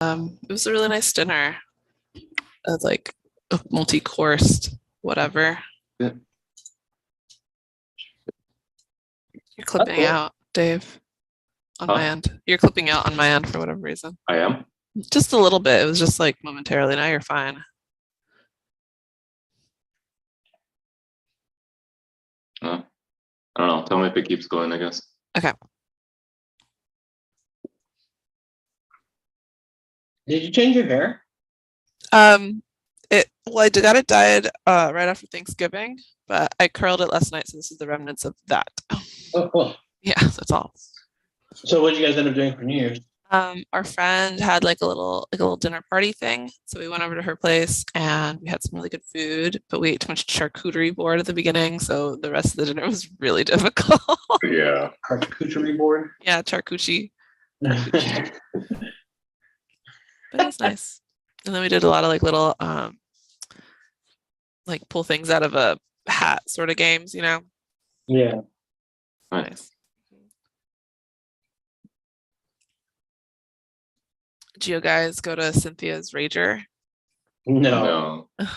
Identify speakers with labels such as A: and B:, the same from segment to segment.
A: It was a really nice dinner. It was like a multi-coursed whatever.
B: Yeah.
A: You're clipping
C: cool.
A: out, Dave, on my
B: Huh?
A: end. You're clipping out on my end for whatever reason.
B: I am.
A: Just a little bit. It was just like momentarily. Now you're fine.
B: I don't know. Tell me if it keeps going, I guess.
A: Okay.
C: Did you change your hair?
A: I got it dyed right after Thanksgiving, but I curled it last night, so this is the remnants of that.
C: Oh, cool.
A: Yeah, that's all.
C: So what did you guys end up doing for New Year's?
A: Our friend had like a little dinner party thing, so we went over to her place and we had some really good food, but we ate too much charcuterie board at the beginning, so the rest of the dinner was really difficult.
B: Yeah.
C: Charcuterie board.
A: Yeah, charcuterie, but it was nice. And then we did a lot of like little like pull things out of a hat sort of games, you know.
C: Yeah.
A: Nice. Did you guys go to Cynthia's Rager?
C: No.
B: No.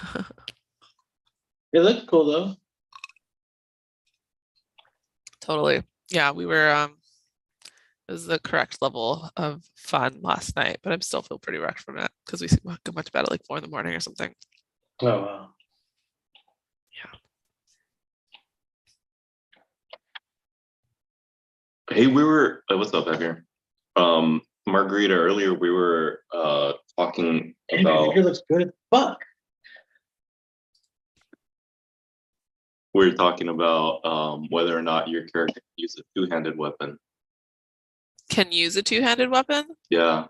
C: It looked cool though.
A: Totally. Yeah, we were it was the correct level of fun last night, but I still feel pretty wrecked from it because we went to bed at like 4 in the morning or something.
C: Oh wow.
B: Hey, we were. What's up, Edgar? Margarita. Earlier, we were talking about.
C: It looks good as fuck.
B: We were talking about whether or not your character can use a two-handed weapon.
A: Can use a two-handed weapon?
B: Yeah.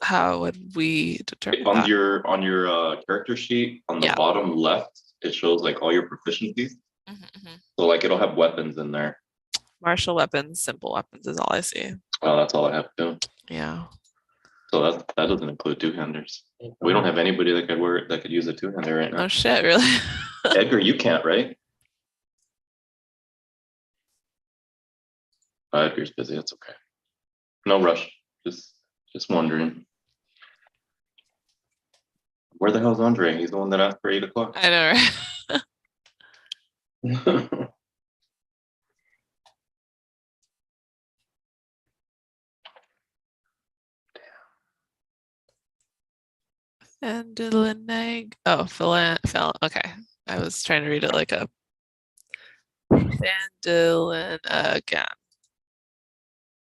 A: How would we determine
B: On
A: that?
B: your character sheet on the
A: Yeah.
B: bottom left, it shows like all your proficiencies. So like it'll have weapons in there.
A: Martial weapons, simple weapons is all I see.
B: Oh, that's all I have to do.
A: Yeah.
B: So that doesn't include two-handers. We don't have anybody that could use a two-hander right now.
A: Oh shit, really?
B: Edgar, you can't, right? Edgar's busy. That's okay. No rush. Just wondering. Where the hell's Andre? He's the one that asked for 8 o'clock.
A: I know, right? Phandelinagain. Oh, okay. I was trying to read it like a Phandelinagain.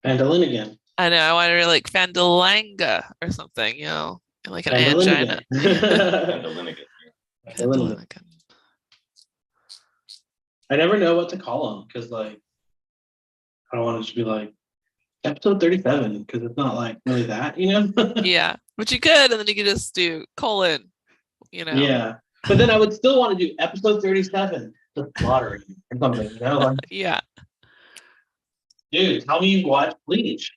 C: Phandelinagain.
A: I know. I wanted to read like Phandalanga or something, you know, like an angina.
B: Phandelinagain.
A: Phandelinagain.
C: I never know what to call them because, like, I don't want it to be like episode 37 because it's not like really that, you know?
A: Yeah, but you could, and then you could just do colon, you know.
C: Yeah, but then I would still want to do episode 37, the slaughtering or something, you know? Like,
A: Yeah.
C: dude, tell me you watched Bleach.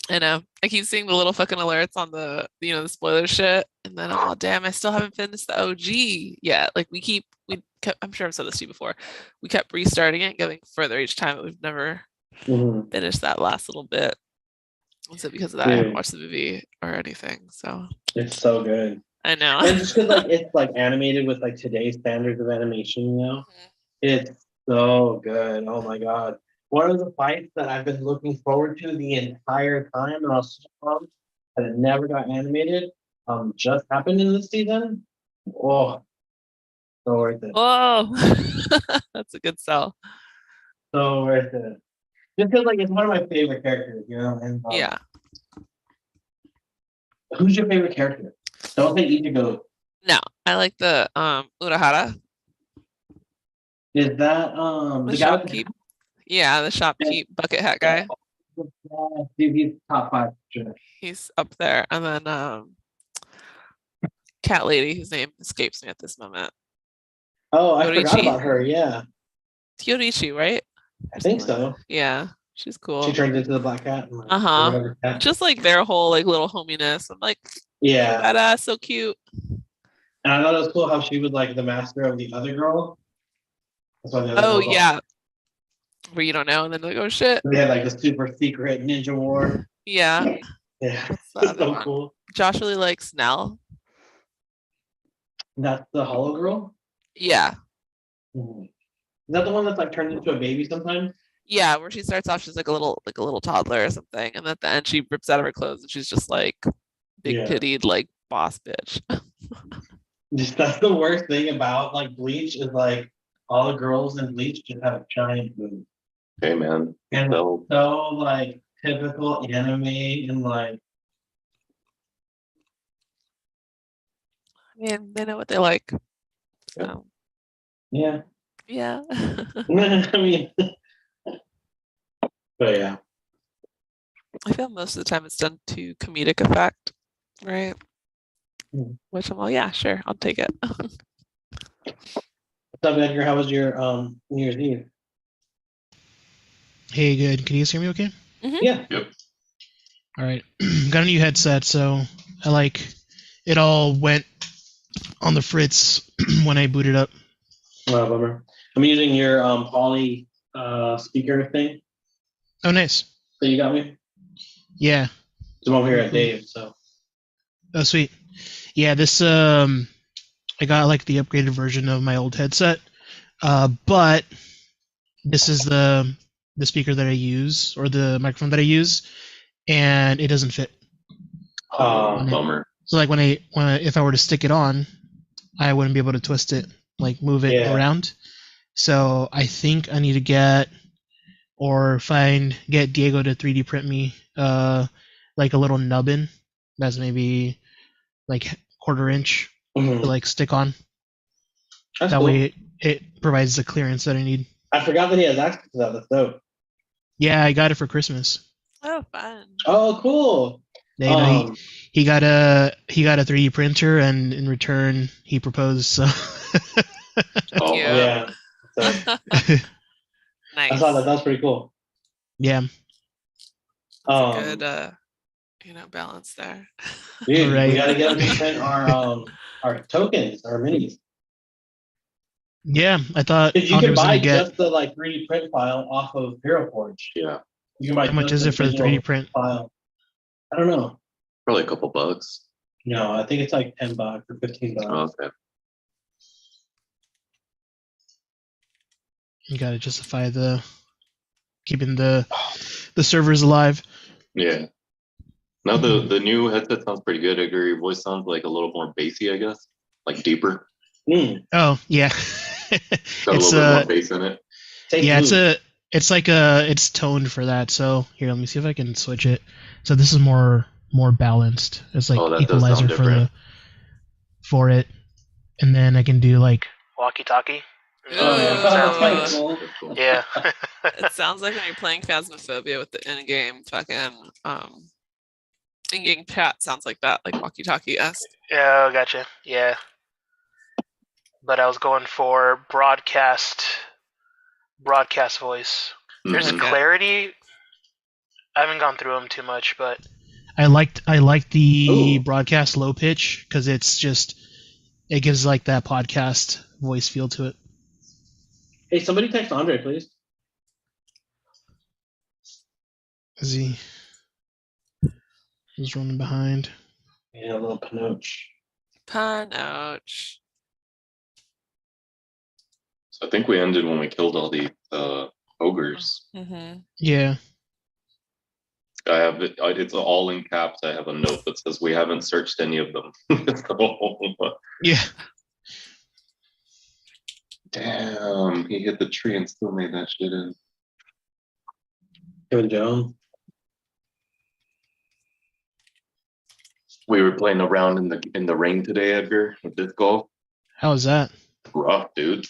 A: I know. I keep seeing the little fucking alerts on the, you know, the spoiler shit, and then I'm all, damn, I still haven't finished the OG yet. Like we kept, I'm sure I've said this to you before. We kept restarting it, going further each time, but we've never finished that last little bit. So because of that, I haven't watched the movie or anything. So
C: it's so good.
A: I know.
C: And just because like it's like animated with like today's standards of animation, you know, it's so good. Oh my god. One of the fights that I've been looking forward to the entire time, and I was and it never got animated, just happened in this season. Oh, so worth it.
A: Oh, that's a good sell.
C: So worth it. Just because like it's one of my favorite characters, you know. And
A: yeah.
C: Who's your favorite character? Don't say Ichigo.
A: No, I like the Urahara.
C: Is that the guy with
A: shopkeep? Yeah, the shopkeep bucket hat guy.
C: Dude, he's top 5. Sure.
A: He's up there, and then cat lady whose name escapes me at this moment.
C: Oh, I forgot about her. Yeah,
A: Kyorichi, right?
C: I think so.
A: Yeah, she's cool.
C: She turns into the black cat.
A: Just like their whole like little hominess. I'm like,
C: yeah,
A: badass, so cute.
C: And I thought it was cool how she was like the master of the other girl.
A: That's why the other yeah. where you don't know, and then they're like, oh shit.
C: They had like a super secret ninja war.
A: Yeah.
C: Yeah,
A: What's the
C: it's
A: other
C: so
A: one?
C: cool.
A: Josh really likes Nell.
C: That's the Hollow Girl.
A: Yeah.
C: Mhm. Is that the one that's like turned into a baby sometimes?
A: Yeah, where she starts off, she's like a little toddler or something, and at the end she rips out of her clothes and she's just like big
C: Yeah.
A: tittied like boss bitch.
C: Just that's the worst thing about like Bleach is like all the girls in Bleach just have giant boobs.
B: Hey man.
C: And
B: So
C: so like typical anime and like
A: I mean, they know what they like. So
C: yeah.
A: yeah.
C: I mean but yeah.
A: I feel most of the time it's done to comedic effect, right?
C: Mhm.
A: Which I'm all, yeah, sure, I'll take it.
C: What's up, Edgar? How was your New Year's Eve?
D: Hey, good. Can you guys hear me okay?
C: Yeah.
B: yep.
D: All right. Got a new headset, so I like it all went on the fritz when I booted up.
C: Bummer. I'm using your Poly speaker thing
D: Oh, nice.
C: that you got me.
D: Yeah.
C: I'm over here at
D: Mhm.
C: Dave, so
D: Oh, sweet. Yeah, this I got like the upgraded version of my old headset, but this is the speaker that I use or the microphone that I use, and it doesn't fit.
B: Bummer.
D: So like when I if I were to stick it on, I wouldn't be able to twist it, like move it
C: Yeah.
D: around. So I think I need to get Diego to 3D print me like a little nubbin that's maybe like quarter-inch to
C: mhm.
D: like stick on.
C: That's
D: That
C: cool.
D: way it provides the clearance that I need.
C: I forgot that he has access to that. That's dope.
D: Yeah, I got it for Christmas.
A: Oh, fun.
C: Oh, cool.
D: Yeah, you know, he got a 3D printer, and in return he proposed. So
B: Oh,
A: Cute.
C: yeah. So I saw that.
A: Nice.
C: That was pretty cool.
D: yeah,
A: That's a good balance there.
C: Dude, we
D: Right.
C: gotta get him to print our tokens, our minis.
D: yeah. I thought
C: Because you
D: Andre
C: can
D: was
C: buy
D: gonna get.
C: just the like 3D print file off of Hero Forge.
B: yeah.
C: You can buy
D: How much
C: just
D: is
C: the
D: it for the
C: digital
D: 3D print?
C: file. I don't know.
B: Probably a couple bucks.
C: No, I think it's like $10 or $15.
B: Oh, okay.
D: You gotta justify keeping the servers alive.
B: Yeah. Now the new headset sounds pretty good. Edgar, your voice sounds like a little more bassy, I guess. Like deeper.
C: Mm,
D: Oh yeah,
B: Got a
D: it's
B: little bit more bass in it.
C: take
D: yeah,
C: blue.
D: it's toned for that. So here, let me see if I can switch it. So this is more balanced. It's like
B: Oh, that does sound
D: equalizer
B: different.
D: for it, and then I can do like walkie-talkie.
C: Oh yeah,
A: Ooh.
C: that's kind of
B: Nice.
C: cool.
B: That's cool.
D: Yeah.
A: It sounds like when you're playing Phasmophobia with the in-game fucking in-game chat sounds like that, like walkie-talkie-esque.
D: Oh, gotcha. Yeah. But I was going for broadcast voice. There's
B: Mhm.
A: Okay.
D: clarity. I haven't gone through them too much, but I liked the
C: Ooh.
D: broadcast low pitch because it gives like that podcast voice feel to it.
C: Hey, somebody text Andre, please.
D: Is he's running behind?
C: Yeah, a little Pinoch.
A: Panoch.
B: So I think we ended when we killed all the ogres.
A: Mm-hmm.
D: Yeah.
B: I have it. It's all in caps. I have a note that says we haven't searched any of them. So,
D: Yeah.
B: damn, he hit the tree and still made that shit in.
C: Kevin Jones.
B: We were playing around in the rain today, Edgar, with disc golf.
D: How was that?
B: Rough, dude.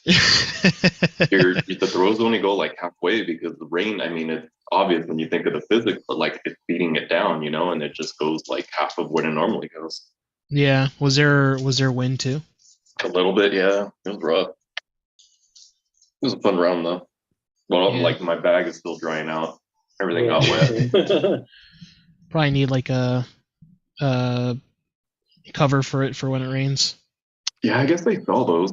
B: The throws only go like halfway because the rain. I mean, it's obvious when you think of the physics, but like it's beating it down, and it just goes like half of what it normally goes.
D: Yeah. Was there wind too?
B: A little bit, yeah. It was rough. It was a fun round though. Well,
D: Yeah.
B: like my bag is still drying out. Everything
C: Yeah.
B: got wet.
D: Probably need like a cover for it for when it rains.
B: Yeah, I guess they sell those.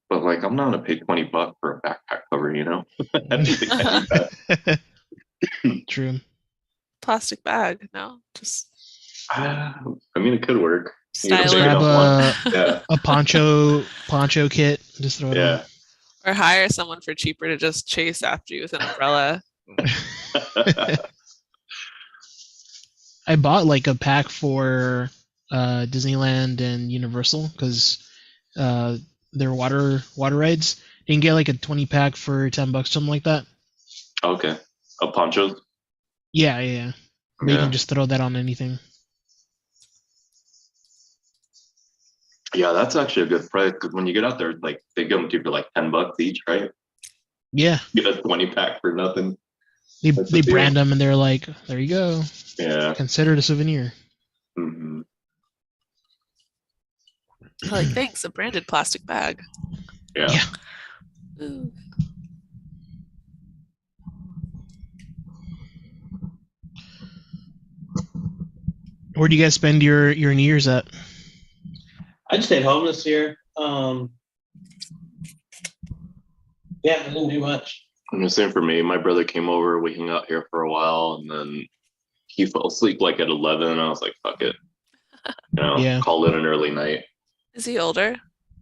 B: But like, I'm not gonna pay $20 for a backpack cover, you know? I don't think I need that.
D: True.
A: Plastic bag, no, just
B: I mean, it could work. You gotta
A: style
B: big
A: it.
B: enough one.
D: Grab
B: Yeah,
D: a poncho kit. Just throw it
B: yeah.
A: Or hire someone for cheaper to just chase after you with an umbrella.
D: on. I bought like a pack for Disneyland and Universal because their water rides. You can get like a 20 pack for $10, something like that.
B: Okay. A ponchos.
D: Yeah. But you
B: Yeah.
D: can just throw that on anything.
B: Yeah, that's actually a good price because when you get out there, like they give them to you for like $10 each, right?
D: Yeah.
B: Get a 20 pack for nothing.
D: They
B: That's the
D: brand
B: deal.
D: them and they're like, there you go.
B: Yeah.
D: Consider it a souvenir.
B: Hmm.
A: Like, thanks, a branded plastic bag.
B: Yeah.
D: Yeah.
A: Ooh.
D: Where do you guys spend your New Year's at?
C: I just stayed home this year. Yeah, I didn't do much.
B: And the same for me. My brother came over. We hung out here for a while, and then he fell asleep like at 11. I was like, "Fuck it,"
D: Yeah.
B: call it an early night.
A: Is he older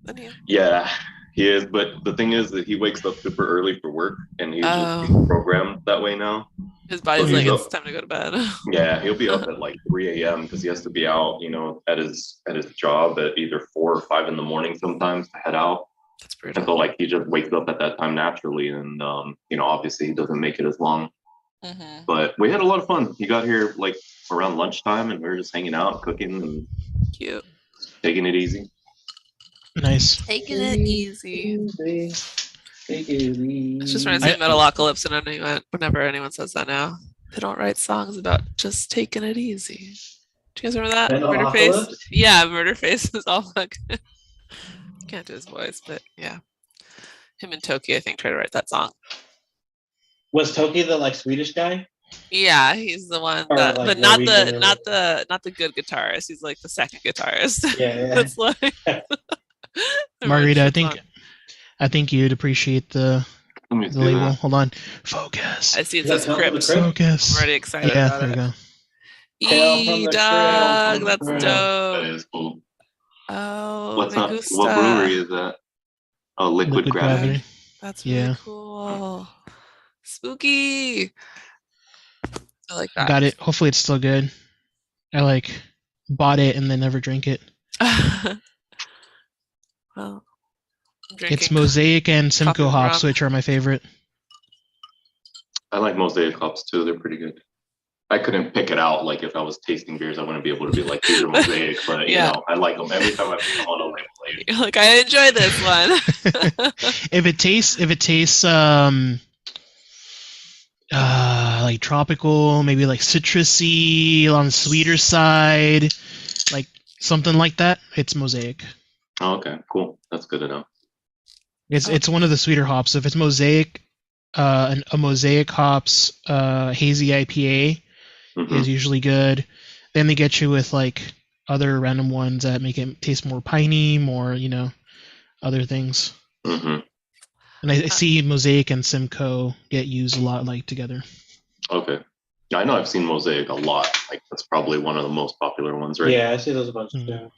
A: than you?
B: Yeah, he is. But the thing is that he wakes up super early for work, and he's
A: Oh.
B: just programmed that way now.
A: His body's
B: So
A: like,
B: he's
A: it's
B: up.
A: time to go to bed.
B: Yeah, he'll be up at like 3 a.m. because he has to be out, at his job at either 4 or 5 in the morning sometimes to head out.
A: That's
B: And
A: brutal.
B: so like he just wakes up at that time naturally, and obviously he doesn't make it as long.
A: Mhm.
B: But we had a lot of fun. He got here like around lunchtime, and we were just hanging out, cooking, and
A: Cute.
B: taking it easy.
D: Nice.
A: Taking it easy.
C: Take it easy.
A: It's just reminds me of Metalocalypse, and whenever anyone says that now, they don't write songs about just taking it easy. Do you guys remember that? Murderface?
C: Metalocalypse?
A: Yeah, Murderface is all like can't do his voice, but yeah. Him and Toki, I think, tried to write that song.
C: Was Toki the like Swedish guy?
A: Yeah, he's the one
C: Or,
A: that,
C: like,
A: but not
C: Norwegian
A: the
C: or-
A: not the good guitarist. He's like the second guitarist.
C: Yeah.
A: That's like
D: Margarita, I
A: Everyone
D: think you'd appreciate the
B: Let me see
D: label.
B: that.
D: Hold on. Focus.
A: I see it
C: Is that
A: says
C: Tales from the
A: Crips.
C: Crypt?
A: I'm
D: Focus.
A: already excited
D: Yeah,
A: about
D: there
A: it.
D: you go.
C: Tale from the
A: Dog,
C: Crypt.
A: that's
C: Crypt.
A: dope.
B: That is cool.
A: Oh,
B: What
A: me
B: brewery
A: gusta.
B: is that? Oh, Liquid
D: Liquid
B: Gravity.
D: Gravity.
A: That's really
D: Yeah.
A: cool. Spooky. I like that.
D: Got it. Hopefully it's still good. I bought it and then never drank it.
A: Well, I'm
D: It's
A: drinking.
D: Mosaic and
A: coffee
D: Simcoe
A: with
D: hops,
A: rum.
D: which are my favorite.
B: I like Mosaic hops too. They're pretty good. I couldn't pick it out. Like if I was tasting beers, I wouldn't be able to be like, these are Mosaic. But
A: Yeah.
B: I like them every time I put them on a label.
A: You're like, I enjoy this one.
D: If it tastes like tropical, maybe like citrusy on the sweeter side, like something like that, it's Mosaic.
B: Oh, okay, cool. That's good to know.
D: It's one of the sweeter hops. If it's Mosaic, a Mosaic hops hazy IPA
B: Mhm.
D: is usually good. Then they get you with like other random ones that make it taste more piney, more other things.
B: Mhm.
D: And I see Mosaic and Simcoe get used a lot together.
B: Okay. I know I've seen Mosaic a lot. Like that's probably one of the most popular ones, right?
C: Yeah, I see those a bunch
D: Mhm.
C: too.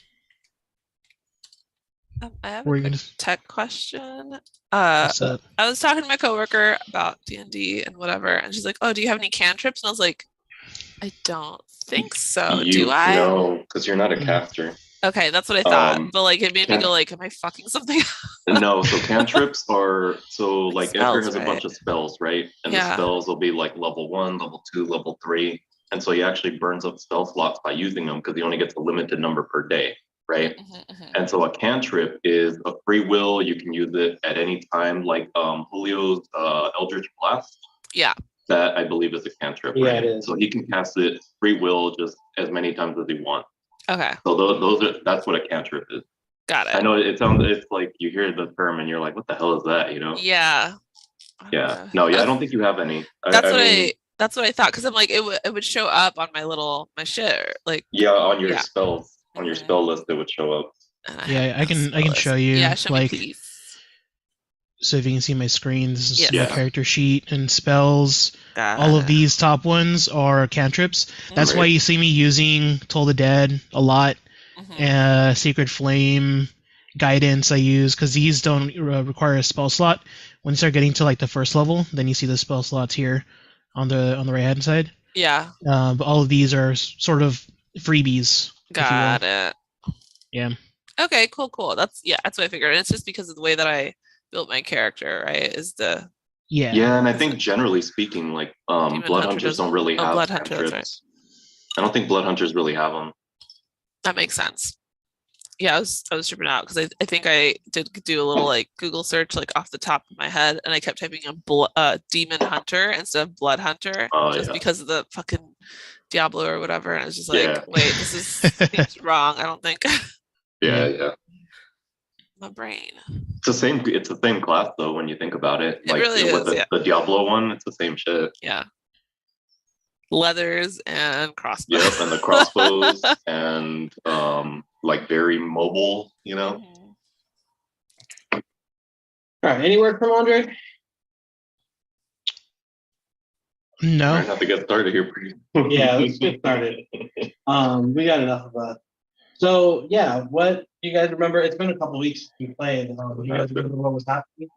A: I have
D: Were
A: a
D: you
A: quick
D: gonna?
A: tech question.
D: What's up?
A: I was talking to my coworker about D&D and whatever, and she's like, "Oh, do you have any cantrips?" And I was like, "I don't think so. Do I?"
B: No, because you're not a
D: Mm.
B: caster.
A: Okay, that's what I thought. But it made me
B: can-
A: go like, "Am I fucking something?"
B: No, so cantrips are like Edgar
A: spells,
B: has a bunch of spells, right? And the
A: Yeah.
B: spells will be like level 1, level 2, level 3. And so he actually burns up spell slots by using them because he only gets a limited number per day, right? And so a cantrip is a free will. You can use it at any time, like Julio's Eldritch Blast.
A: Yeah.
B: That I believe is a cantrip,
C: Yeah,
B: right?
C: it is.
B: So he can cast it free will just as many times as he wants.
A: Okay,
B: So that's what a cantrip is.
A: got it.
B: I know it's like you hear the term and you're like, what the hell is that?
A: Yeah.
B: Yeah. No, I don't think you have any.
A: That's what I thought, because I'm like, it would show up on my shit, like.
B: Yeah, on your
A: Yeah.
B: spells, on your
A: Mhm.
B: spell list, it would show up.
A: And
D: Yeah,
A: have
D: I can
A: spell
D: show
A: list.
D: you,
A: Yeah, show me,
D: like-
A: please.
D: So if you can see my screen, this is
A: Yeah.
D: my character sheet and spells. All of these top ones are cantrips. That's why you see me using Toll the Dead a lot. Secret Flame, Guidance I use, because these don't require a spell slot. When you start getting to like the first level, then you see the spell slots here on the right hand side.
A: Yeah.
D: But all of these are sort of freebies.
A: Got it.
D: Yeah.
A: Okay, cool. That's what I figured. And it's just because of the way that I built my character, right?
B: Yeah, and I think generally speaking, like blood hunters don't really have
A: blood hunter, that's right.
B: I don't think blood hunters really have them.
A: That makes sense. Yeah, I was tripping out because I think I did do a little like Google search like off the top of my head, and I kept typing in demon hunter instead of blood hunter just because of the fucking Diablo or whatever, and I was just like, wait, this seems wrong. I don't think.
B: Yeah.
A: My brain.
B: It's the same class though when you think about it.
A: It really
B: with
A: is.
B: The Diablo one, it's the same shit.
A: Yeah. Leathers and crossbows.
B: Yep, and the crossbows and like very mobile, you know.
C: All right, any word from Andre?
D: No.
B: I have to get started here pretty.
C: Yeah, let's get started. We got enough of that. So yeah, what you guys remember? It's been a couple weeks since we played. You guys remember what was happening?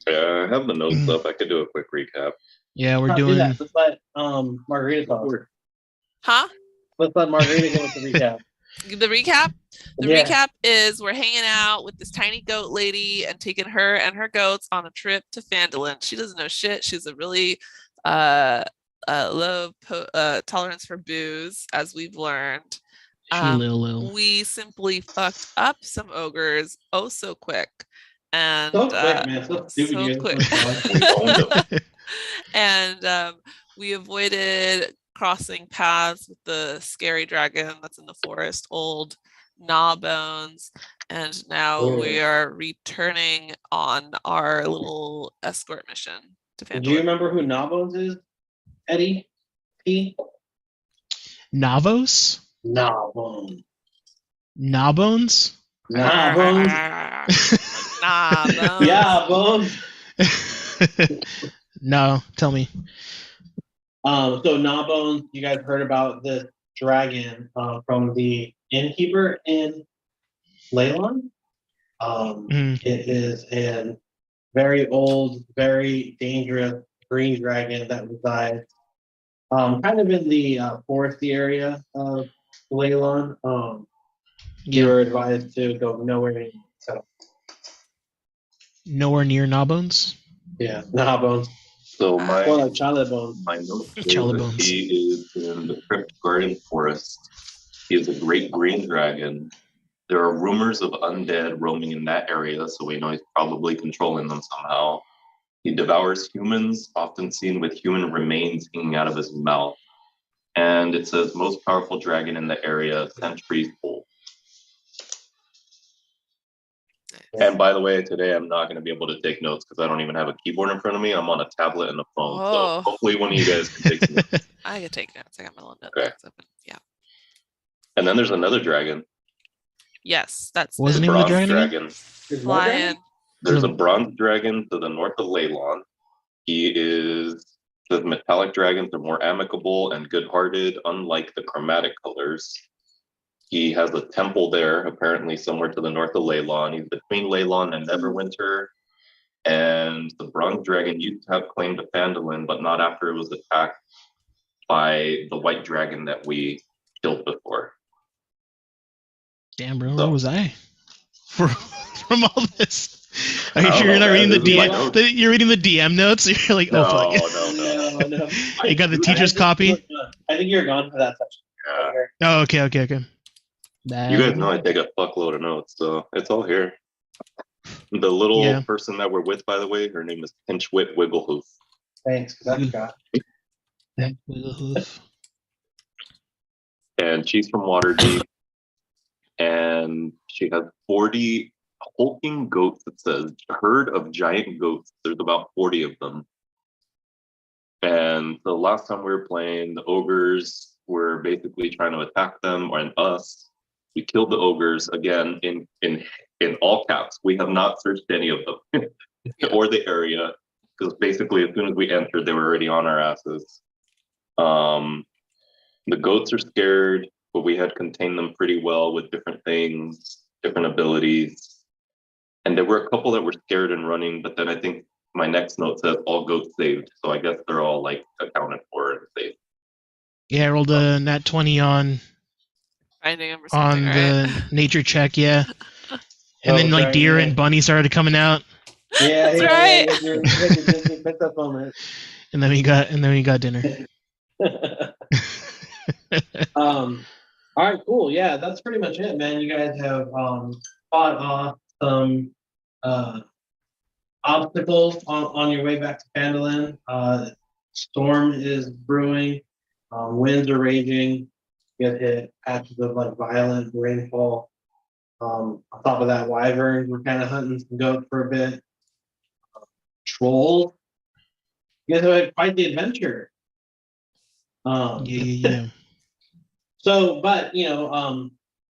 B: Yeah, I have the notes up. I could do a quick recap.
D: Yeah, we're doing.
C: Let's let Margarita talk.
A: Huh?
C: Let's let Margarita go with the recap.
A: The recap? The recap is we're hanging out with this tiny goat lady and taking her and her goats on a trip to Phandelin. She doesn't know shit. She's a really low tolerance for booze, as we've learned. We simply fucked up some ogres so quick. And
C: so quick, man. So
A: quick. And we avoided crossing paths with the scary dragon that's in the forest, old Gnawbones, and now we are returning on our little escort mission to Phandelin.
C: Do you remember who Gnawbones is, Eddie P?
D: Navos?
C: Gnawbones.
D: Gnawbones?
C: Gnawbones.
A: Gnawbones.
C: Yeah, bones.
D: No, tell me.
C: So Gnawbones, you guys heard about this dragon from the innkeeper in Leylon? It is a very old, very dangerous green dragon that resides kind of in the foresty area of Leylon. You were advised to go nowhere near. So.
D: Nowhere near Gnawbones?
C: Yeah, Gnawbones.
B: So
C: my notes
B: he is in the Crypt Garden Forest. He is a great green dragon. There are rumors of undead roaming in that area, so we know he's probably controlling them somehow. He devours humans, often seen with human remains hanging out of his mouth. And it says most powerful dragon in the area, centuries old. And by the way, today I'm not going to be able to take notes because I don't even have a keyboard in front of me. I'm on a tablet and a phone. So hopefully one of you guys can take notes.
A: I can take notes. I got my little notes open. Yeah.
B: And then there's another dragon.
A: Yes, that's
D: the
B: bronze dragon.
A: Flying.
B: There's a bronze dragon to the north of Leylon. The metallic dragons are more amicable and good-hearted, unlike the chromatic colors. He has a temple there, apparently somewhere to the north of Leylon. He's between Leylon and Neverwinter. And the bronze dragon used to have claim to Phandelin, but not after it was attacked by the white dragon that we killed before.
D: Damn, bro, where was I from all this? Are you sure you're not reading the DM? You're reading the DM notes? You're like,
B: no,
D: fuck.
B: No.
D: You got the teacher's copy?
C: I think you're gone for that section.
B: Yeah.
D: Oh, okay.
B: You guys know I take a fuckload of notes, so it's all here. The little person that we're with, by the way, her name is Pinchwit Wigglehoof.
C: Thanks, because I forgot.
D: Wigglehoof.
B: And she's from Waterdeep. And she has 40 hulking goats. It says herd of giant goats. There's about 40 of them. And the last time we were playing, the ogres were basically trying to attack them and us. We killed the ogres again in all caps. We have not searched any of them.
A: Yeah.
B: or the area, because basically as soon as we entered, they were already on our asses. The goats are scared, but we had contained them pretty well with different things, different abilities. And there were a couple that were scared and running, but then I think my next note says all goats saved. So I guess they're all like accounted for and safe.
D: Yeah, I rolled a nat 20 on
A: Finding them or something, right?
D: the nature check, yeah. And then like
C: right,
D: deer
C: yeah.
D: and bunny started coming out,
C: Yeah,
A: That's
C: yeah,
A: right.
C: yeah. You had your Disney princess moment.
D: and then we got dinner.
C: All right, cool. Yeah, that's pretty much it, man. You guys have fought off some obstacles on your way back to Phandelin. Storm is brewing, winds are raging. You guys hit patches of like violent rainfall. On top of that, wyverns were kind of hunting some goats for a bit. Trolls. You guys have had quite the adventure.
D: Yeah.
C: So, but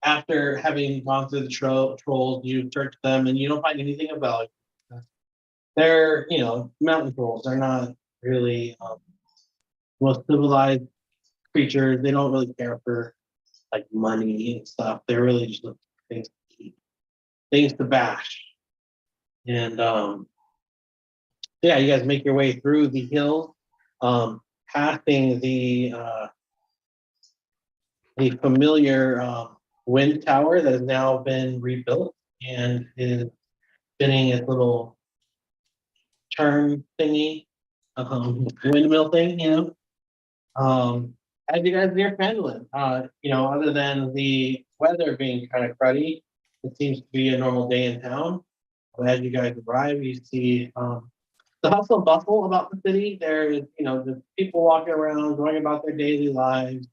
C: after having gone through the trolls, you search them and you don't find anything about it. They're mountain trolls. They're not really most civilized creatures. They don't really care for like money and stuff. They're really just looking for things to eat, things to bash. And yeah, you guys make your way through the hills, passing the familiar wind tower that has now been rebuilt and is spinning its little turn thingy, windmill thing, as you guys near Phandelin, other than the weather being kind of cruddy, it seems to be a normal day in town. But as you guys arrive, you see the hustle and bustle about the city. There's, the people walking around, going about their daily lives,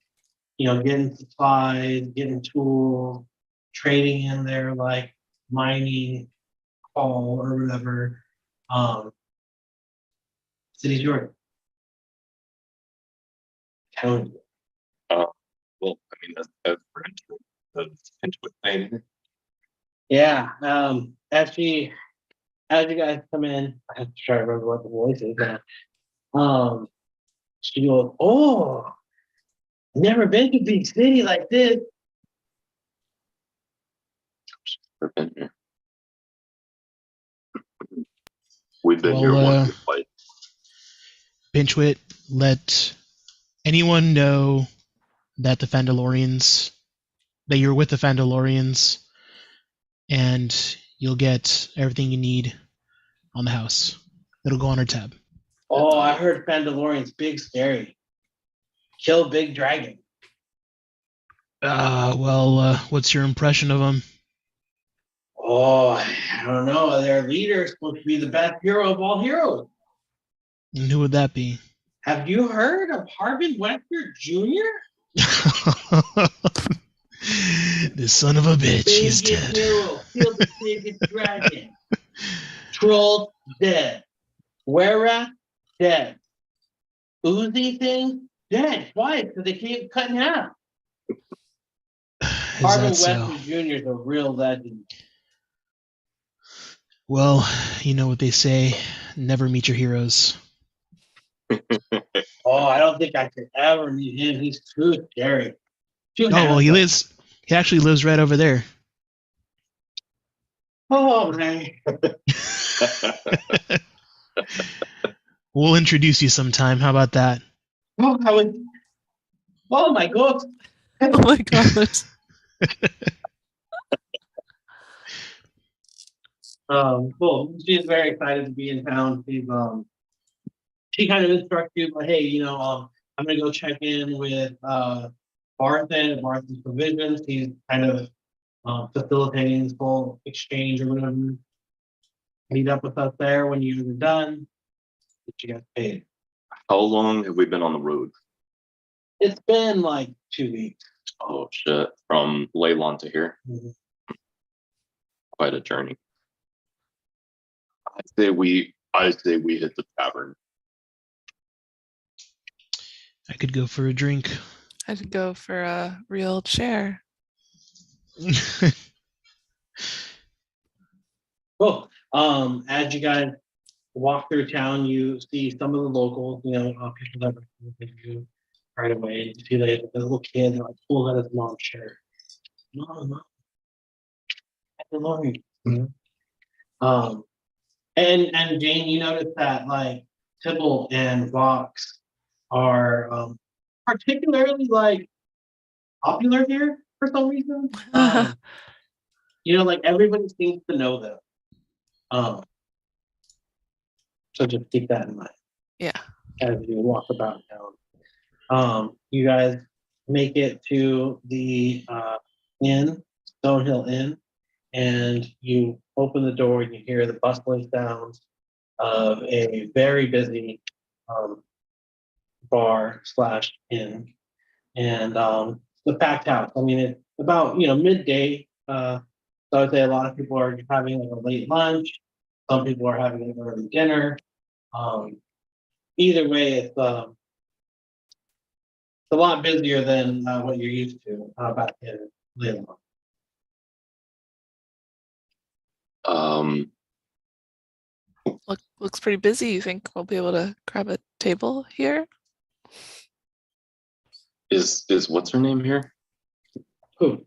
C: getting supplies, getting tools, trading in their like mining hall or whatever. City's yours. Town.
B: Well, I mean, that's for Intuit thing.
C: Yeah. As you guys come in, I have to try to remember what the voice is. She goes, "Oh, never been to big city like this."
B: We've been here once or twice.
D: Pinchwit, let anyone know that that you're with the Phandelorians, and you'll get everything you need on the house. It'll go on our tab.
C: Oh, I heard Phandelorian's big scary. Kill big dragon.
D: What's your impression of them?
C: Oh, I don't know. Their leader is supposed to be the best hero of all heroes.
D: And who would that be?
C: Have you heard of Harbin Wesker Jr.?
D: This son of a bitch, he's dead.
C: Hero, kill the biggest dragon. Troll dead. Were-rat dead. Uzi thing dead. Why? Because they can't cut in half. Harbin Wesker Jr. is a real legend.
D: Well, you know what they say, never meet your heroes.
C: Oh, I don't think I could ever meet him. He's too scary.
D: He actually lives right over there.
C: Oh, man.
D: We'll introduce you sometime. How about that?
C: Oh, my God.
A: Oh my god.
C: Cool. She's very excited to be in town. She kind of instructs you, but hey, I'm gonna go check in with Barthen at Barthen's Provisions. He's kind of facilitating this whole exchange or whatever. Meet up with us there when you're done. Get you guys paid.
B: How long have we been on the road?
C: It's been like 2 weeks.
B: Oh shit! From Leyland to here, quite a journey. I say we hit the tavern.
D: I could go for a drink.
A: I could go for a real chair.
C: Cool. As you guys walk through town, you see some of the locals, people that recognize you right away. You see the little kid like pulls out his mom's shirt. Mom, Lori. And Jane, you notice that like Tibble and Vox are particularly like popular here for some reason. Like everybody seems to know them. So just keep that in mind.
A: Yeah.
C: As you walk about town. You guys make it to the inn, Stonehill Inn, and you open the door and you hear the bustling sounds of a very busy bar / inn. And the packed house. I mean, it's about midday. So I would say a lot of people are having like a late lunch. Some people are having an early dinner. Either way, it's a lot busier than what you're used to back in Lebanon.
A: Looks pretty busy. You think we'll be able to grab a table here?
B: Is what's her name here?
C: Who?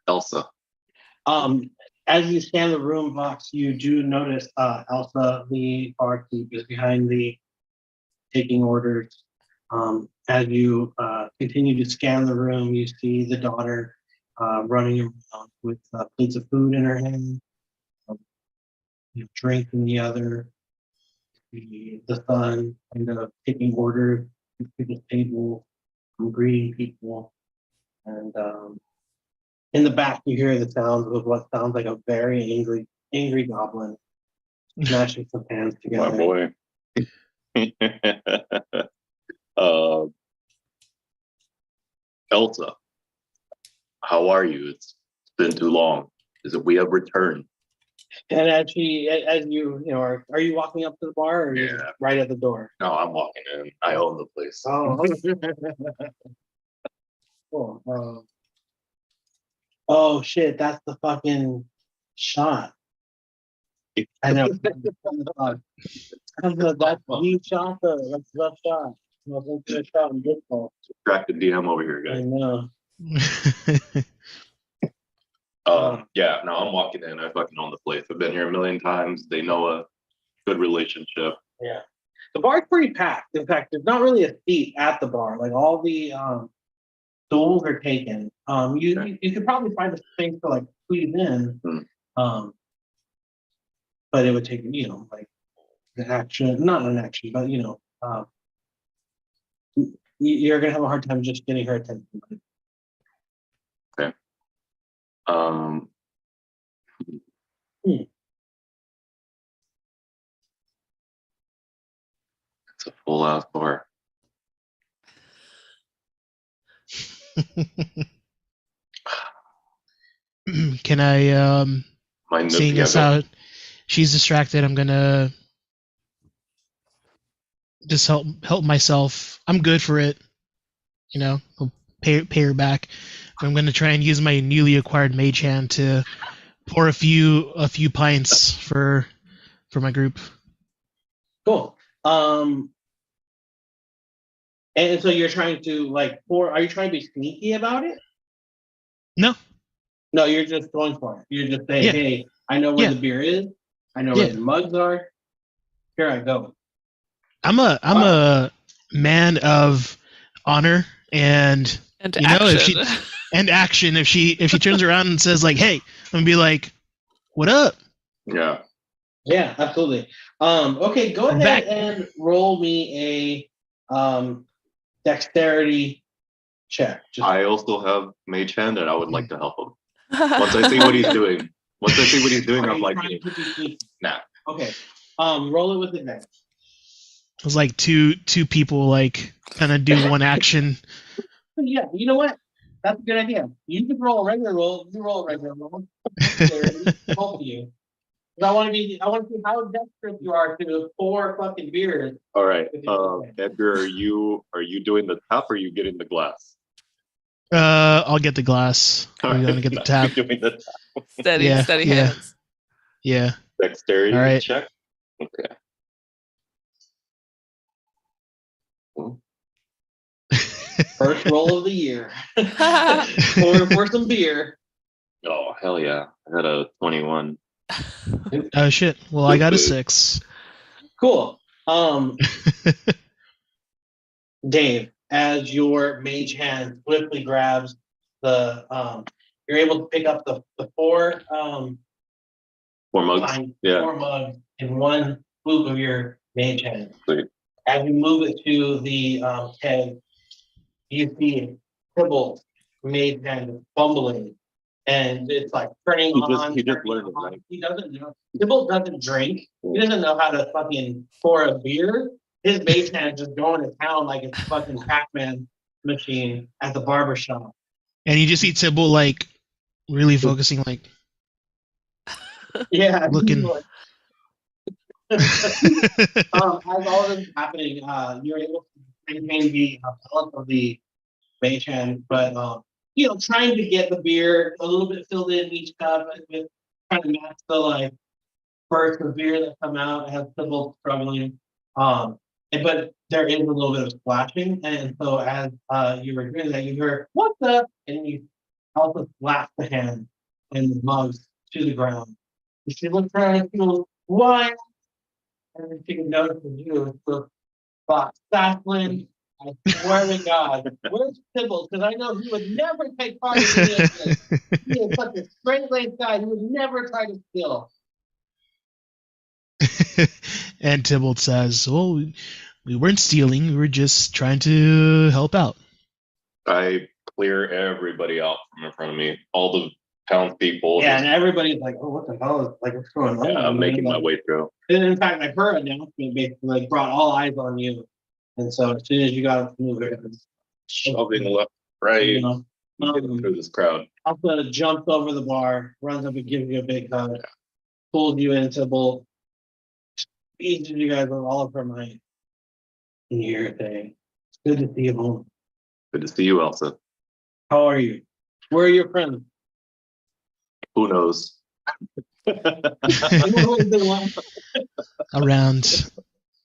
B: Elsa.
C: As you scan the room, Vox, you do notice Elsa, the barkeep, is behind the taking orders. As you continue to scan the room, you see the daughter running around with plates of food in her hand, drink in the other. The son kind of taking orders at people's table, greeting people, and in the back you hear the sounds of what sounds like a very angry goblin smashing some hands together.
B: My boy. Elsa, how are you? It's been too long. We have returned.
C: And as you are you walking up to the bar or are you right at the door?
B: No, I'm walking in. I own the place.
C: Oh, cool. Oh shit, that's the fucking shot. I know. That's the shot though. That's the shot.
B: Distracted DM over here,
C: I
B: guys.
C: know.
B: Yeah, no, I'm walking in. I fucking own the place. I've been here a million times. They know a good relationship.
C: Yeah. The bar's pretty packed. In fact, there's not really a seat at the bar. Like all the stools are taken. You could probably find a space to like squeeze in. But it would take, like an action, not an action, but you're gonna have a hard time just getting her attention.
B: Okay. It's a full ass bar.
D: Can I seeing as how she's distracted, I'm gonna just help myself. I'm good for it. I'll pay her back. I'm gonna try and use my newly acquired mage hand to pour a few pints for my group.
C: Cool. And so you're trying to like pour. Are you trying to be sneaky about it?
D: No.
C: No, you're just going for it. You're just saying, "Hey, I know where the beer is. I know where the mugs are. Here I go."
D: I'm a man of honor and
A: action.
D: Action. If she turns around and says like, "Hey," I'm gonna be like, "What up?"
B: Yeah.
C: Yeah, absolutely. Okay, go ahead and roll me a dexterity check.
B: I also have mage hand, and I would like to help him. Once I see what he's doing, I'm like, nah.
C: Okay. Roll it with advantage.
D: It was like two people like kind of do one action.
C: Yeah, you know what? That's a good idea. You can roll a regular roll. You roll a regular roll. Both of you. I want to see how desperate you are to pour fucking beers.
B: All right. Edgar, are you doing the tap or are you getting the glass?
D: I'll get the glass. I'm gonna get the tap.
B: Doing the tap.
A: Steady hands.
D: Yeah.
B: Dexterity
D: All right.
B: check. Okay.
C: First roll of the year. for some beer.
B: Oh hell yeah! I had a 21.
D: Oh shit. Well, I got a 6.
C: Cool. Dave, as your mage hand swiftly grabs the you're able to pick up the 4
B: 4 mugs. Yeah.
C: 4 mugs in one swoop of your mage hand.
B: Sweet.
C: As you move it to the keg, you see Tybalt mage hand fumbling, and it's like turning on.
B: He just learned it, right?
C: He doesn't know. Tybalt doesn't drink. He doesn't know how to fucking pour a beer. His mage hand just going to town like it's fucking Pac-Man machine at the barber shop.
D: And you just see Tybalt like really focusing, like
C: Yeah,
D: looking.
C: as all this is happening, you're able to maintain the balance of the mage hand, but trying to get the beer a little bit filled in each cup, with trying to match the like bursts of beer that come out as people struggling. But there is a little bit of splashing, and so as you were doing that, you hear "what the," and you also slap the hand and the mugs to the ground. She looks around and she goes, "Why?" And then she can notice you. It's the box. Saslin, I swear to God, where's Tybalt? Because I know he would never take part in any of this. He is such a straight-laced guy. He would never try to steal.
D: And Tybalt says, "Well, we weren't stealing. We were just trying to help out."
B: I clear everybody out from in front of me. All the townspeople.
C: Yeah, and everybody's like, "Oh, what the hell is like what's going on?"
B: Yeah, I'm making my way through.
C: And in fact, like her announcement basically like brought all eyes on you. And so as soon as you got up to move it,
B: Shoving left, right,
C: you know,
B: getting through this crowd.
C: Alpha jumps over the bar, runs up and gives you a big hug, pulls you into both. Each of you guys with all of her might. And you're saying, "It's good to see you home.
B: Good to see you, Elsa.
C: How are you? Where are your friends?"
B: Who knows?
D: Around.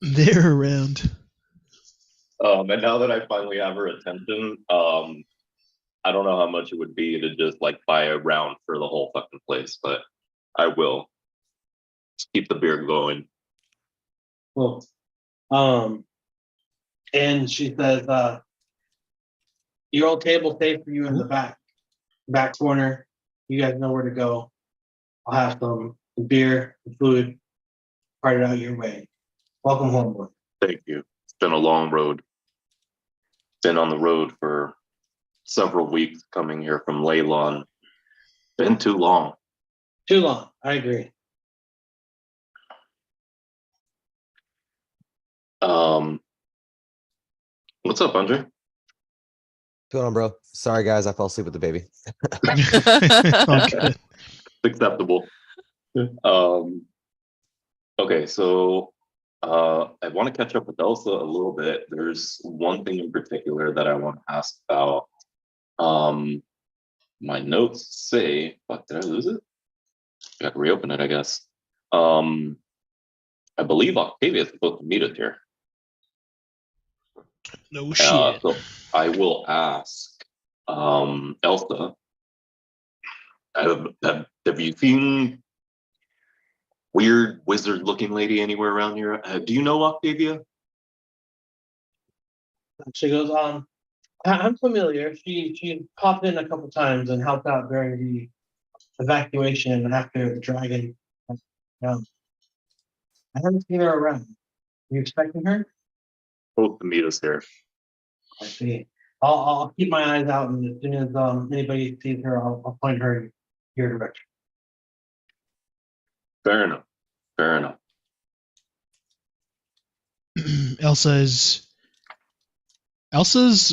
D: They're around.
B: And now that I finally have her attention, I don't know how much it would be to just like buy a round for the whole fucking place, but I will. Just keep the beer going.
C: Cool. And she says, "Your old table safe for you in the back corner. You guys know where to go. I'll have some beer, some food, part it out your way. Welcome home, boy."
B: Thank you. It's been a long road. Been on the road for several weeks coming here from Leylon. Been too long.
C: Too long. I agree.
B: What's up, Andre?
E: What's going on, bro? Sorry, guys. I fell asleep with the baby.
D: Okay.
B: Acceptable. Okay, so I want to catch up with Elsa a little bit. There's one thing in particular that I want to ask about. My notes say, fuck, did I lose it? Got to reopen it, I guess. I believe Octavia is supposed to meet us here.
D: No shit.
B: So I will ask Elsa, have you seen weird wizard-looking lady anywhere around here? Do you know Octavia?
C: She goes, "I'm familiar. She popped in a couple times and helped out during the evacuation after the dragon. I haven't seen her around. You expecting her?"
B: Supposed to meet us here.
C: I see. I'll keep my eyes out, and as soon as anybody sees her, I'll point her in your direction.
B: Fair enough. Fair enough.
D: Elsa's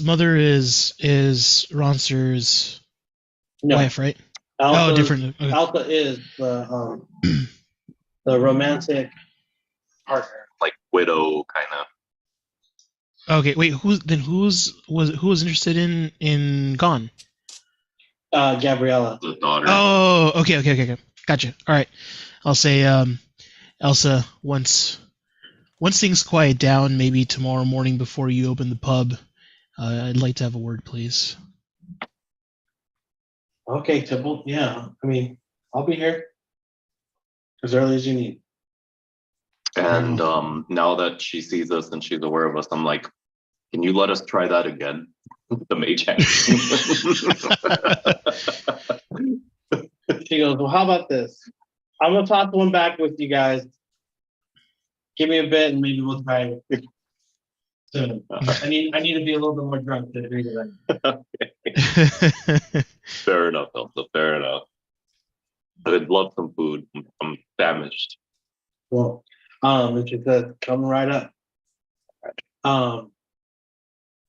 D: mother is Ronster's wife, right?
C: Alpha,
D: different. Okay.
C: Alpha is the romantic partner.
B: Like widow, kind of.
D: Okay, wait. Who was interested in Gone?
C: Gabriella.
B: The daughter.
D: Oh, okay. Gotcha. All right. I'll say, Elsa, once things quiet down, maybe tomorrow morning before you open the pub, I'd like to have a word, please.
C: Okay, Tibble. Yeah, I mean, I'll be here as early as you need.
B: And now that she sees us and she's aware of us, I'm like, can you let us try that again? The mage hand.
C: She goes, well, how about this? I'm gonna toss one back with you guys. Give me a bit, and maybe we'll try it soon. I need to be a little bit more drunk to agree to that.
B: Fair enough, Elsa. Fair enough. I'd love some food. I'm famished.
C: Well, and she says, come right up.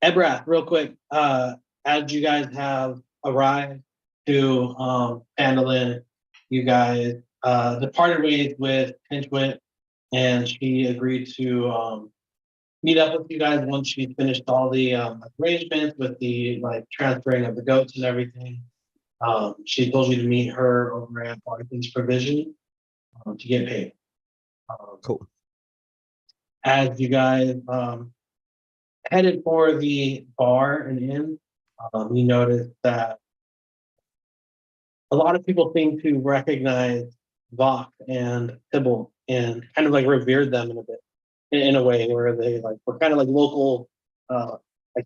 C: Ebrath, real quick, as you guys have arrived to Phandelin, you guys departed ways with Pinchwit, and she agreed to meet up with you guys once she finished all the arrangements with the transferring of the goats and everything. She told you to meet her over at Barton's Provision to get paid.
E: Cool.
C: As you guys headed for the bar and inn, you noticed that a lot of people seem to recognize Vox and Tybalt and kind of revered them in a bit, in a way where they were kind of local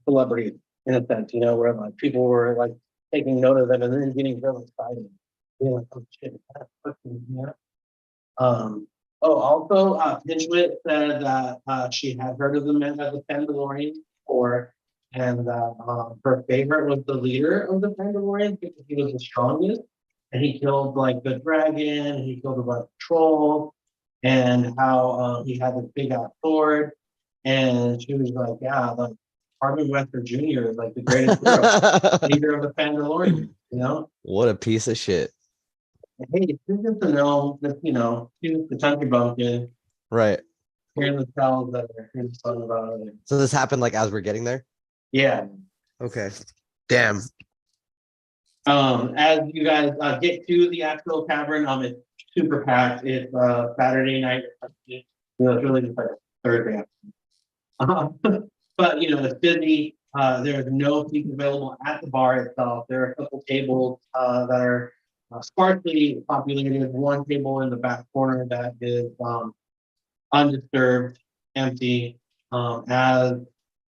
C: celebrities in a sense, where people were taking note of them and then getting really excited. Being like, oh shit, that's fucking, also, Pinchwit said that she had heard of the men of the Phandelinagain before, and her favorite was the leader of the Phandelinagain because he was the strongest, and he killed the dragon, he killed a bunch of trolls, and how he had this big ass sword, and she was like, yeah, Harvey Wester Jr. is the greatest hero, leader of the Phandelinagain,
E: What a piece of shit.
C: Hey, it's good to know that, she's the country bumpkin.
E: Right.
C: Hearing the cells that are hearing fun about it.
E: So this happened as we're getting there?
C: Yeah.
E: Okay. Damn.
C: As you guys get to the actual tavern, it's super packed. It's Saturday night. It's really just Thursday afternoon. But it's busy. There's no seats available at the bar itself. There are a couple tables that are sparsely populated. One table in the back corner that is undisturbed, empty. As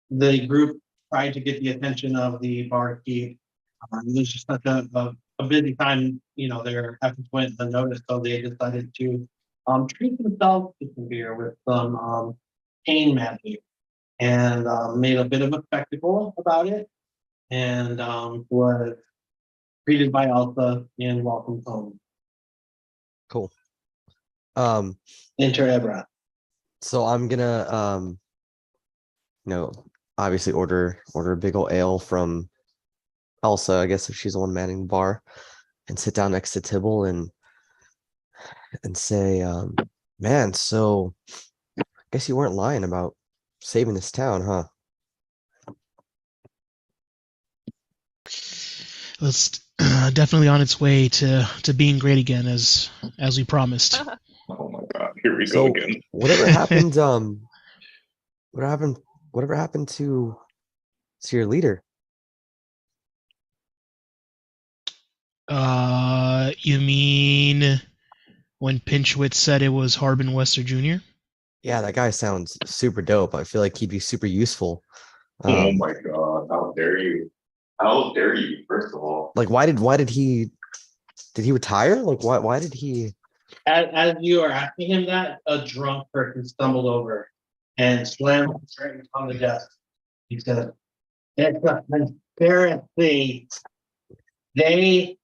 C: the group tried to get the attention of the barkeep, it was just such a busy time. Their efforts went unnoticed, so they decided to treat themselves to some beer with some pain magic, and made a bit of a spectacle about it, and was greeted by Elsa and welcomed home.
E: Cool.
C: Enter Ebra.
E: So I'm gonna obviously order a big old ale from Elsa, I guess, if she's the one manning the bar, and sit down next to Tibble and say, man, so I guess you weren't lying about saving this town, huh?
D: It's definitely on its way to being great again, as we promised.
B: Oh my god, here we go again.
E: Whatever happened, whatever happened to your leader?
D: You mean when Pinchwit said it was Harbin Wester Jr.?
E: Yeah, that guy sounds super dope. I feel like he'd be super useful.
B: Oh my god, how dare you? How dare you, first of all?
E: Why did he retire? Why did he?
C: As you are asking him that, a drunk person stumbled over and slammed straight on the desk. He said, "It's a conspiracy. They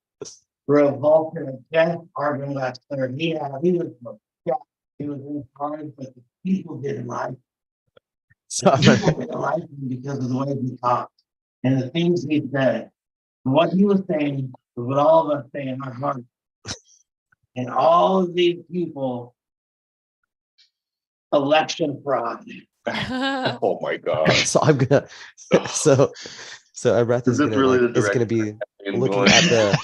C: revolted against Arvin Wester. He was in charge, but the people didn't like him. The people didn't like him because of the way he talked and the things he said. And what he was saying was what all of us say in our hearts. And all of these people, election fraud."
B: Oh my god.
E: So I'm gonna. So Ebreth is gonna
B: really
E: is gonna be looking at the.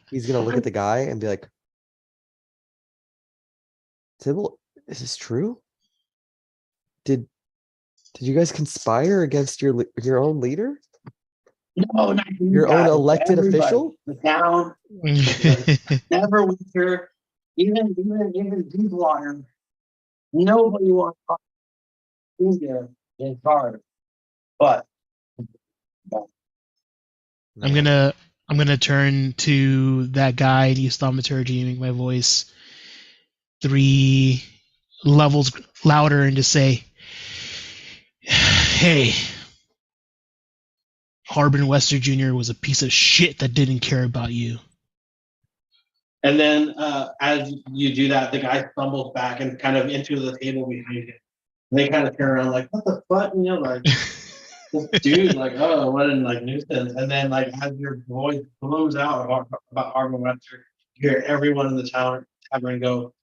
E: He's gonna look at the guy and be like, Tybalt, is this true? Did you guys conspire against your own leader?
C: No, not you
E: Your own
C: guys,
E: elected
C: everybody.
E: official?
C: The town, Neverwinter, even Deepwater. Nobody wants to be there in charge. But
D: I'm gonna turn to that guy in East Thaumaturgy and make my voice 3 levels louder and just say, "Hey, Harbin Wester Jr. was a piece of shit that didn't care about you."
C: and then as you do that, the guy stumbles back and kind of into the table behind him. They kind of turn around like, what the fuck? You know, like this dude, like, oh, what a like nuisance. And then like as your voice blows out about Harbin Wester, you hear everyone in the tavern go,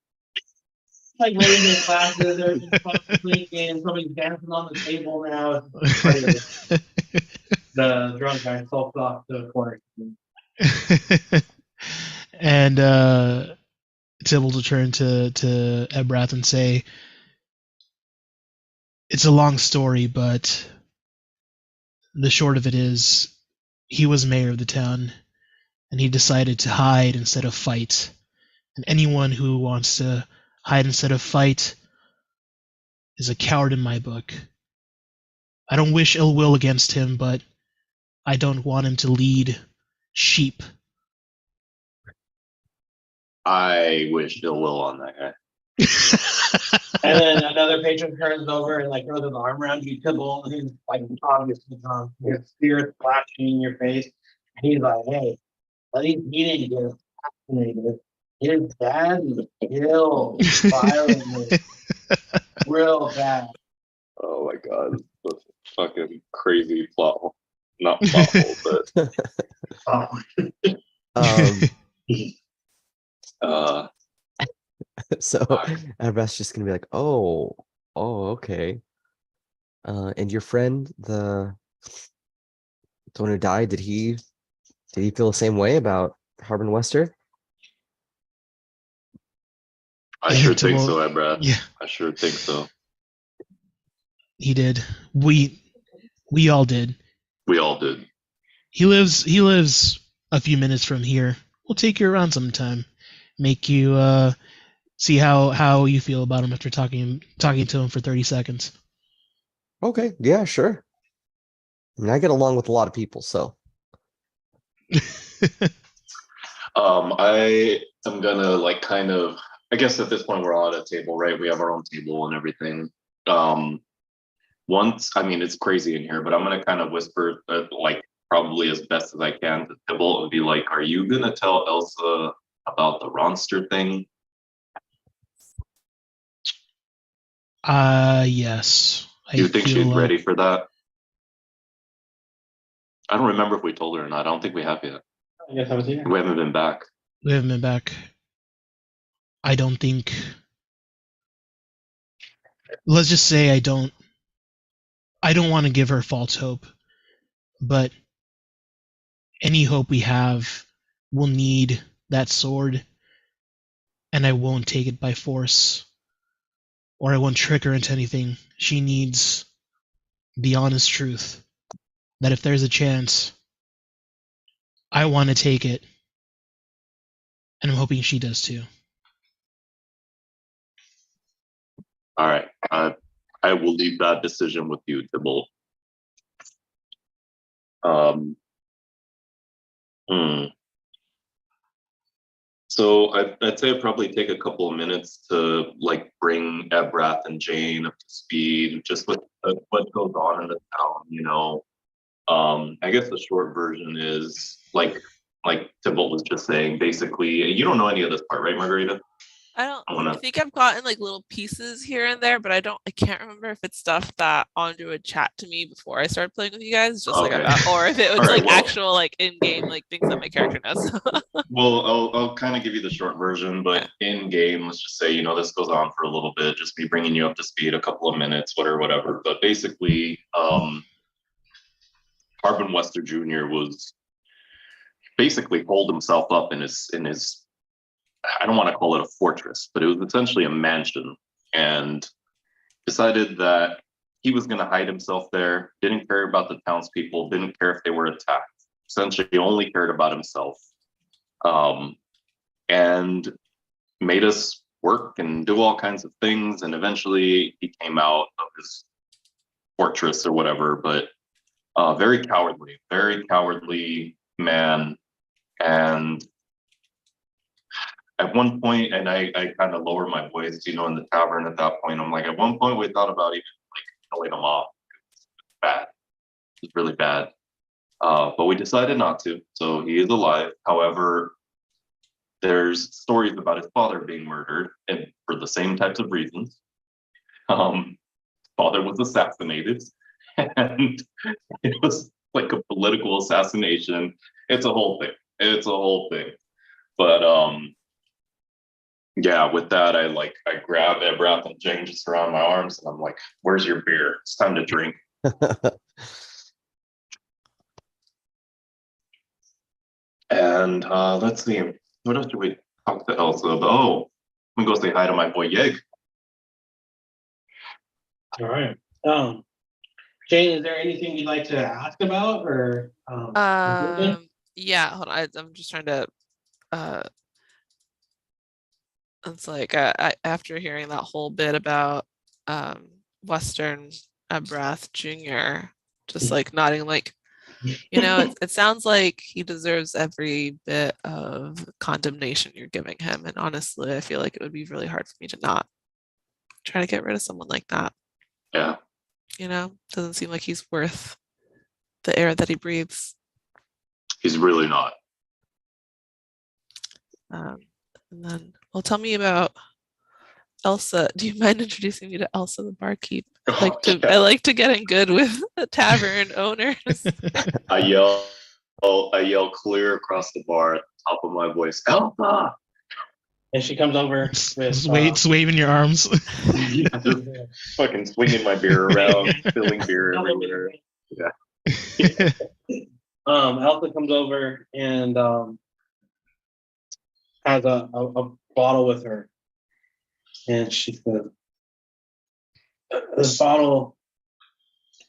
C: like raising glasses, they're just fucking drinking, somebody's dancing on the table now. The drunk guy sulks off to the corner.
D: And Tybalt will turn to Ebrath and say, "It's a long story, but the short of it is, he was mayor of the town, and he decided to hide instead of fight. And anyone who wants to hide instead of fight is a coward in my book. I don't wish ill will against him, but I don't want him to lead sheep."
B: I wish ill will on that guy.
C: And then another patron turns over and like throws his arm around you, Tybalt, and he's like obviously drunk, your spirit flashing in your face. And he's like, hey, at least he didn't get assassinated. His dad was killed violently. Real bad.
B: Oh my god, that's a fucking crazy plot hole. Not plot hole, but
C: Oh.
E: So Ebrath's just gonna be like, oh, okay. And your friend, the one who died, did he feel the same way about Harbin Wester?
B: I sure think so, Ebrath.
D: Yeah,
B: I sure think so.
D: he did. We all did.
B: We all did.
D: He lives a few minutes from here. We'll take you around sometime. Make you see how you feel about him after talking to him for 30 seconds.
E: Okay, yeah, sure. I mean, I get along with a lot of people, so.
B: I am gonna like kind of, I guess at this point we're all at a table, right? We have our own table and everything. Once, I mean, it's crazy in here, but I'm gonna kind of whisper, like probably as best as I can to Tybalt and be like, "Are you gonna tell Elsa about the Ronster thing?"
D: Yes.
B: Do you think she's ready for that? I don't remember if we told her or not. I don't think we have yet.
C: I guess I was here.
B: We haven't been back.
D: We haven't been back. I don't think. Let's just say I don't want to give her false hope, but any hope we have will need that sword, and I won't take it by force, or I won't trick her into anything. She needs the honest truth that if there's a chance, I want to take it, and I'm hoping she does too.
B: All right. I will leave that decision with you, Tybalt. So I'd say it'd probably take a couple of minutes to like bring Ebrath and Jane up to speed, just with what goes on in the town, you know. I guess the short version is like Tybalt was just saying, basically, you don't know any of this part, right, Margarita?
A: I think I've gotten like little pieces here and there, but I can't remember if it's stuff that Andre would chat to me before I started playing with you guys, just
B: Okay.
A: like about, or if it was
B: All right,
A: like actual like in-game like things that my character knows.
B: Well, I'll kind of give you the short version, but in game, let's just say, you know, this goes on for a little bit, just me bringing you up to speed, a couple of minutes, whatever. But basically, Harbin Wester Jr. was basically holed himself up in his I don't want to call it a fortress, but it was essentially a mansion, and decided that he was going to hide himself there, didn't care about the townspeople, didn't care if they were attacked, essentially only cared about himself, and made us work and do all kinds of things. And eventually he came out of his fortress or whatever, but very cowardly man. And at one point, and I kind of lowered my voice, in the tavern at that point. I'm like, at one point we thought about even like killing him off. It's bad. It's really bad. But we decided not to. So he is alive. However, there's stories about his father being murdered, and for the same types of reasons. Father was assassinated, and it was like a political assassination. It's a whole thing. But yeah, with that, I grab Ebrath and Jane just around my arms, and I'm like, "Where's your beer? It's time to drink." And let's see, what else do we talk to Elsa about? Oh, I'm gonna go say hi to my boy Yeg.
C: All right. Jane, is there anything you'd like to ask about, or
A: yeah, hold on. I'm just trying to it's like after hearing that whole bit about Western Brath Jr., just like nodding, like, it sounds like he deserves every bit of condemnation you're giving him. And honestly, I feel like it would be really hard for me to not try to get rid of someone like that.
B: Yeah.
A: Doesn't seem like he's worth the air that he breathes.
B: He's really not.
A: And then, well, tell me about Elsa. Do you mind introducing me to Elsa the barkeep? I like to get in good with the tavern owners.
B: I yell clear across the bar at the top of my voice, Elsa!
C: And she comes over with
D: waving your arms.
B: Yeah, just fucking swinging my beer around, spilling beer everywhere. Yeah.
C: Elsa comes over and has a bottle with her, and she says, "This bottle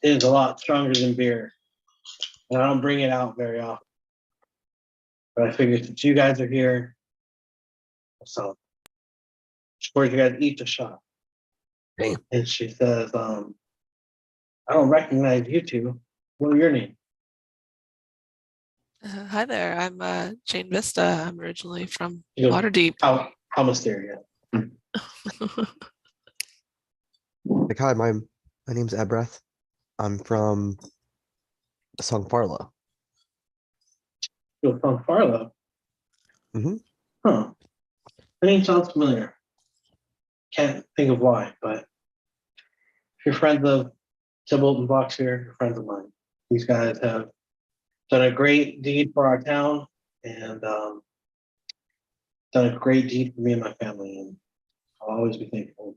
C: is a lot stronger than beer, and I don't bring it out very often. But I figured since you guys are here, so she pours you guys each a shot."
E: Damn.
C: And she says, "I don't recognize you two. What are your names?"
A: Hi there. I'm Jane Vista. I'm originally from
C: She goes,
A: Waterdeep.
C: How mysterious.
E: Like, hi, my name's Ebrath. I'm from Songfarla.
C: You're from Farlow.
E: Mm-hmm.
C: Huh. The name sounds familiar. Can't think of why, but if you're friends of Tybalt and Box here, you're friends of mine. These guys have done a great deed for our town, and done a great deed for me and my family, and I'll always be thankful.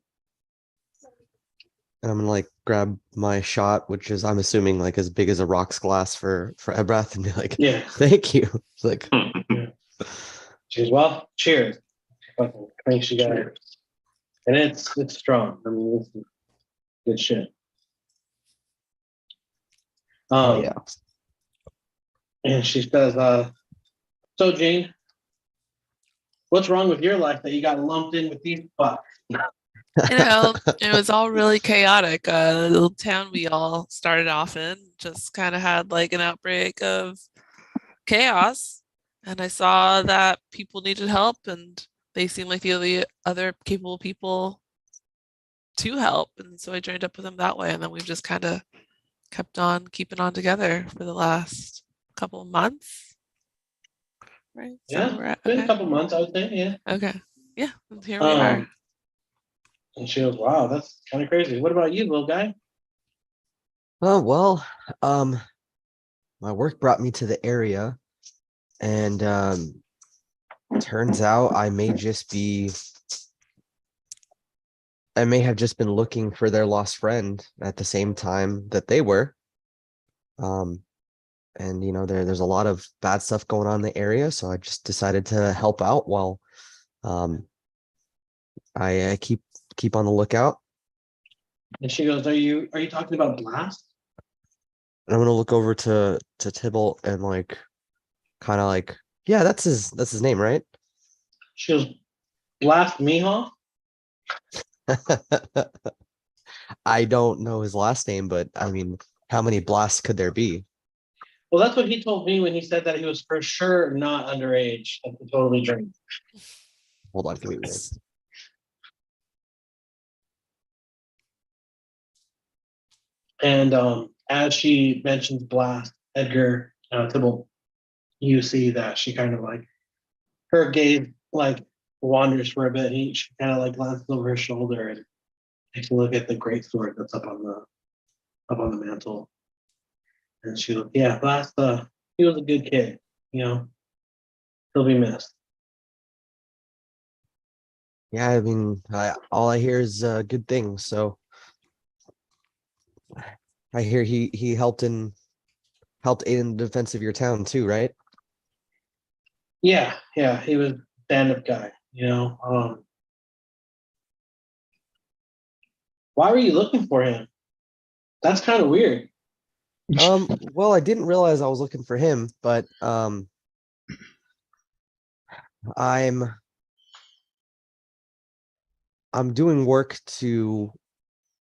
E: And I'm gonna grab my shot, which is, I'm assuming, as big as a rocks glass for Ebrath, and be like,
C: Yeah.
E: thank you. It's like,
C: Yeah. She goes, well, cheers. Fucking thanks, you guys. And it's strong. I mean, it's good shit.
E: oh yeah.
C: And she says, so Jane, what's wrong with your life that you got lumped in with these fucks?
A: It was all really chaotic. The little town we all started off in just kind of had an outbreak of chaos. And I saw that people needed help, and they seemed like the only other capable people to help. And so I joined up with them that way. And then we've just kind of kept on keeping on together for the last couple of months. Right?
C: Yeah, been a couple months, I would say. Yeah.
A: Okay. Yeah. And here we are.
C: And she goes, wow, that's kind of crazy. What about you, little guy?
E: Oh, well, my work brought me to the area, and turns out I may have just been looking for their lost friend at the same time that they were. And there's a lot of bad stuff going on in the area, so I just decided to help out while I keep on the lookout.
C: And she goes, "Are you talking about Blast?"
E: And I'm gonna look over to Tybalt and like kind of like, yeah, that's his name, right?
C: She goes, "Blast Mihawk?"
E: I don't know his last name, but I mean, how many blasts could there be?
C: Well, that's what he told me when he said that he was for sure not underage. Like he totally drank.
E: Hold on, give me one.
C: And as she mentions Blast, Edgar, Tybalt, you see that she kind of like her gaze like wanders for a bit. She kind of like glances over her shoulder and takes a look at the great sword that's up on the mantle. And she goes, "Yeah, Blast. He was a good kid. You know, he'll be missed."
E: Yeah, I mean, all I hear is good things. So I hear he helped aid in the defense of your town too, right?
C: Yeah, he was a stand-up guy. Why were you looking for him? That's kind of weird.
E: Well, I didn't realize I was looking for him, but I'm doing work to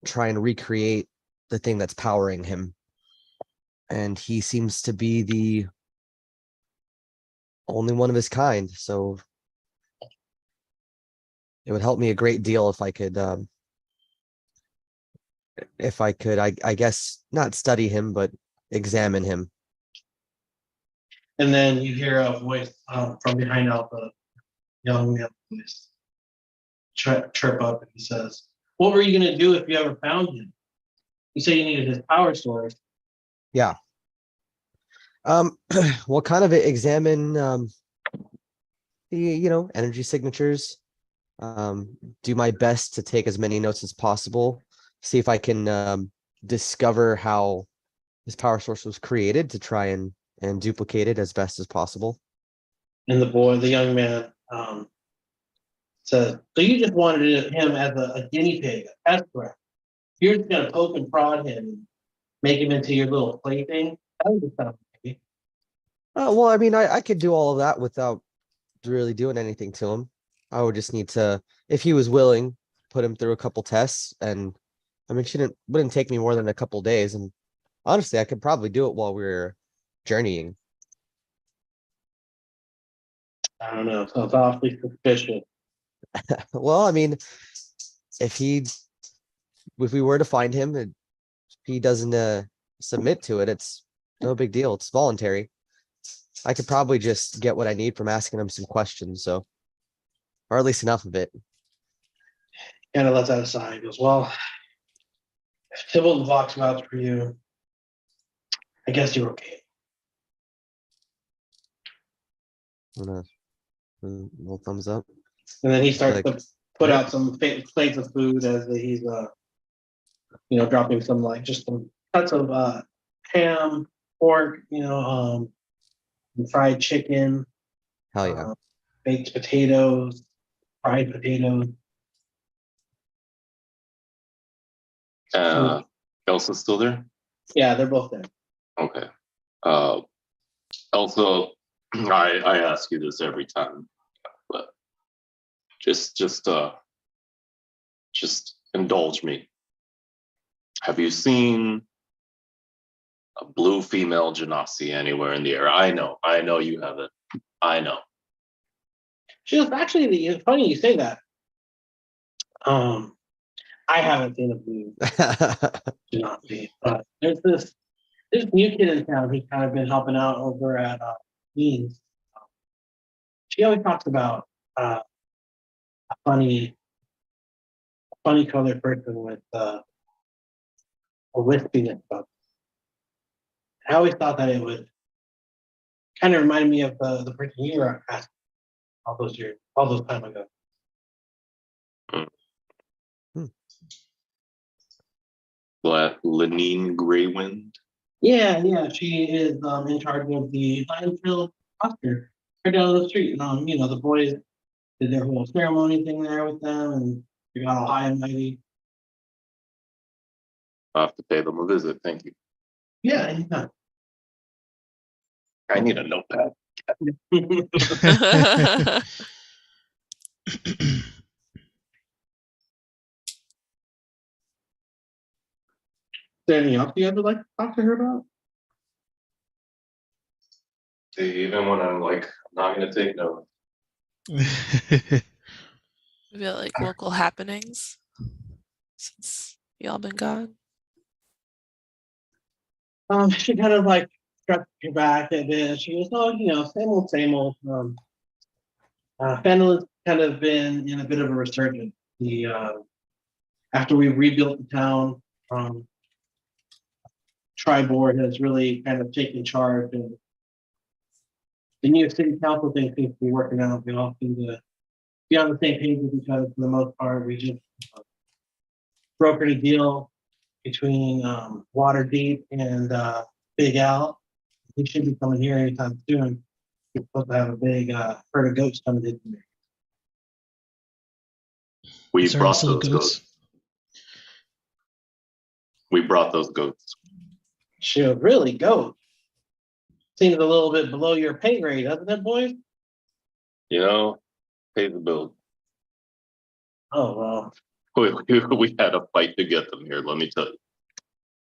E: try and recreate the thing that's powering him. And he seems to be the only one of his kind, so it would help me a great deal if I could I guess not study him, but examine him.
C: And then you hear a voice from behind Alpha, young male voice, chirp up, and he says, "What were you going to do if you ever found him? You say you needed his power source."
E: Yeah. Well, kind of examine the energy signatures. Do my best to take as many notes as possible. See if I can discover how his power source was created to try and duplicate it as best as possible.
C: And the young man, says, "So you just wanted him as a guinea pig, a test threat. You're just going to poke and prod him and make him into your little plaything? That would sound maybe."
E: Well, I mean, I could do all of that without really doing anything to him. I would just need to, if he was willing, put him through a couple tests, and I mean, wouldn't take me more than a couple days, and honestly, I could probably do it while we were journeying.
C: I don't know. Sounds awfully suspicious.
E: Well, I mean, if we were to find him and he doesn't submit to it, it's no big deal. It's voluntary. I could probably just get what I need from asking him some questions, so, or at least enough of it.
C: Kind of lets out a sigh. He goes, "Well, if Tybalt and Vox vouch for you, I guess you're okay."
E: I'm gonna a little thumbs up.
C: And then he starts
E: Like,
C: to put out some plates of food as he's dropping some like just some cuts of ham, pork, fried chicken,
E: hell yeah.
C: baked potatoes, fried potatoes.
B: Elsa's still there?
C: Yeah, they're both there.
B: Okay. Elsa, I ask you this every time, but just indulge me. Have you seen a blue female genasi anywhere in the air? I know you haven't. I know.
C: She was actually, it's funny you say that. I haven't seen a blue Genasi, but there's this new kid in town who's kind of been helping out over at Queens. She always talks about a funny colored person with a wispiness about. I always thought that it would kind of remind me of the person you were asking all those time ago.
B: Lenine Greywind.
C: Yeah, she is in charge of the Lionsville Oscar right down the street. The boys did their whole ceremony thing there with them, and we got all high and mighty.
B: I'll have to pay them a visit. Thank you.
C: Yeah, anytime.
B: I need a notepad.
C: Is there anything else you guys would like to talk to her about?
B: See, even when I'm like, I'm not going to take notes.
A: Maybe like local happenings since y'all been gone.
C: She kind of like struck her back a bit. She was, oh, same old, same old. Phandelin's kind of been in a bit of a resurgence. The after we rebuilt the town, Tri-Board has really kind of taken charge, and the new city council thing seems to be working out. We all seem to be on the same page with each other for the most part. We just brokered a deal between Waterdeep and Big Al. He should be coming here anytime soon. We're supposed to have a big herd of goats coming in here.
B: We
D: Sorry,
B: brought
D: still
B: those
D: goats?
B: goats. We brought those goats.
C: Should really go. Seems a little bit below your pay grade, doesn't it, boys?
B: You know, pay the bill.
C: Oh, well.
B: We had a fight to get them here, let me tell you.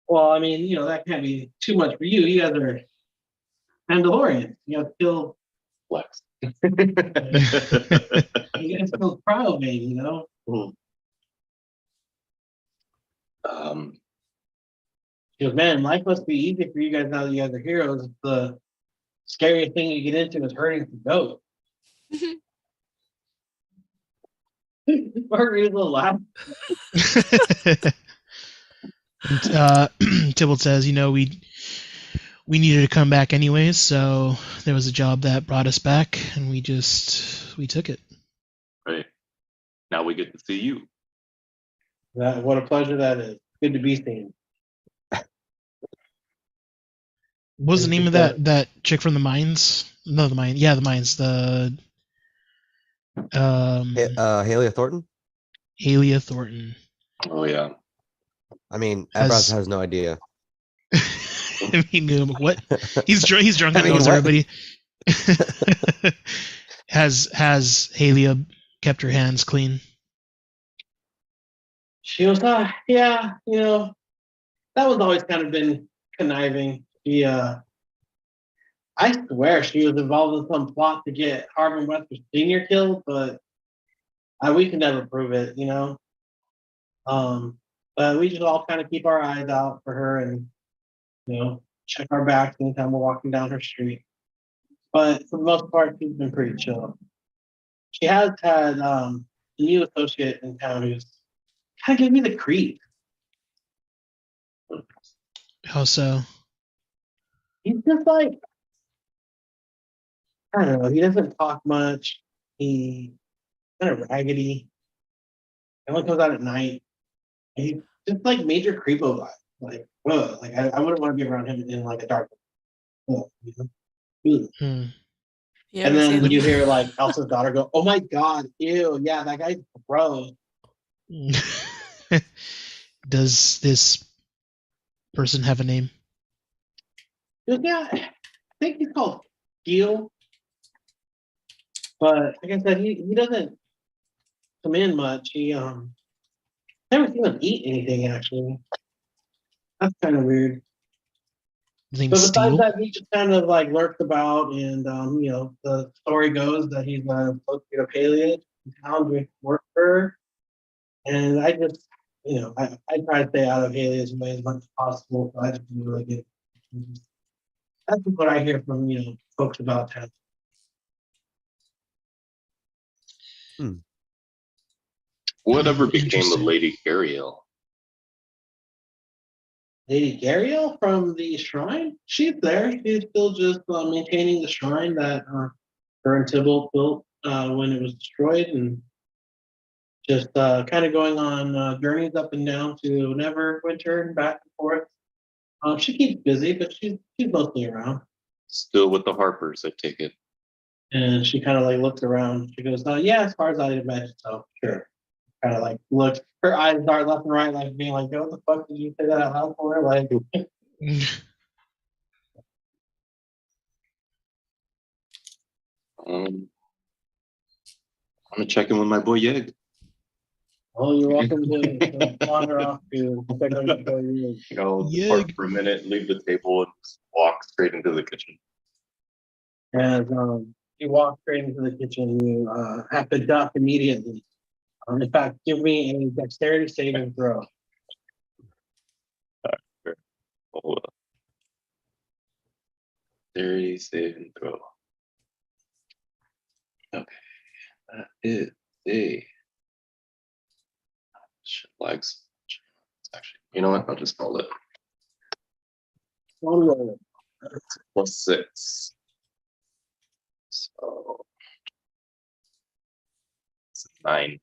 C: Well, I mean, that can't be too much for you. You guys are Mandalorians. You have to feel
B: Flex.
C: you guys feel proud, maybe, Because man, life must be easy for you guys now that you guys are heroes. The scariest thing you get into is hurting the goat. Margarita will laugh.
D: Tybalt says, we needed to come back anyways, so there was a job that brought us back, and we took it.
B: Right. Now we get to see you.
C: What a pleasure that is. Good to be seen.
D: What was the name of that chick from the mines? No, the mine. Yeah, the mines. The
E: Halia Thornton.
D: Halia Thornton.
B: Oh yeah.
E: I mean, Abraz has no idea.
D: I mean, what? He's drunk and
E: I mean,
D: knows
E: what?
D: everybody. Has Halia kept her hands clean?
C: She was, yeah, that was always kind of been conniving. I swear she was involved in some plot to get Harvin Webster Sr. killed, but we can never prove it, But we just all kind of keep our eyes out for her and, check our backs anytime we're walking down her street. But for the most part, she's been pretty chill. She has had a new associate in town who's kind of giving me the creep.
D: How so?
C: He's just like, I don't know, he doesn't talk much. He kind of raggedy. He only comes out at night. He's just like major creepo vibe. Like, whoa, like I wouldn't want to be around him in like a dark room.
A: Yeah,
C: And then you hear like Elsa's daughter go, "Oh my god, ew, yeah, that guy's gross."
D: Does this person have a name?
C: Yeah, I think he's called Gil. But like I said, he doesn't come in much. He never seen him eat anything actually. That's kind of weird. But besides
D: Steel?
C: that, he just kind of like lurks about, and the story goes that he's supposed to be a paleo in town doing work for her. And I just, I try to stay out of Haley's way as much as possible. So I just do really good. That's what I hear from folks about town.
B: Whatever became of
D: Interesting.
B: Lady Ariel?
C: Lady Gariel from the shrine? She's there. She's still just maintaining the shrine that her and Tybalt built when it was destroyed, and just kind of going on journeys up and down to Neverwinter and back and forth. She keeps busy, but she's mostly around.
B: Still with the Harpers, I take it.
C: And she kind of like looked around. She goes, yeah, as far as I imagine, so sure. Kind of like looked, her eyes dart left and right, like being like, what the fuck did you say that out loud for? Like,
B: I'm gonna check in with my boy Yeg.
C: oh, you're welcome to wander off to check on your boy.
B: Depart for a minute, leave the table, and just walk straight into the kitchen.
C: And you walk straight into the kitchen. You have to duck immediately. In fact, give me a dexterity saving throw.
B: Hold up. Dexterity saving throw. Okay, that is a shit lags. Actually, you know what? I'll just call it +6. So it's 9.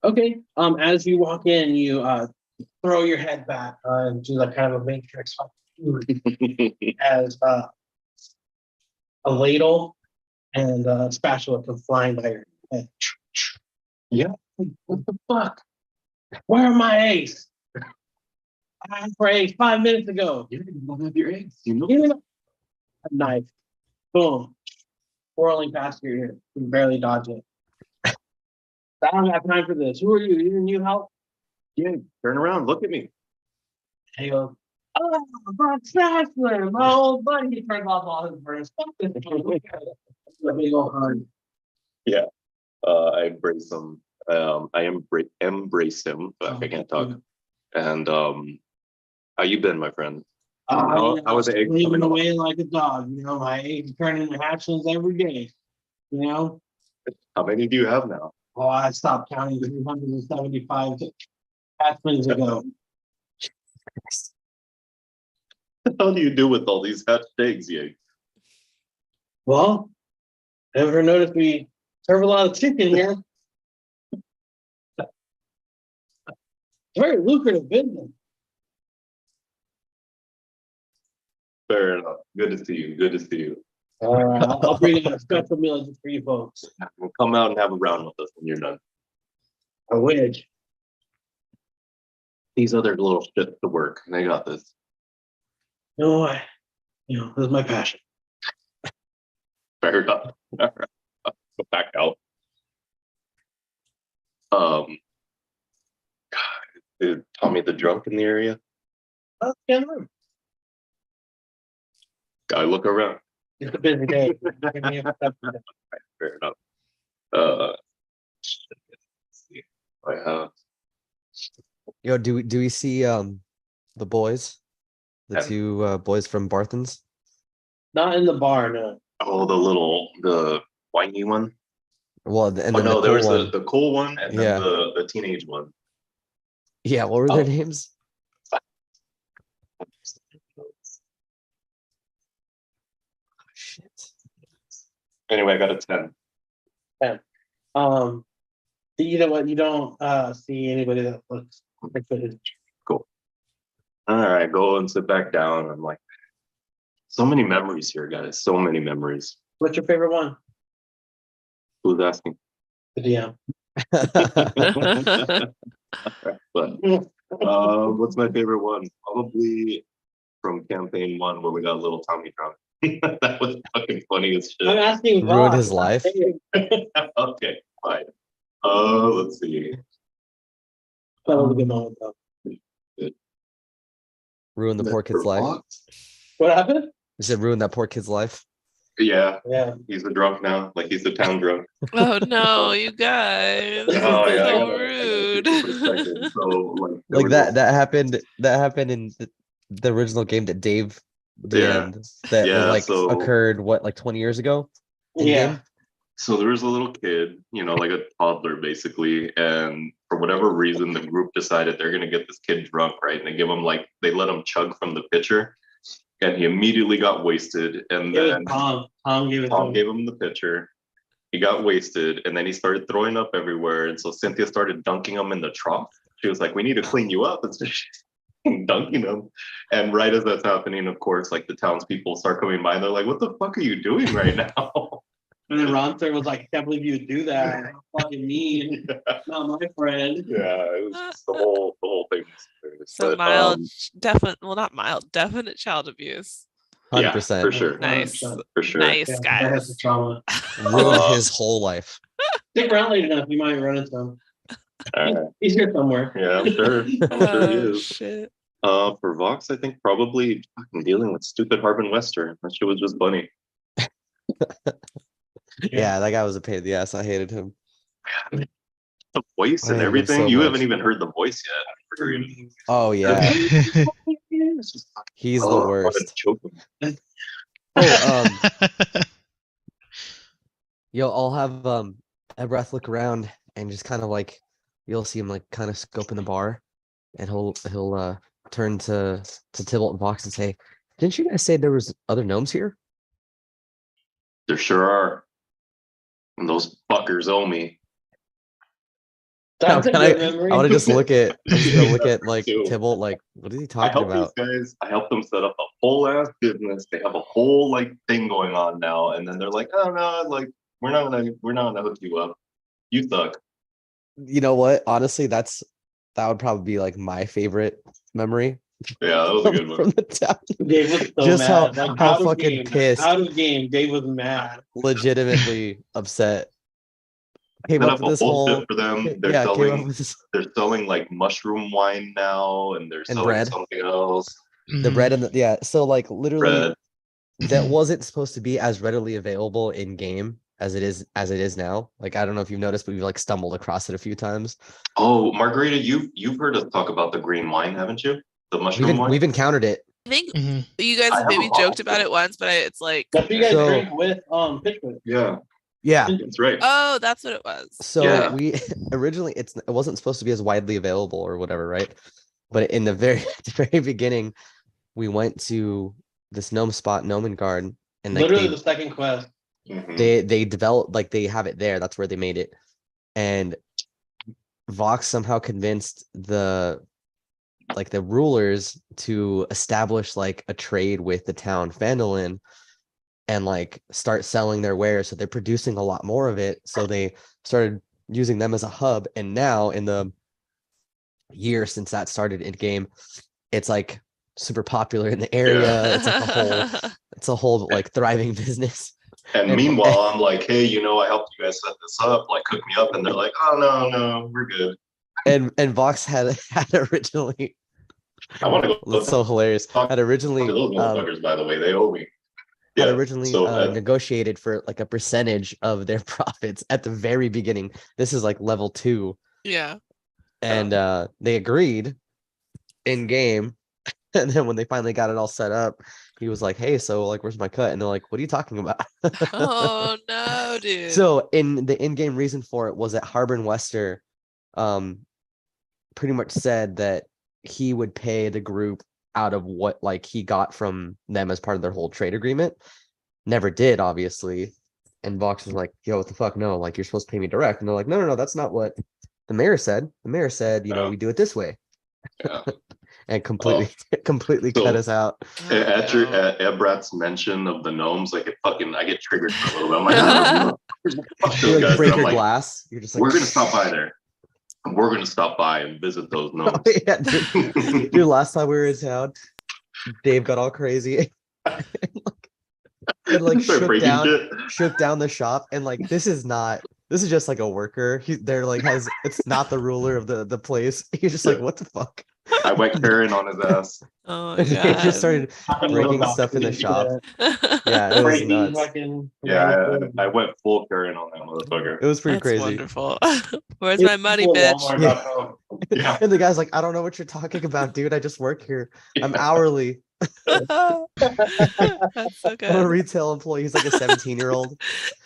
C: Okay. As you walk in, you throw your head back into like kind of a matrix as a ladle and a spatula come flying by your head.
B: Yeah.
C: What the fuck? Where are my eggs? I asked for eggs 5 minutes ago.
B: You don't have your eggs. You know.
C: Give me a knife. Boom. Whirling past your ear. You can barely dodge it. I don't have time for this. Who are you? You need help?
B: Yeah. Turn around. Look at me.
C: And he goes, oh, Mark Sassler, my old buddy. He turns off all his burns. Fuck this. Let me go hard.
B: Yeah. I embrace him. I embrace him, but I can't talk. And how you been, my friend? How was the egg
C: leaving
B: coming
C: away like a dog? You know, my eggs turn into hatchlings every day. You know?
B: How many do you have now?
C: Oh, I stopped counting 375 hatchlings ago.
B: What the hell do you do with all these hatched eggs, Yeg?
C: Well, ever noticed we serve a lot of chicken here? It's very lucrative business.
B: Fair enough. Good to see you. Good to see you.
C: All right, I'll bring out a special meal just for you folks.
B: We'll come out and have a round with us when you're done.
C: I wish.
B: These other little shits to work. They got this.
C: No, this is my passion.
B: Fair enough. All right. Go back out. God, is Tommy the drunk in the area?
C: Oh, yeah, no.
B: Gotta look around.
C: It's a busy day.
B: Fair enough. Let's see. I have
E: Yo, do we see the boys, the
B: And-
E: two boys from Barthen's?
C: Not in the bar, no.
B: the whiny one.
E: Well, and then
B: Oh no,
E: the
B: there
E: cool
B: was
E: one.
B: the cool one and
E: Yeah.
B: then the teenage one.
E: Yeah, what were their
B: Oh.
E: names? Shit.
B: Anyway, I got a 10.
C: You know what? You don't see anybody that looks like it.
B: Cool. All right, go and sit back down. I'm like, so many memories here, guys. So many memories.
C: What's your favorite one?
B: Who's asking?
C: The DM.
B: But what's my favorite one? Probably from campaign 1 where we got little Tommy drunk. That was fucking funny as
C: I'm
B: shit.
C: asking
E: Ruined
C: Voss.
E: his life.
B: Okay, fine. Let's see.
C: That was a good moment though.
E: Ruin the poor kid's life.
C: What happened?
E: You said ruin that poor kid's life.
B: Yeah,
C: Yeah.
B: he's a drunk now. Like he's a town drunk.
A: Oh no, you guys.
B: Oh yeah, I
A: So
B: gotta
A: rude.
B: keep perspective. So like, there
E: Like
B: was
E: that happened in the original game that Dave DM'd that
B: Yeah,
E: like
B: so-
E: occurred like 20 years ago? in
C: Yeah.
E: game?
B: So there was a little kid, like a toddler basically, and for whatever reason, the group decided they're gonna get this kid drunk, right? And they let him chug from the pitcher, and he immediately got wasted. And
C: It was
B: then
C: Tom. Tom gave it to
B: Tom
C: him.
B: gave him the pitcher. He got wasted, and then he started throwing up everywhere. And so Cynthia started dunking him in the trough. She was like, "We need to clean you up." And so she's dunking him. And right as that's happening, of course, like the townspeople start coming by, and they're like, "What the fuck are you doing right now?"
C: And then Ronster was like, I can't believe you would do that. Fucking mean. Not my friend.
B: Yeah, it was just the whole thing.
A: So mild, definite, well, not mild, definite child abuse.
E: 100%.
B: For sure.
A: Nice.
C: 100%.
B: For sure.
A: Nice,
C: Yeah, that has
A: guys.
C: the trauma.
E: Ruined his whole life.
C: Stick around late enough, you might run into him. He's here somewhere.
B: Yeah, I'm sure. I'm sure he
A: Oh,
B: is.
A: shit.
B: For Vox, I think probably fucking dealing with stupid Harbin Wester. That shit was just funny.
E: Yeah, that guy was a pain in the ass. I hated him.
B: The voice
E: I
B: and
E: hated him
B: everything.
E: so
B: You
E: much.
B: haven't even heard the voice yet.
E: Oh yeah, he's the worst. Oh, I'll have Ebreth look around and just kind of like you'll see him like kind of scoping the bar, and he'll turn to Tybalt and Vox and say, "Didn't you guys say there was other gnomes here?"
B: There sure are. And those fuckers owe me.
C: That's a
E: I
C: good memory.
E: want to just look at like
B: Too.
E: Tybalt, like what is he
B: I
E: talking
B: helped
E: about?
B: these guys. I helped them set up a whole ass business. They have a whole like thing going on now, and then they're like, "Oh no, like we're not gonna hook you up. You suck."
E: You know what? Honestly, that would probably be like my favorite memory
B: Yeah, that was a good one.
E: from the town.
C: Dave was so
E: Just
C: mad.
E: how
C: Like,
E: how
C: out of
E: fucking
C: game.
E: pissed,
C: Out of game, Dave was mad.
E: legitimately upset. Came
B: Set
E: up
B: up
E: with
B: a
E: this
B: whole
E: whole
B: shit for them. They're
E: yeah, came up
B: selling.
E: with this
B: They're selling like mushroom wine now, and they're
E: And
B: selling
E: bread.
B: something else.
E: the bread and yeah. So like literally
B: Bread.
E: that wasn't supposed to be as readily available in game as it is now. Like I don't know if you've noticed, but we've like stumbled across it a few times.
B: Oh, Margarita, you've heard us talk about the green wine, haven't you? The mushroom wine.
E: We've encountered it.
A: I think
D: Mhm.
A: you guys
B: I
A: have
B: have
A: maybe
B: a bottle
A: joked about
B: too.
A: it once, but it's like,
C: That's what you guys
E: So-
C: drink with Pitchwood.
B: Yeah,
E: Yeah.
B: that's right.
A: oh, that's what it was.
E: So
B: Yeah.
E: we originally it wasn't supposed to be as widely available or whatever, right? But in the very the very beginning, we went to this gnome spot, Gnomengard, and like
C: Literally the second quest.
B: Mhm.
E: they developed like they have it there. That's where they made it. And Vox somehow convinced the rulers to establish like a trade with the town Phandelin and like start selling their wares. So they're producing a lot more of it. So they started using them as a hub. And now in the year since that started in game, it's like super popular in the area.
B: Yeah.
E: It's a whole like thriving business.
B: And meanwhile, I'm like, hey, I helped you guys set this up. Like, hook me up. And they're like, oh no, we're good.
E: And Vox had originally.
B: I want to go.
E: That's so hilarious.
B: Talk
E: Had originally
B: to those motherfuckers, by the way, they owe me.
E: had
B: Yeah,
E: originally
B: so,
E: negotiated for like a percentage of their profits at the very beginning. This is like level 2,
A: Yeah.
E: and they agreed in game. And then when they finally got it all set up, he was like, "Hey, so like, where's my cut?" And they're like, "What are you talking about?"
A: Oh no, dude.
E: So in the in-game reason for it was that Harbin Wester, pretty much said that he would pay the group out of what like he got from them as part of their whole trade agreement. Never did, obviously. And Vox was like, "Yo, what the fuck? No, like you're supposed to pay me direct." And they're like, "No, that's not what the mayor said. The mayor said, we do it this way."
B: yeah.
E: And completely
B: So-
E: cut us out.
A: Oh,
B: At
A: no.
B: Ebrat's mention of the gnomes, like I get triggered for a little bit. I'm like, oh, fuck
E: You
B: those
E: like
B: guys.
E: break
B: And I'm
E: your
B: like,
E: glass. You're just like,
B: we're gonna stop by there. We're gonna stop by and visit those gnomes.
E: Yeah, dude, last time we were in town, Dave got all crazy and like
B: Start breaking shit.
E: shook down the shop, and like this is just like a worker. They're like it's not the ruler of the place. He's just like, what the fuck?
B: I went Karen on his ass.
A: Oh my
E: He
A: god.
E: just started breaking stuff in the shop. Yeah, it was
C: Breaking
E: nuts.
C: fucking.
B: Yeah, I went full Karen on that motherfucker.
E: It was pretty
A: That's
E: crazy.
A: wonderful. Where's my money, bitch?
C: Walmart.com.
B: Yeah.
E: And the guy's like, I don't know what you're talking about, dude. I just work here. I'm hourly.
A: That's so
E: I'm a
A: good.
E: retail employee. He's like a 17-year-old.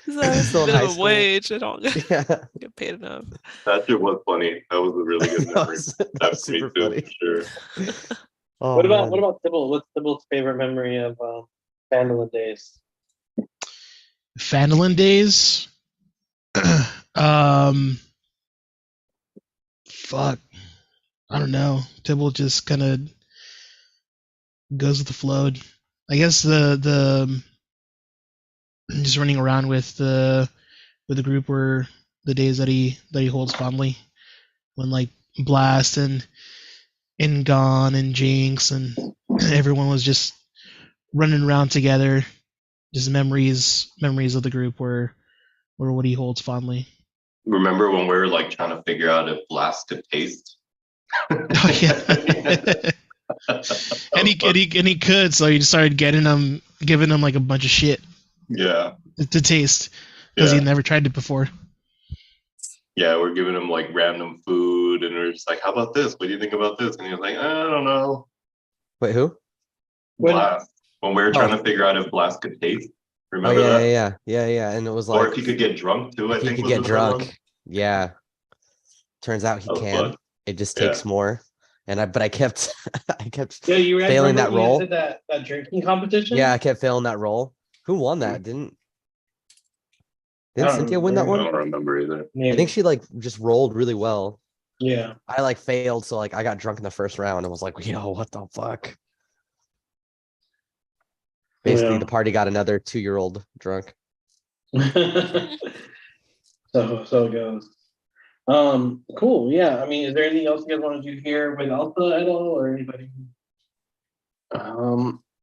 A: It's
E: still
A: a
E: in high
A: minimum
E: school.
A: wage. I don't
E: Yeah.
A: get paid enough.
B: That shit was funny. That was a really good
E: That
B: memory.
E: was, that was
B: That's me
E: super
B: too,
E: funny.
B: for sure.
E: Oh,
C: What about
E: man.
C: Sybil? What's Sybil's favorite memory of Phandelin days?
D: Phandelin days. Fuck. I don't know. Tibble just kind of goes with the flow. I guess the just running around with the group were the days that he holds fondly, when like Blast and Gone and Jinx and everyone was just running around together. Just memories of the group were what he holds fondly.
B: Remember when we were like trying to figure out if Blast could taste?
D: Oh yeah. and he could, so he just started giving him like a bunch of shit
B: Yeah.
D: to taste because
B: Yeah.
D: he never tried it before.
B: Yeah, we're giving him like random food, and we're just like, "How about this? What do you think about this?" And he was like, "I don't know."
E: Wait, who?
B: Blast. When we were trying
E: Oh.
B: to figure out if Blast could taste,
E: Oh
B: remember
E: yeah,
B: that?
E: yeah. And it was
B: Or
E: like
B: if he could get drunk too, I
E: if he
B: think
E: could
B: was
E: get
B: another one.
E: drunk. Yeah. Turns out he
B: That was
E: can.
B: fun.
E: It just
B: Yeah.
E: takes more. But I kept I kept
C: Yeah, you
E: failing that
C: remember when
E: roll.
C: you did that drinking competition?
E: Yeah, I kept failing that roll. Who won that? Didn't
C: I don't
E: Cynthia win that
C: remember.
B: I
E: one?
B: don't remember either.
E: I think she like just rolled really well.
C: Yeah.
E: I like failed, so like I got drunk in the first round and was like, yo, what the fuck? Basically,
C: Yeah.
E: the party got another 2-year-old drunk.
C: So it goes. Cool. Yeah. I mean, is there anything else you guys want to do here with Elsa at all, or anybody?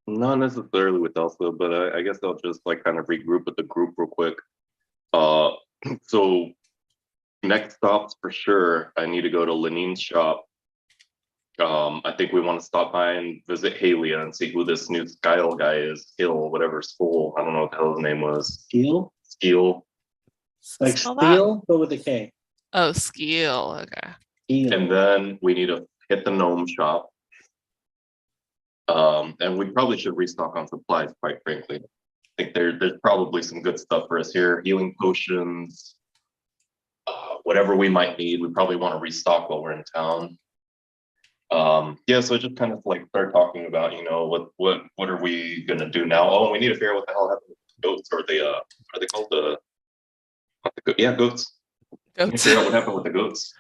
B: Not necessarily with Elsa, but I guess I'll just like kind of regroup with the group real quick. So next stops for sure. I need to go to Lenine's shop. I think we want to stop by and visit Halia and see who this new Skyle guy is. Skill, whatever, School. I don't know what the hell his name was.
C: Steel?
B: Skill.
C: Like
A: Spell that?
C: steel, but with a K.
A: Oh, skill. Okay.
C: Steel.
B: And then we need to hit the gnome shop. And we probably should restock on supplies, quite frankly. I think there's probably some good stuff for us here. Healing potions, whatever we might need. We probably want to restock while we're in town. Yeah, so just kind of like start talking about, you know, what are we gonna do now? Oh, we need to figure out what the hell happened with the goats, or the what are they called? Yeah, goats. We need to figure out what happened with the goats.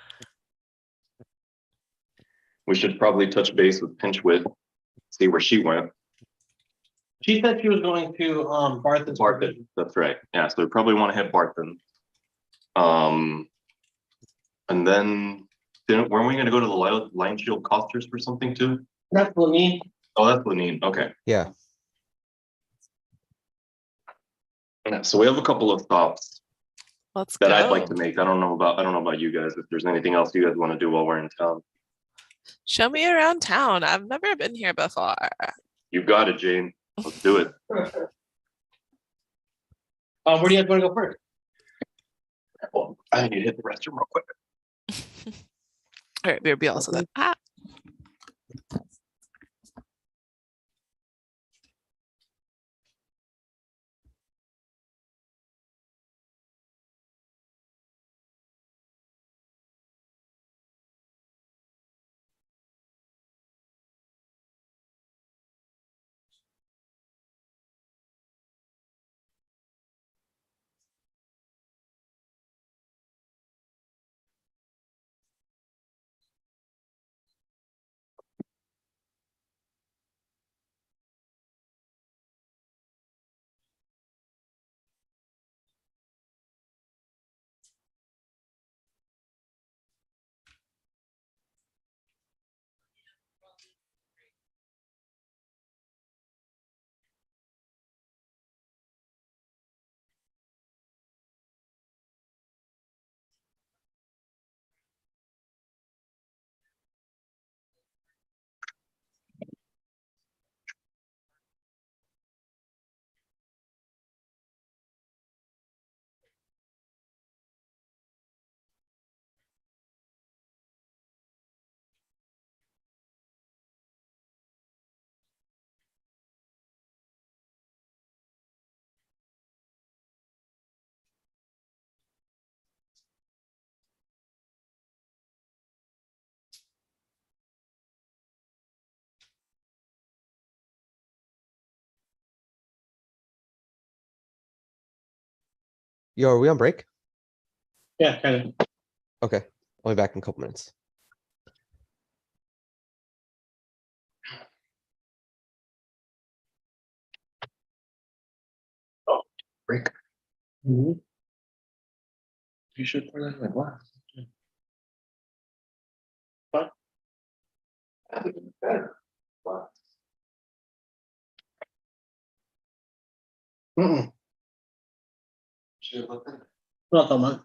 B: We should probably touch base with Pinchwit, see where she went.
C: She said she was going to Barthen's.
B: Barthen, that's right. Yeah, so we probably want to hit Barthen. And then weren't we going to go to the Line Shield Costers for something too?
C: That's Lenine.
B: Oh, that's Lenine. Okay.
E: Yeah.
B: Yeah, so we have a couple of stops
A: Let's
B: that
A: go.
B: I'd like to make. I don't know about you guys. If there's anything else you guys want to do while we're in town,
A: Show me around town. I've never been here before.
B: you got it, Jane. Let's do it.
C: Where do you guys want to go first?
B: Well, I need to hit the restroom real quick.
A: All right, BRB also then. Ah.
E: Yo, are we on break?
C: Yeah, kind of.
E: Okay. I'll be back in a couple minutes.
B: break.
C: Mhm.
B: You should pour that in my glass.
C: What?
B: That would be better. Glass. Should have looked at it.
C: Not that much.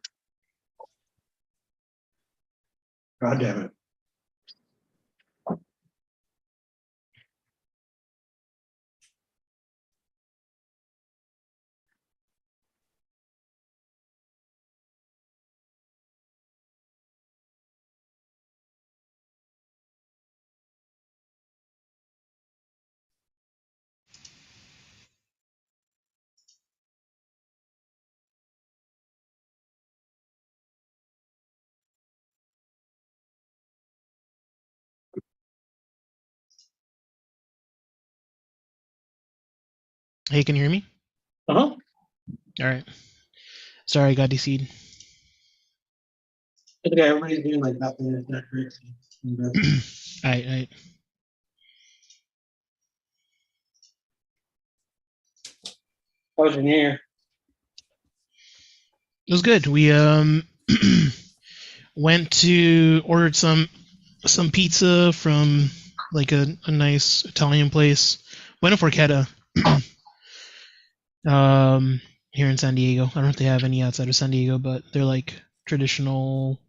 C: God damn it.
D: Hey, can you hear me?
C: Uh-huh.
D: All right. Sorry, I got DC'd.
C: Okay, everybody's doing like that thing. It's not correct.
D: All right.
C: How was your New Year?
D: It was good. We went to ordered some pizza from like a nice Italian place. Went to Forchetta. Here in San Diego. I don't know if they have any outside of San Diego, but they're like traditional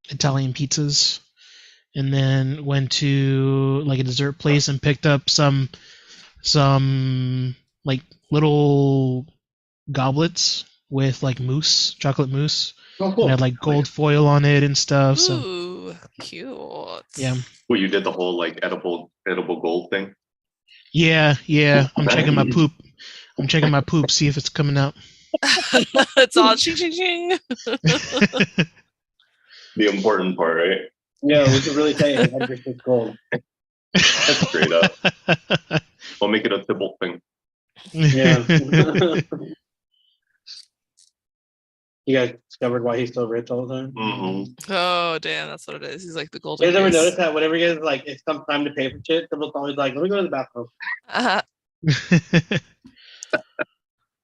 D: Italian pizzas. And then went to like a dessert place and picked up some like little goblets with like mousse, chocolate mousse.
C: Oh, cool.
D: And had like gold foil on it and stuff. So
A: Ooh, cute.
D: yeah.
B: Well, you did the whole like edible gold thing.
D: Yeah. I'm checking my poop. See if it's coming out.
A: It's all ching ching ching.
B: The important part, right?
C: Yeah, we could really say it. Edgar Six Gold.
B: Straight up. We'll make it a Tybalt thing.
C: Yeah. You guys discovered why he's so rich all the time?
B: Mm-hmm.
A: Oh damn, that's what it is. He's like the golden.
C: You guys ever
A: goose.
C: notice that whenever you guys like it's come time to pay for shit, someone's always like, let me go to the bathroom.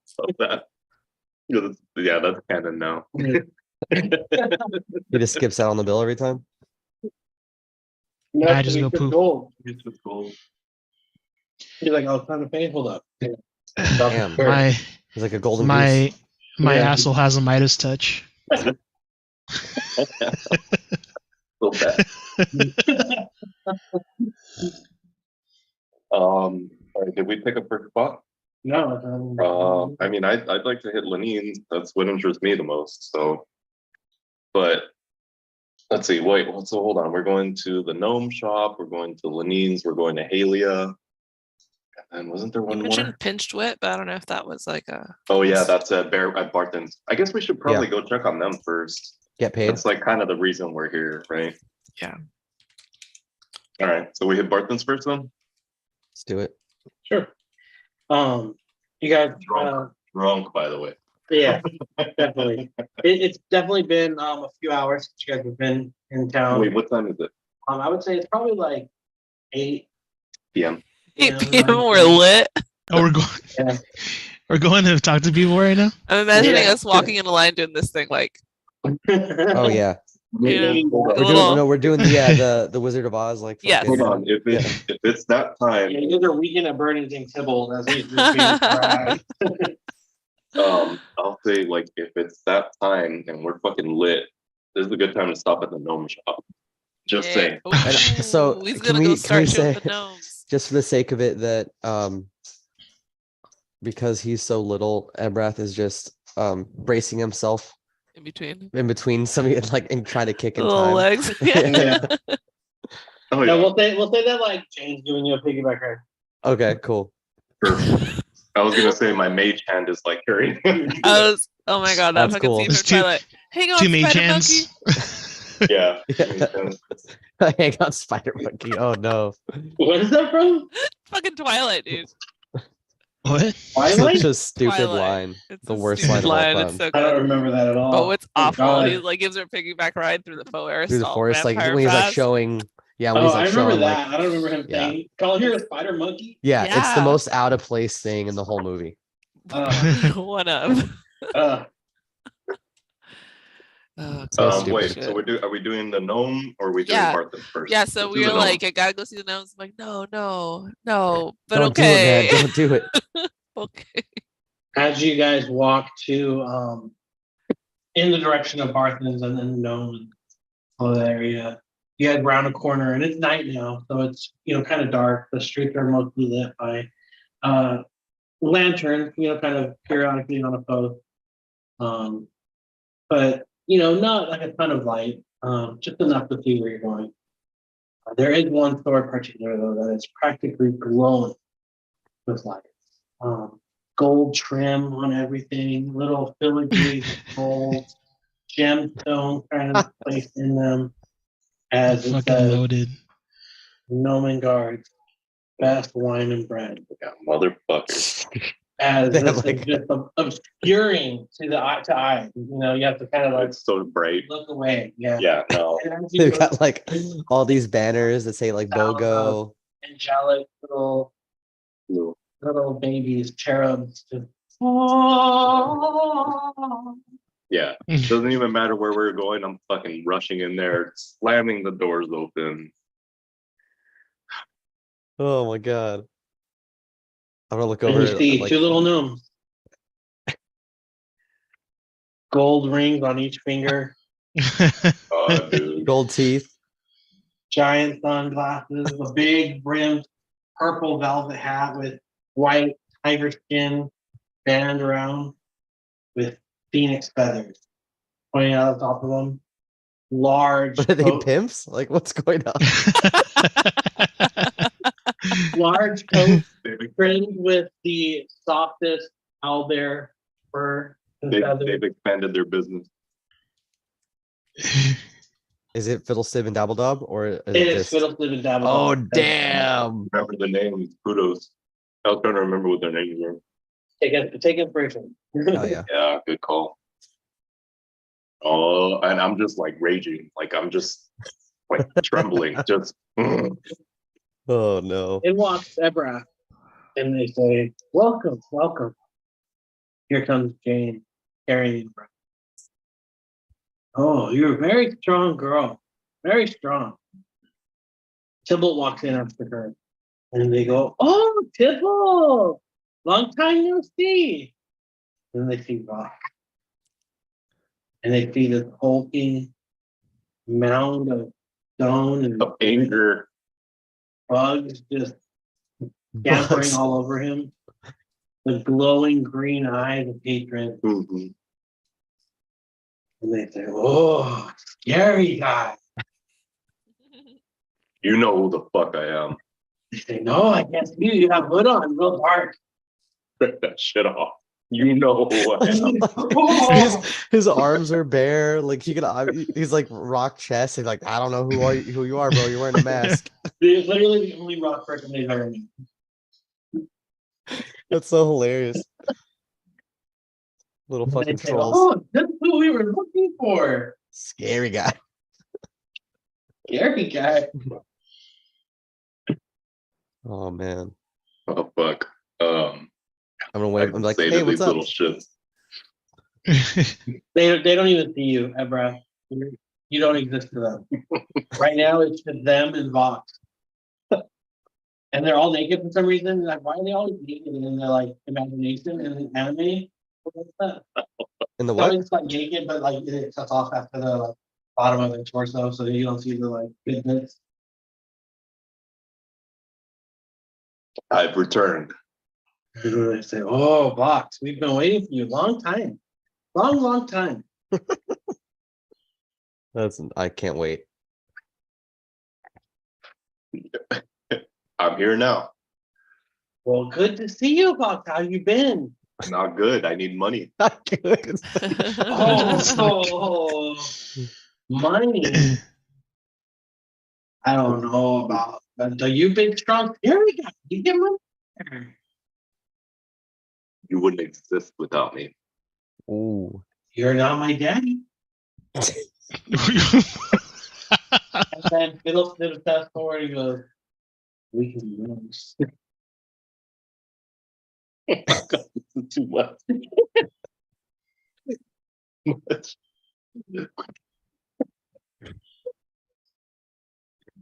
B: So that. Yeah, that's canon now.
E: He just skips out on the bill every time.
C: No,
D: I just
C: he's
D: go poop.
C: Gold.
B: It's just gold.
C: He's like, oh, it's time to pay. Hold up.
E: Damn.
D: my
E: He's like a golden
D: my
E: goose.
D: my
C: Yeah.
D: asshole has a Midas touch.
B: So bad. All right, did we pick a first spot?
C: No.
B: I mean, I'd like to hit Lenine's. That's what interests me the most. So, but let's see. Wait, so hold on. We're going to the gnome shop. We're going to Lenine's. We're going to Halia. And wasn't there
A: You
B: one
A: mentioned
B: more?
A: pinched wit, but I don't know if that was like a.
B: Oh yeah, that's at Barton's. I guess we should probably go check on them first.
E: Get paid.
B: That's like kind of the reason we're here, right?
A: Yeah.
B: All right, so we hit Barton's first then.
E: Let's do it.
C: Sure. You guys.
B: Drunk, by the way.
C: Yeah, definitely. It's definitely been a few hours since you guys have been in town.
B: Wait, what time is it?
C: I would say it's probably like 8
B: PM.
A: 8
C: Yeah,
A: p.m.
C: like-
A: We're lit.
D: Oh, we're going.
C: Yeah.
D: We're going to talk to people right now.
A: I'm imagining
C: Yeah.
A: us walking in a line doing this thing like.
E: Oh yeah.
A: Yeah.
B: Hold on.
E: We're doing the Wizard of Oz like
A: Yes.
E: fucking-
B: Hold on. If it's that time,
C: Yeah, you guys are weekend at Burnings in Tybalt as he's just being dragged.
B: I'll say like if it's that time and we're fucking lit, this is a good time to stop at the gnome shop. Just saying.
A: Ooh,
E: So,
A: he's
E: can
A: gonna
E: we-
A: go
E: can
A: start
E: we
A: shooting
E: say-
A: the gnomes.
E: just for the sake of it that because he's so little, Ebrath is just bracing himself
A: In between.
E: in between some like and trying to kick in
A: Little
E: time.
A: legs.
C: Yeah.
B: Oh
C: No,
B: yeah.
C: we'll say that like Jane's giving you a piggyback ride.
E: Okay, cool.
B: Perfect. I was gonna say my mage hand is like carrying.
A: Oh my god, that
E: That's
A: fucking
E: cool.
A: scene
D: There's
A: from
D: two-
A: Twilight. Hang on,
D: 2 mage
A: spider
D: hands.
A: monkey.
B: Yeah.
E: Yeah. Hang on, Spider Monkey. Oh no.
C: What is that from?
A: Fucking Twilight, dude.
D: What?
C: Twilight?
E: Such a stupid
A: Twilight.
E: line.
A: It's
E: The
A: a
E: worst
A: stupid
E: line of all
A: It's
E: time.
A: so
C: I don't
A: good.
C: remember that at all.
A: Oh, it's awful.
C: God.
A: He like gives her a piggyback ride through the forest.
E: Through the
A: all
E: forest, like
A: vampire
E: when he's like
A: fast.
E: showing Yeah, when
C: Oh,
E: he's
C: I
E: like
C: remember
E: showing
C: that.
E: like,
C: I don't remember him
E: yeah.
C: saying, "Call here a spider monkey."
E: yeah, it's the
A: Yeah.
E: most out of place thing in the whole movie.
A: One of.
C: Uh,
A: Oh,
E: So
A: God,
E: stupid.
B: Wait,
A: shit.
B: so are we doing the gnome or are we doing
A: Yeah.
B: Barthen first?
A: Yeah, so
B: Let's do
A: we
B: the
A: were
B: gnome.
A: like, I gotta go see the gnomes. I'm like, no, but
E: Don't do it, man.
A: okay.
E: Don't do it.
A: Okay.
C: as you guys walk to in the direction of Barthen's and then known area, you head round a corner and it's night now, so it's kind of dark. The streets are mostly lit by lanterns, kind of periodically on a post. But not like a ton of light, just enough to see where you're going. There is one store in particular though that is practically glowing with lights. Gold trim on everything, little filigree gold gemstones kind of placed in them, as it
D: Fucking
C: says,
D: loaded.
C: Nomengard's best wine and bread.
B: Yeah, motherfucker.
C: As
E: They have,
C: this
E: like-
C: is just obscuring to the eye to eye. You have to kind of like
B: It's so bright.
C: look away. Yeah.
B: Yeah, no.
C: And as you
E: They've got like all these banners that say like
C: Sound
E: BOGO.
C: angelic little
B: No.
C: babies, cherubs, just
B: Yeah. Doesn't even matter where we're going. I'm fucking rushing in there, slamming the doors open.
E: Oh my god. I'm gonna look
C: and
E: over
C: you
E: at,
C: see
E: like,
C: two little gnomes. Gold rings on each finger,
B: Oh, dude.
E: gold teeth.
C: giant sunglasses, a big brimmed purple velvet hat with white tiger skin band around with phoenix feathers pointing out the top of them. Large
E: Are they
C: coat,
E: pimps? Like, what's going on?
C: large coat trimmed with the softest owlbear fur and feathers.
B: They've expanded their business.
E: Is it Fiddlestib and Dabbledob, or is
C: It
E: it
C: is
E: just?
C: Fiddlesticks and Dabbledogs.
E: Oh damn!
B: Remember the names, kudos. I was trying to remember what their names were.
C: Take inspiration.
E: Oh yeah.
B: Yeah, good call. Oh, and I'm just like raging. Like I'm just like trembling. Just
E: Oh no.
C: In walks Ebra, and they say, "Welcome, welcome." Here comes Jane carrying Ebra. Oh, you're a very strong girl, very strong. Tybalt walks in after her, and they go, "Oh, Tybalt, long time no see." And then they see Rock, and they see this hulking mound of stone and
B: of anger.
C: bugs just scampering
E: Bugs.
C: all over him. The glowing green eyes of hatred.
B: Mhm.
C: And they say, "Oh, scary guy."
B: You know who the fuck I am.
C: They say, "No, I can't see you. You have hood on, real dark."
B: Rip that shit off. You know who I am.
E: his arms are bare. Like he's like rock chest. He's like, I don't know who you are, bro. You're wearing a mask.
C: They're literally the only rock person they've ever met.
E: That's so hilarious. Little
C: And
E: fucking
C: they say,
E: trolls.
C: "Oh, this is who we were looking for."
E: Scary guy.
C: Scary guy.
E: Oh man.
B: Oh fuck.
E: I'm gonna
B: I
E: wave.
B: can
E: I'm like,
B: say
E: hey,
B: to
E: what's
B: these
E: up?
B: little shits.
C: They don't even see you, Ebra. You don't exist to them. Right now, it's just them and Vox. And they're all naked for some reason. Like, why are they always naked in their like imagination and anime? What's that?
E: In the
C: They're
E: what?
C: always like naked, but like it cuts off after the like, bottom of their torso, so you don't see the like good bits.
B: I've returned.
C: And then they say, "Oh, Vox, we've been waiting for you a long time, long time."
E: I can't wait.
B: I'm here now.
C: Well, good to see you, Vox. How you been?
B: Not good. I need money.
E: Not good.
C: Oh, money. I don't know about, but you big strong scary guy. You get money.
B: You wouldn't exist without me.
E: Ooh.
C: You're not my daddy. And then Fiddle Stib steps forward and goes, "We can do this."
B: Oh my God, this is too much.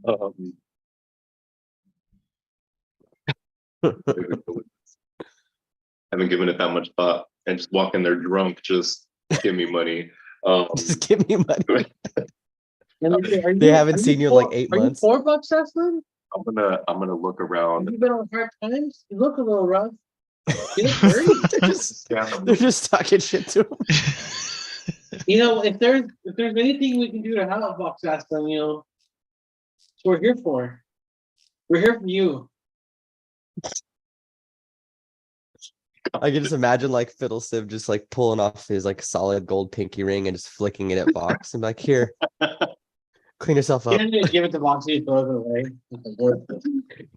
B: Um, haven't given it that much thought, and just walk in there drunk, just give me money.
E: Just give me money.
C: And
E: They haven't seen you in like 8
C: Are you
E: months.
C: $4, Esslin?
B: I'm gonna look
C: Have
B: around.
C: you been on hard times? You look a little rough. You look dirty.
E: They're just talking shit to him.
C: You know, if there's anything we can do to help Box Esslin, you know, that's what we're here for. We're here for you.
E: I can just imagine like Fiddlestiff just like pulling off his like solid gold pinky ring and just flicking it at Vox and like, here, clean yourself
C: He
E: up.
C: didn't even give it to Box, he throws it away. It's like, "Worth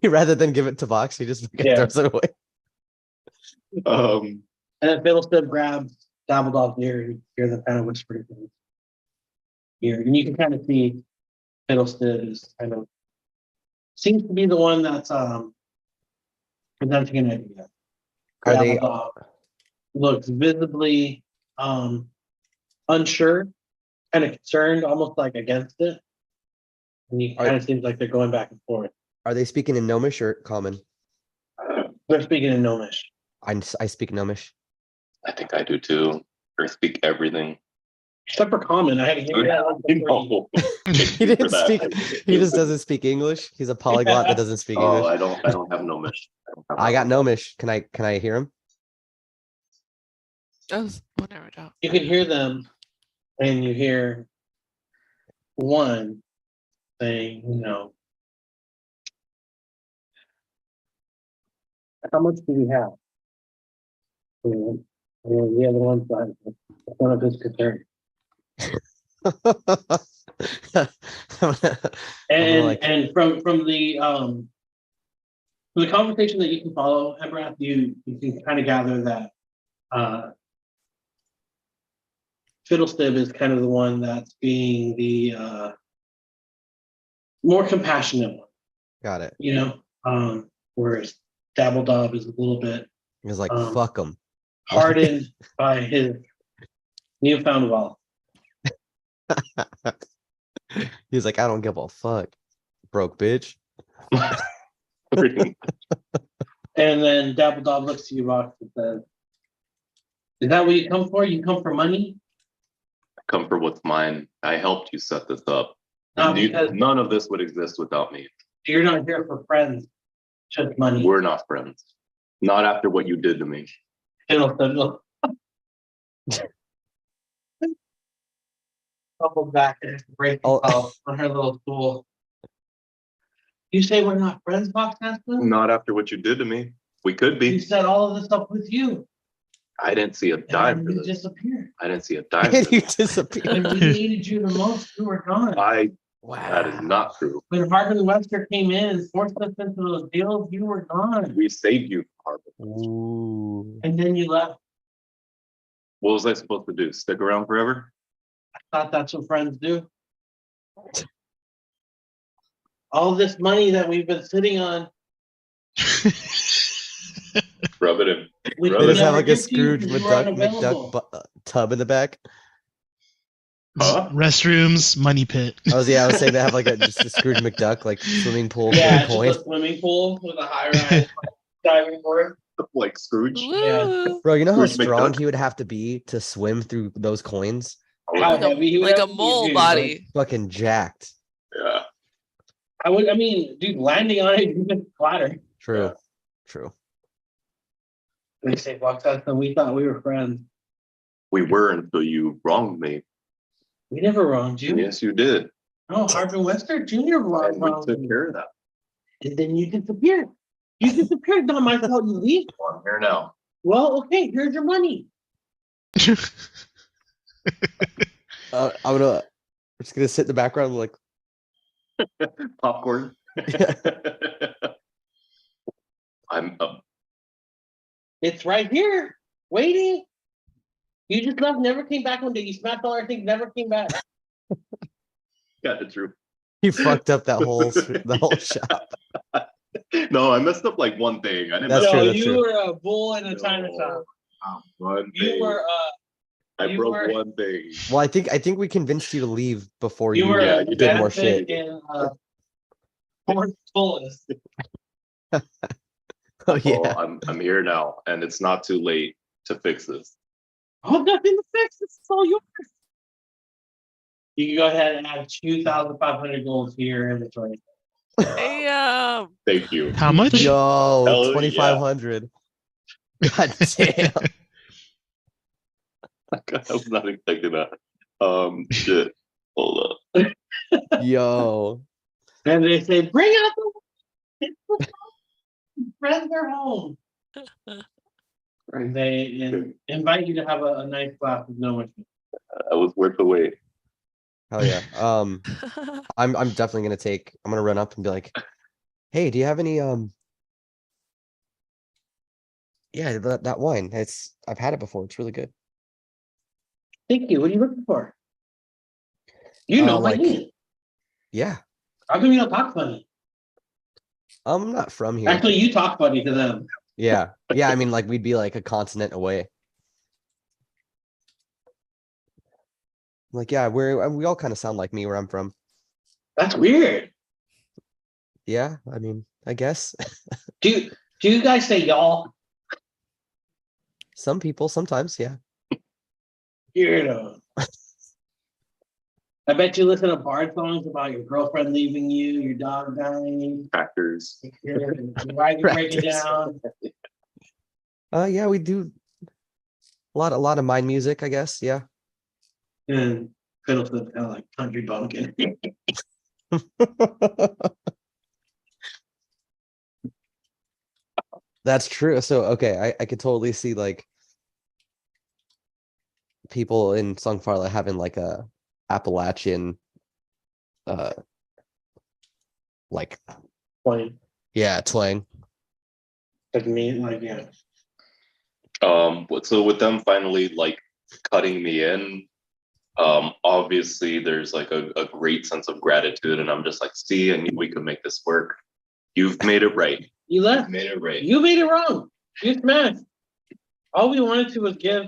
C: it."
E: Rather than give it to Vox, he just fucking
C: Yeah.
E: throws it away.
C: And then Fiddlestiff grabs Dabbledog's ear and you hear them kind of whispering in his ear. And you can kind of see Fiddlestiff is kind of seems to be the one that's presenting an idea.
E: Are they
C: Dabbledog looks visibly unsure, kind of concerned, almost like against it. And it kind of seems like they're going back and forth.
E: are they speaking in Gnomish or common?
C: They're speaking in Gnomish.
E: I speak Gnomish.
B: I think I do too. Or speak everything.
C: Except for common. I had to hear that.
B: No.
E: He didn't speak. He just doesn't speak English. He's a polyglot that doesn't speak
B: Oh,
E: English.
B: I don't have Gnomish.
E: I got Gnomish. Can I hear him?
A: Whatever. Don't.
C: You can hear them, and you hear one saying, you know, how much do we have? And the other one side, one of his concerns. And from the conversation that you can follow, Embrath, you can kind of gather that Fiddlestiff is kind of the one that's being the more compassionate one,
E: Got it.
C: you know, whereas Dabbledog is a little bit
E: He's like, fuck him.
C: hardened by his newfound wealth.
E: He's like, I don't give a fuck, broke bitch.
C: And then Dabbledog looks to you, Rox, and says, "Is that what you come for? You come for money?"
B: Come for what's mine. I helped you set this up.
C: Because
B: None of this would exist without me.
C: you're not here for friends, just money.
B: We're not friends. Not after what you did to me.
C: Fiddle. Bubble back and break on her little stool. You say we're not friends, Box Aspen?
B: Not after what you did to me. We could
C: You
B: be.
C: set all of this up with you.
B: I didn't see a dime
C: And
B: for
C: you
B: this.
C: disappeared.
B: I didn't see a dime.
E: And
B: For
E: you
B: this.
E: disappear.
C: When we needed you the most, you were gone.
B: That is not true.
C: When Harbin Webster came in and forced us into those deals, you were gone.
B: We saved you, Harbin.
E: Ooh.
C: And then you left.
B: What was I supposed to do? Stick around forever?
C: I thought that's what friends do. All this money that we've been sitting on,
B: Rub it in.
C: we
B: They
E: They
C: could
E: just have
C: never
E: like a
C: get to you
E: Scrooge
C: 'cause you were
E: McDuck,
C: unavailable.
E: tub in the back.
B: Huh?
D: Restrooms, money pit.
E: I was saying they have like just a Scrooge McDuck like swimming pool
C: Yeah,
E: for
C: it's just
E: coin.
C: a swimming pool with a high rise diving board.
B: Like Scrooge?
A: Woo.
E: Bro, you know how
B: Scrooge
E: strong
B: McDuck.
E: he would have to be to swim through those coins?
C: How
A: Like a-
C: heavy he would
A: like
C: have
A: a
C: to be,
A: mole
C: dude.
A: body.
E: Fucking jacked.
B: Yeah.
C: I mean, dude, landing on it, you could clatter.
E: True.
B: Yeah.
E: True.
C: They say, Box Aspen, we thought we were friends.
B: We were until you wronged me.
C: We never wronged you.
B: Yes, you did.
C: No, Harbin Webster Jr.
B: And we
C: wronged
B: took
C: you.
B: care of that.
C: And then you disappeared. You disappeared. Not my fault you leave.
B: Well, I'm here now.
C: Well, okay, here's your money.
E: I'm just gonna sit in the background like
B: Popcorn. I'm
C: It's right here, waiting. You just left, never came back one day. You smashed all our things, never came back.
B: got the truth.
E: You fucked up that the whole shop.
B: No, I messed up like one thing. I didn't.
E: That's
B: mess
E: true,
C: No,
E: that's
C: you
E: true.
C: were a bull in a Chinatown.
B: One
C: You
B: thing.
C: were
B: I
C: you
B: broke
C: were-
B: one thing.
E: Well, I think we convinced you to leave before
C: you
E: you,
C: were a
B: you
E: did more
C: benefit
E: shit.
C: in Fort Tullis.
E: Oh yeah.
B: Oh, I'm here now, and it's not too late to fix this.
C: Oh, nothing to fix. It's all yours. You can go ahead and add 2,500 gold to your inventory.
A: Damn.
B: Thank you.
D: How much?
E: Yo,
B: Hell yeah.
E: 2,500. God damn.
B: I was not expecting that. Shit. Hold up.
E: Yo.
C: And they say, bring out the friends are home. And they invite you to have a nice glass of no one.
B: That was worth the wait.
E: Hell yeah. I'm definitely gonna run up and be like, hey, do you have any yeah, that wine. I've had it before. It's really good.
C: Thank you. What are you looking for? You know my
E: like-
C: name.
E: Yeah.
C: How come you don't talk funny?
E: I'm not from here.
C: Actually, you talk funny to them.
E: Yeah. Yeah, I mean like we'd be like a continent away. Like, yeah, we all kind of sound like me where I'm from.
C: That's weird.
E: Yeah, I mean, I guess.
C: Do you guys say y'all?
E: Some people sometimes, yeah.
C: Weirdo. I bet you listen to bard songs about your girlfriend leaving you, your dog dying,
B: Crackers.
C: your wife breaking
E: Practice.
C: down.
E: Yeah, we do a lot of mind music, I guess. Yeah.
C: And Fiddlesticks kind of like country bumpkin.
E: That's true. So okay, I could totally see like people in Songfarla having like a Appalachian like
C: Point.
E: yeah, twang.
C: Like me, like yeah.
B: So with them finally like cutting me in, obviously there's like a great sense of gratitude, and I'm just like, see, I knew we could make this work. You've made it right.
C: You
B: You've
C: left.
B: made it right.
C: You made it wrong. You smashed. All we wanted to was give.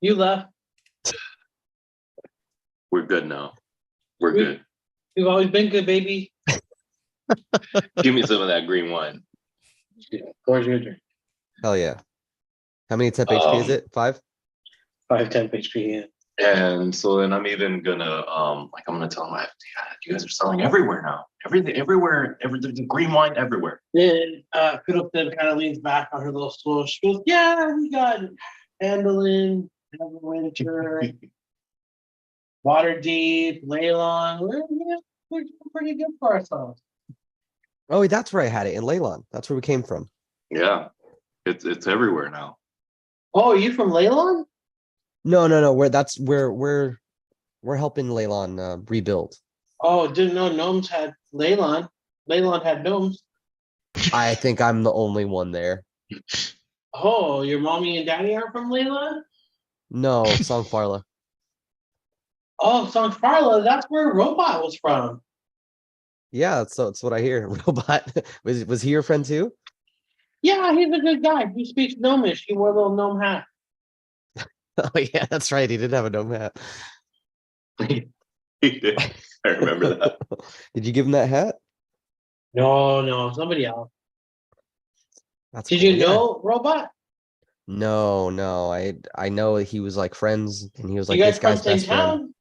C: You left.
B: We're good now. We're
C: We-
B: good.
C: You've always been good, baby.
B: Give me some of that green wine.
C: Yeah, of course your turn.
E: Hell yeah. How many temp HP is it? 5?
C: 5 temp HP.
B: And so then I'm even gonna like I'm gonna tell them, yeah, you guys are selling everywhere now. Everything, everywhere, the green wine everywhere.
C: Then Fiddlesticks kind of leans back on her little stool. She goes, "Yeah, we got Phandelinagain, Winter, Waterdeep, Leylon. We're doing pretty good for ourselves."
E: Oh, that's where I had it in Leylon. That's where we came from.
B: Yeah, it's everywhere now.
C: Oh, are you from Leylon?
E: No. We're helping Leylon rebuild.
C: Oh, didn't know gnomes had Leylon. Leylon had gnomes.
E: I think I'm the only one there.
C: Oh, your mommy and daddy are from Leylon?
E: No, Songfarla.
C: Oh, Songfarla, that's where Robot was from.
E: Yeah, that's what I hear. Robot was he your friend too?
C: Yeah, he's a good guy. He speaks gnomish. He wore a little gnome hat.
E: Oh yeah, that's right. He did have a dome hat.
B: He did. I remember that.
E: Did you give him that hat?
C: No, somebody else.
E: That's
C: Did
E: cool,
C: you
E: yeah.
C: know Robot?
E: No. I know he was like friends, and he was like
C: You guys
E: this
C: from
E: guy's
C: same
E: best friend.
C: town?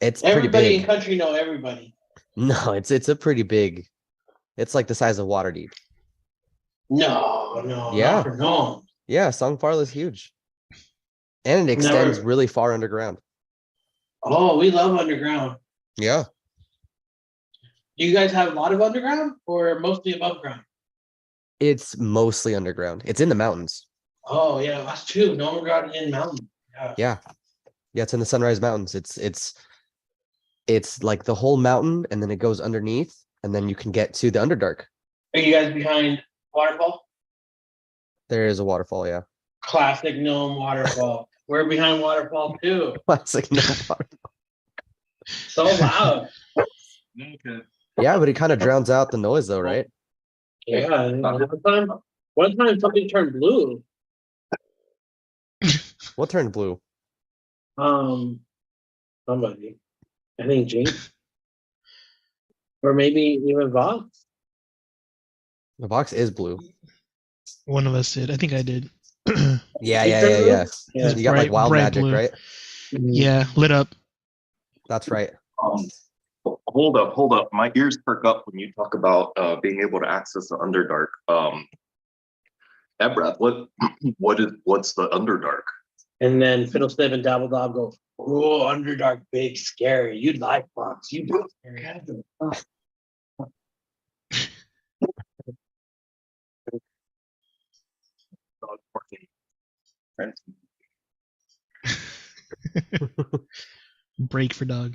E: It's pretty
C: Everybody in
E: big.
C: country know everybody.
E: No, it's a pretty big. It's like the size of Waterdeep.
C: No,
E: Yeah.
C: not for gnomes.
E: Yeah, Songfarla is huge, and it extends
C: Never.
E: really far underground.
C: Oh, we love underground.
E: Yeah.
C: Do you guys have a lot of underground or mostly above ground?
E: It's mostly underground. It's in the mountains.
C: Oh yeah, that's true. No underground in mountain. Yeah.
E: Yeah. Yeah, it's in the Sunrise Mountains. It's like the whole mountain, and then it goes underneath, and then you can get to the Underdark.
C: Are you guys behind waterfall?
E: There is a waterfall, yeah.
C: Classic gnome waterfall. We're behind waterfall too.
E: Classic no water.
C: So loud.
B: Okay.
E: Yeah, but it kind of drowns out the noise though, right?
C: Yeah, one time something turned blue.
E: What turned blue?
C: Somebody. I think Jinx. Or maybe even Vox.
E: The box is blue.
D: One of us did. I think I did.
E: Yeah,
C: It
E: yeah,
C: turned
E: yeah,
C: blue?
E: yeah.
C: Yeah.
E: You got like wild
D: bright
E: magic,
D: blue.
E: right?
D: Yeah, lit up.
E: That's right.
B: Hold up. My ears perk up when you talk about being able to access the Underdark. Ebrath, what's the Underdark?
C: And then Fiddlestick and Dabbledob go, oh, Underdark, big, scary. You'd like Fox. You do.
D: Break for dog.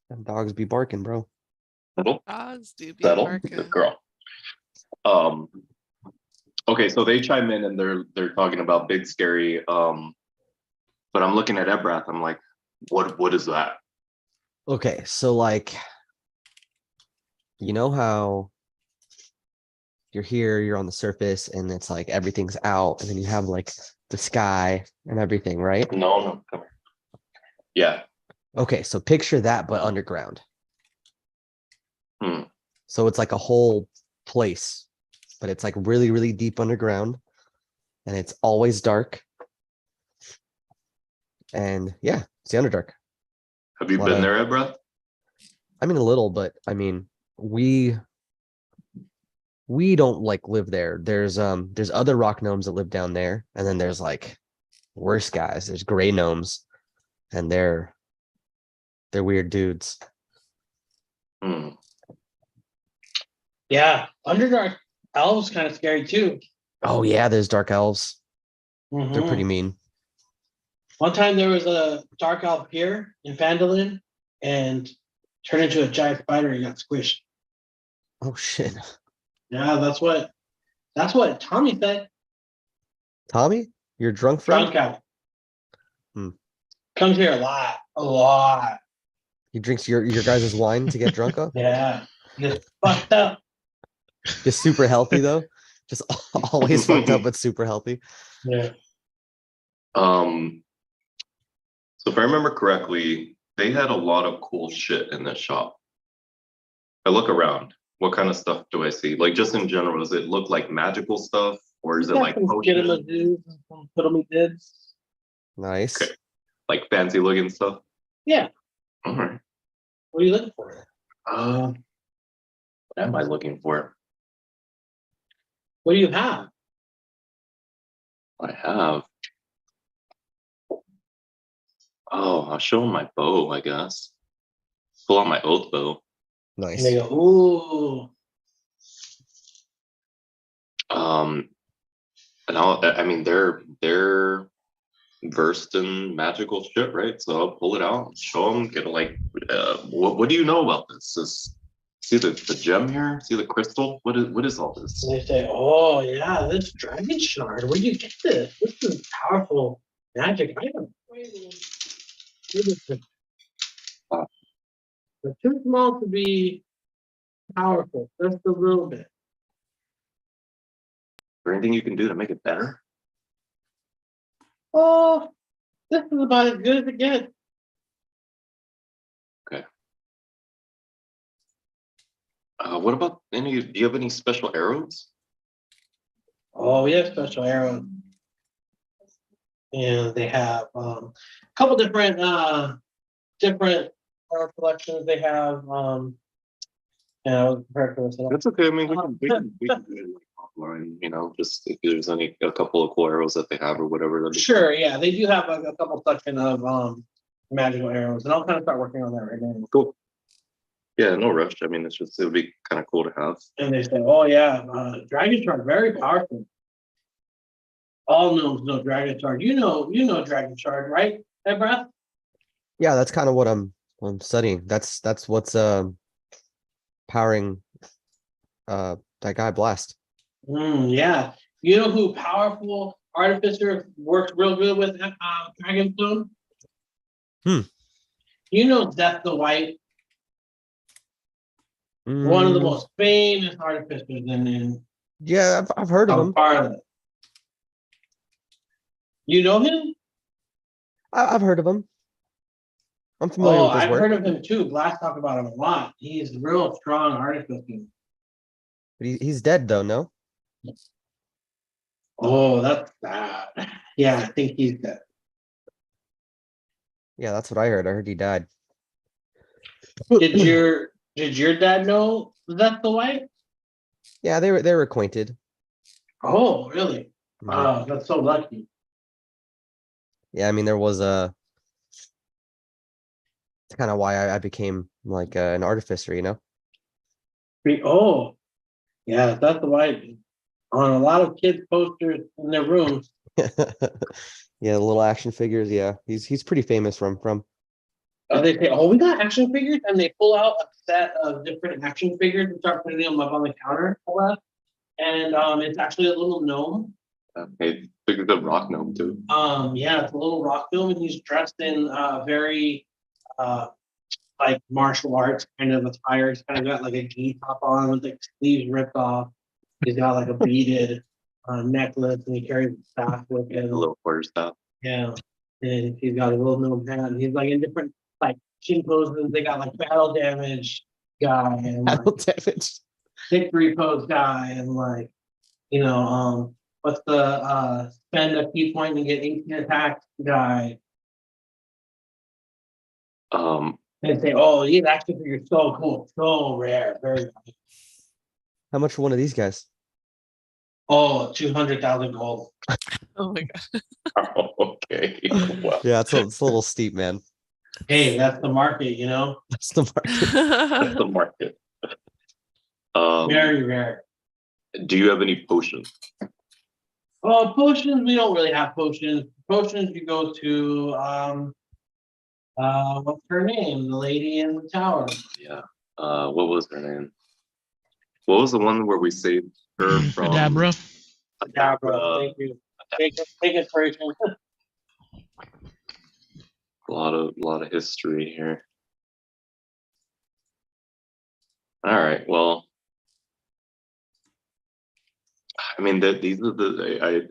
E: Them dogs be barking, bro.
B: Settle.
A: Dogs do be
B: Settle.
A: barking.
B: Good girl. Okay, so they chime in and they're talking about big scary. But I'm looking at Ebrath. I'm like, what is that?
E: Okay, so like, you know how you're here, you're on the surface, and it's like everything's out, and then you have like the sky and everything, right?
B: No, come here. Yeah.
E: Okay, so picture that, but underground.
B: Hmm.
E: So it's like a whole place, but it's like really, really deep underground, and it's always dark. And yeah, it's the Underdark.
B: Have you been there, Ebrath?
E: I mean, a little, but I mean, we don't like live there. There's other rock gnomes that live down there, and then there's like worse guys. There's gray gnomes, and they're weird dudes.
B: Hmm.
C: Yeah, Underdark elves kind of scary too.
E: Oh yeah, there's dark elves.
C: Mhm.
E: They're pretty mean.
C: One time there was a dark elf here in Phandelin and turned into a giant spider and got squished.
E: Oh shit.
C: Yeah, that's what Tommy said.
E: Tommy, your drunk friend?
C: Drunk elf.
E: Hmm.
C: Comes here a lot.
E: He drinks your guys' wine to get drunk up?
C: Yeah, just fucked up.
E: Just super healthy though. Just always fucked up, but super healthy.
C: Yeah.
B: So if I remember correctly, they had a lot of cool shit in this shop. I look around. What kind of stuff do I see? Like just in general, does it look like magical stuff, or is it like potions?
E: Nice.
B: Okay. Like fancy looking stuff?
C: Yeah.
B: All right.
C: What are you looking for?
B: What am I looking for?
C: What do you have?
B: I have. Oh, I'll show them my bow, I guess. Pull out my oath bow.
C: And
E: Nice.
C: they go, ooh.
B: And I mean, they're versed in magical shit, right? So I'll pull it out, show them, get like, what do you know about this? See the gem here? See the crystal? What is all this?
C: And they say, oh yeah, this dragon shard. Where'd you get this? This is powerful magic item. They're too small to be powerful, just a little bit.
B: Is there anything you can do to make it better?
C: Oh, this is about as good as it gets.
B: Okay. What about do you have any special arrows?
C: Oh, we have special arrows. And they have a couple different arrow collections. They have yeah, I was prepared for this.
B: That's okay. I mean, we can do it like offline, just if there's a couple of cool arrows that they have or whatever.
C: Sure, yeah, they do have a couple section of magical arrows, and I'll kind of start working on that right now.
B: Cool. Yeah, no rush. I mean, it would be kind of cool to have.
C: And they say, oh yeah, dragon shard, very powerful. All gnomes know dragon shard. You know dragon shard, right? Ebrath?
E: Yeah, that's kind of what I'm studying. That's what's powering that guy Blast.
C: Yeah. You know who powerful artificer works real good with Dragonstone?
E: Hmm.
C: You know Death the White. One of the
E: Mm,
C: most famous artificers in
E: yeah, I've heard of
C: South
E: him.
C: Florida. You know him?
E: I've heard of him. I'm familiar
C: Oh,
E: with his
C: I've
E: work,
C: heard of him too. Blast talk about him a lot. He's a real strong artificer.
E: but he's dead though. No.
C: Oh, that's bad. Yeah, I think he's dead.
E: Yeah, that's what I heard. I heard he died.
C: Did your dad know that's the wife?
E: Yeah, they were acquainted.
C: Oh, really?
E: Mhm.
C: Wow, that's so lucky.
E: Yeah, I mean there was a. It's kind of why I became like an artificer, you know.
C: Oh, yeah, that's the wife. On a lot of kids' posters in their rooms.
E: Yeah, the little action figures. Yeah, he's pretty famous from.
C: They say, "Oh, we got action figures," and they pull out a set of different action figures and start putting them up on the counter for us. And it's actually a little gnome.
B: Hey, big the rock gnome too.
C: Yeah, it's a little rock gnome, and he's dressed in very like martial arts kind of attire. He's kind of got like a gi top on with the sleeves ripped off. He's got like a beaded necklace, and he carries a staff with
B: A
C: him.
B: little quarter staff.
C: Yeah, and he's got a little gnome hat. And he's like in different like chin poses. They got like battle damage guy and like
E: Battle damage.
C: victory pose guy and like what's the spend a key point and get 18 attacks guy. And say, oh, these action figures so cool, so rare, very rare.
E: How much for one of these guys?
C: Oh, 200,000 gold.
A: Oh my god.
B: Oh, okay. Wow.
E: Yeah, it's a little steep, man.
C: Hey, that's the market,
E: That's the market.
B: That's the market.
C: Very rare.
B: Do you have any potions?
C: Oh, potions, we don't really have potions. Potions, you go to what's her name? The lady in the tower.
B: Yeah. What was her name? What was the one where we saved her from
D: Adabra.
C: Dabra, thank you. Take inspiration.
B: A lot of history here. All right. Well, I mean that these are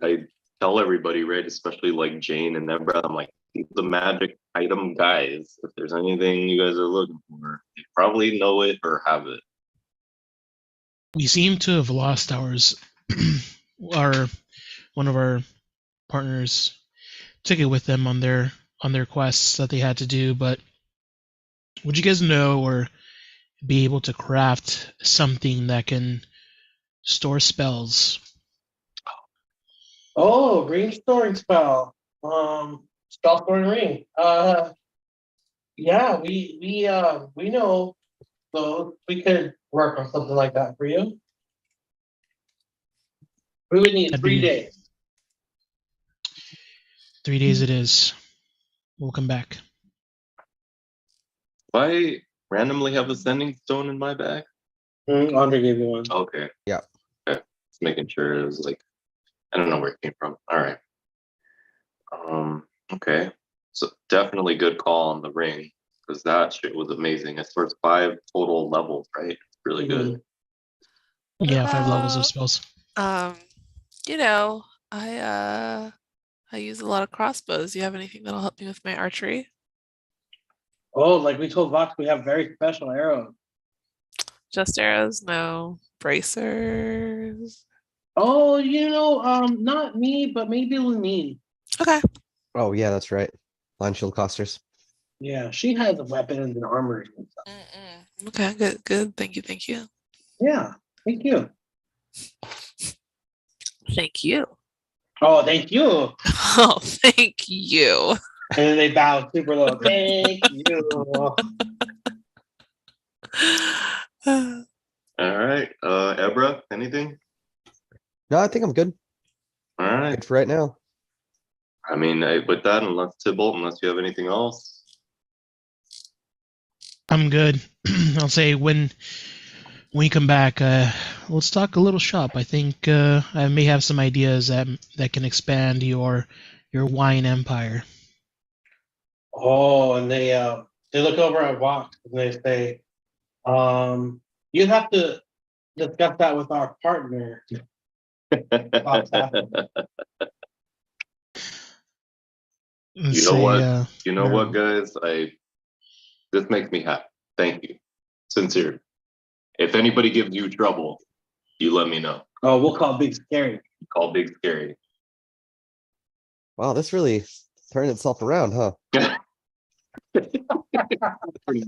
B: I tell everybody, right, especially like Jane and Nebra, I'm like, these are the magic item guys. If there's anything you guys are looking for, you probably know it or have it.
D: We seem to have lost ours. One of our partners took it with them on their quests that they had to do. But would you guys know or be able to craft something that can store spells?
C: Oh, ring storing spell. Spell storing ring. Yeah, we know those. We could work on something like that for you. We would need
D: That'd
C: 3
D: be-
C: days.
D: 3 days it is. We'll come back.
B: Do I randomly have a sending stone in my bag?
C: Andre gave you one.
B: Okay.
E: Yeah.
B: Okay. Just making sure it was like, I don't know where it came from. All right. Okay. So definitely good call on the ring because that shit was amazing. It's worth 5 total levels, right? It's really good.
D: Yeah, 5 levels of spells.
A: I use a lot of crossbows. Do you have anything that'll help me with my archery?
C: Oh, like we told Vox, we have very special arrows.
A: Just arrows? No. Bracers?
C: Oh, not me, but maybe Lunine.
A: Okay.
E: Oh yeah, that's right. Line shield costers.
C: Yeah, she has weapons and armor and stuff.
A: Okay, good. Thank you.
C: Yeah, thank you.
A: Thank you.
C: Oh, thank you.
A: Oh, thank you.
C: And then they bow super low. Thank you.
B: All right. Ebra, anything?
E: No, I think I'm good.
B: All right.
E: Good for right now.
B: I mean, with that, unless you have anything else.
D: I'm good. I'll say when we come back, let's talk a little shop. I think I may have some ideas that can expand your wine empire.
C: Oh, and they look over at Vox and they say, You'd have to discuss that with our partner. What's happening?
D: Let's
B: You know
D: say,
B: what? You know
D: or-
B: what, guys? This makes me happy. Thank you. Sincere. If anybody gives you trouble, you let me know.
C: Oh, we'll call Big Scary.
B: Call Big Scary.
E: Wow, this really turned itself around, huh?
B: Pretty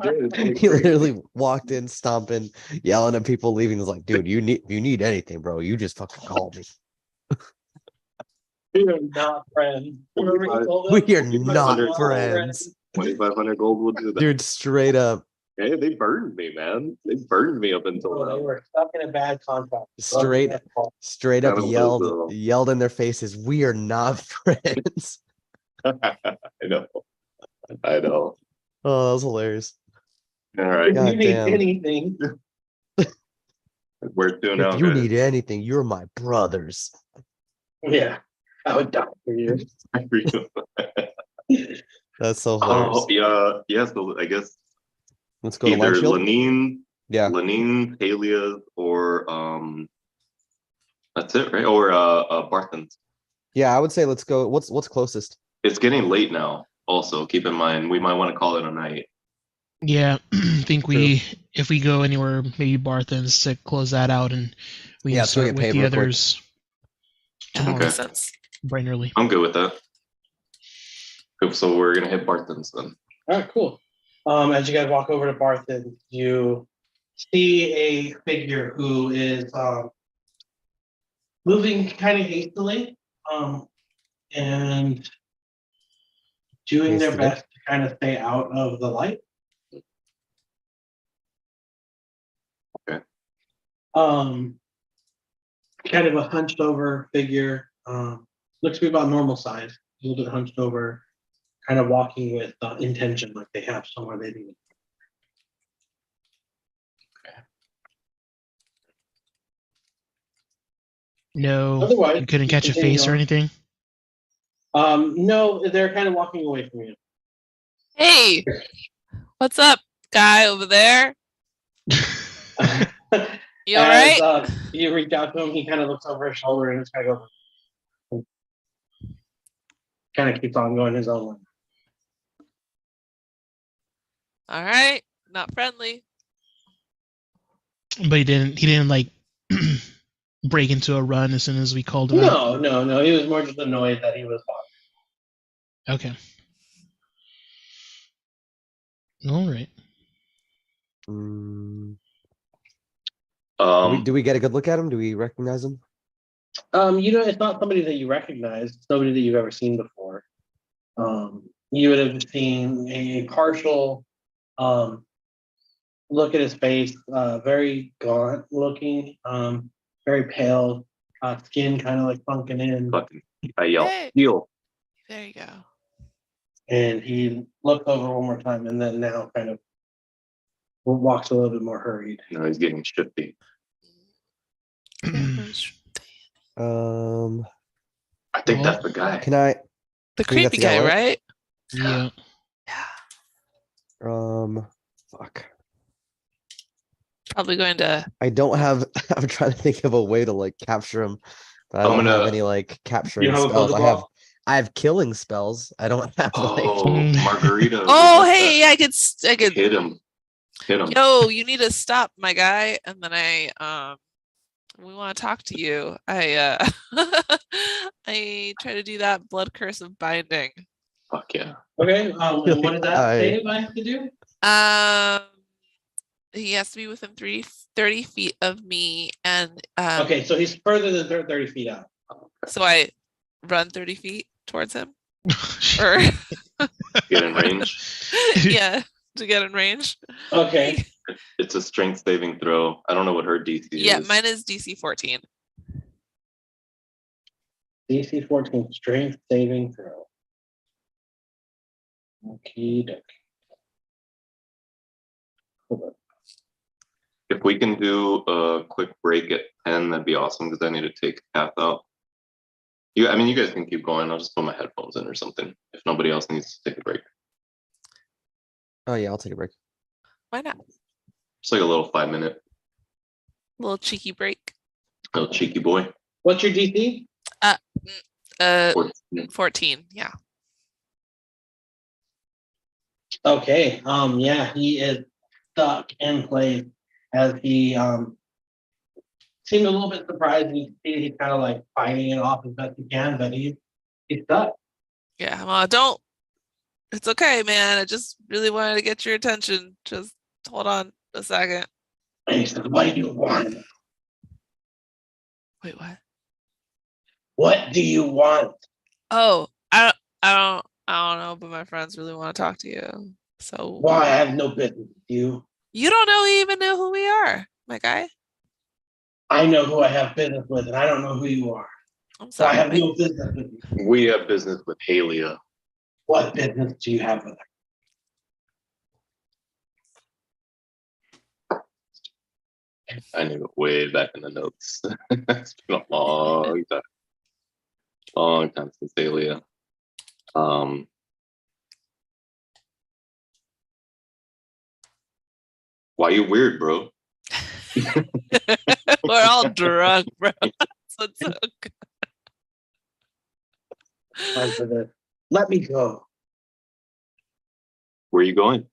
B: good.
E: He literally walked in, stomping, yelling at people, leaving. He's like, dude, you need anything, bro. You just fucking call me.
C: We are not friends. Remember you told us?
E: We are
C: We
E: not friends.
B: 2,500 gold will do that.
E: Dude, straight up.
B: Hey, they burned me, man. They burned me up until
C: Oh, they
B: now.
C: were stuck in a bad contract.
E: Straight up
B: None of those,
E: yelled in their faces, we are not friends.
B: I know. I know.
E: Oh, that was hilarious.
B: All right.
C: If you need
E: Goddamn.
C: anything,
B: Where to now,
E: If you
B: guys?
E: need anything, you're my brothers.
C: yeah, I would die for you.
E: That's so hilarious.
B: Oh, yeah. Yeah, so I guess
E: Let's go to
B: either
E: Lunch Shield.
B: Lenine,
E: Yeah.
B: Lenine, Palias, or that's it, right? Or Barthen's.
E: Yeah, I would say let's go. What's closest?
B: It's getting late now. Also, keep in mind we might want to call it a night.
D: yeah, I think if we go anywhere, maybe Barthen's to close that out, and we
E: Yeah,
D: can
E: let's go
D: start
E: get
D: with
E: paid
D: the
E: real quick.
D: others tomorrow,
A: Makes sense.
D: bright and early.
B: I'm good with that. Cool, so we're gonna hit Barthen's then.
C: All right, cool. As you guys walk over to Barthen, you see a figure who is moving kind of hastily and doing their
E: Hastily?
C: best to kind of stay out of the light.
B: Okay.
C: Kind of a hunched over figure. Looks to be about normal size, a little bit hunched over, kind of walking with intention, like they have somewhere they need.
D: No,
C: Otherwise,
D: you couldn't
C: you
D: catch a
C: continue
D: face or
C: on.
D: anything.
C: No, they're kind of walking away from you.
A: Hey, what's up, guy over there? You all
C: As,
A: right?
C: you reach out to him, he kind of looks over his shoulder and just kind of goes, kind of keeps on going his own way.
A: All right, not friendly.
D: But he didn't like break into a run as soon as we called him out.
C: No. He was more just annoyed that he was bothered.
D: Okay. All right.
E: Do we get a good look at him? Do we recognize him?
C: It's not somebody that you recognize. It's nobody that you've ever seen before. You would have seen a partial look at his face, very gaunt looking, very pale, skin kind of like sunken in.
B: Fucking, I yell,
A: Hey.
B: heal.
A: There you go.
C: And he looks over one more time and then now kind of walks a little bit more hurried.
B: No, he's getting shifty.
A: The
B: I think that's the guy.
E: Can I?
A: creepy guy,
E: together?
A: right?
D: Yeah.
A: Yeah.
E: Fuck.
A: Probably going to.
E: I don't have. I'm trying to think of a way to like capture him, but I
B: I'm
E: don't have
B: gonna-
E: any like capturing
C: You have a
E: spells.
C: Pokeball?
E: I have killing spells. I don't have like.
B: Oh, Margarita.
A: Oh, hey, I could.
B: Hit him. Hit him.
A: Yo, you need to stop, my guy. And then we want to talk to you. I try to do that blood curse of binding.
B: Fuck yeah.
C: Okay, and what did that say I have to do?
A: He has to be within 30 feet of me, and
C: Okay, so he's further than 30 feet out.
A: so I run 30 feet towards him, or
B: Get in range.
A: yeah, to get in range.
C: Okay.
B: It's a strength saving throw. I don't know what her DC is.
A: Yeah, mine is DC 14.
C: DC 14 strength saving throw. Okie dokie. Hold on.
B: If we can do a quick break at 10, that'd be awesome because I need to take half out. You guys can keep going. I'll just put my headphones in or something if nobody else needs to take a break.
E: Oh yeah, I'll take a break.
A: Why not?
B: It's like a little 5-minute.
A: Little cheeky break.
B: Oh, cheeky boy.
C: What's your DC?
A: 14. Yeah.
C: Okay. Yeah, he is stuck in place as he seemed a little bit surprised, and you can see he's kind of like fighting it off as best he can, but he's stuck.
A: Yeah. Don't. It's okay, man. I just really wanted to get your attention. Just hold on a second.
C: And he says, "What do you want?
A: Wait, what?
C: What do you want?"
A: Oh, I don't know, but my friends really want to talk to you. So
C: Why? I have no business with you.
A: you don't even know who we are, my guy.
C: I know who I have business with, and I don't know who you are.
A: I'm
C: So I
A: sorry.
C: have no business with you.
B: We have business with Halia.
C: What business do you have with her?
B: I knew it way back in the notes. It's been a long time. Long time since Halia. Why you weird, bro?
A: We're all drunk, bro. So it's okay.
C: Let me go.
B: Where are you going?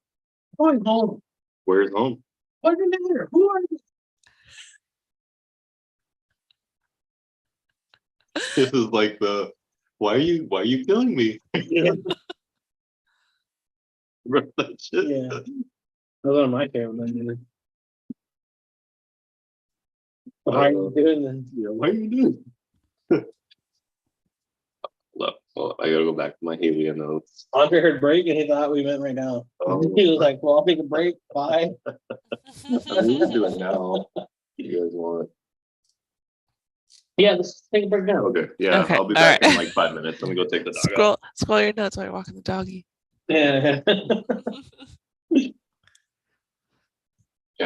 C: Going home.
B: Where's home?
C: What does it matter? Who are you?
B: This is like the why are you killing me? Bro, that shit.
C: Yeah. Those are my favorite ones. Why are you doing this?
B: Yeah, why are you doing this? Look, I gotta go back to my Halia notes.
C: Andre heard break and he thought we went right now.
B: Oh.
C: He was like, "Well, I'll take a break. Bye."
B: We can do it now. You guys want?
C: Yeah, let's take a break now.
B: Okay, yeah,
A: Okay,
B: I'll be
A: all
B: back
A: right.
B: in like 5 minutes. Let me go take the dog out.
A: Scroll your notes while you're walking the doggy.
C: Yeah.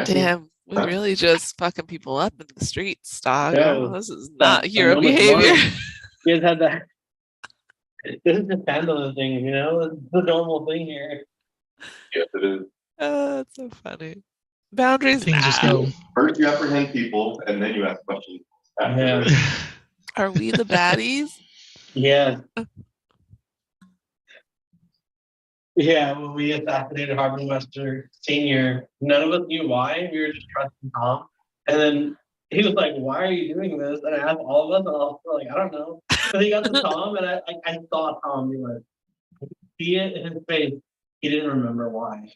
A: Damn, we really just fucking people up in the streets, dog.
C: Yeah.
A: This is not hero
C: moment
A: behavior.
C: one. You guys had that. This is the Phandelinagain thing, you know? It's the normal thing here.
B: Yes, it is.
A: It's so funny. Boundaries
D: Things just
A: now.
D: go.
B: First you apprehend people, and then you ask questions. After
C: Yeah.
B: that.
A: Are we the baddies?
C: Yeah. Yeah, when we assassinated Harvey Wester Sr., none of us knew why. We were just trusting Tom. And then he was like, "Why are you doing this?" And I asked all of us, and I was like, "I don't know." So he got to Tom, and I saw Tom be like, see it in his face. He didn't remember why.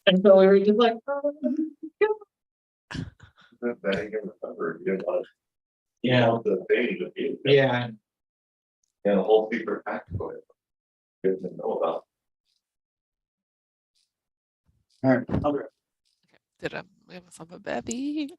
C: And so we were just like, "Oh."
B: That he can remember. You didn't want
C: Yeah.
B: the thing to be.
C: Yeah.
B: Yeah, the whole secret pack for it. You didn't know about.
C: All right. I'll be right
A: Did I give myself a baby?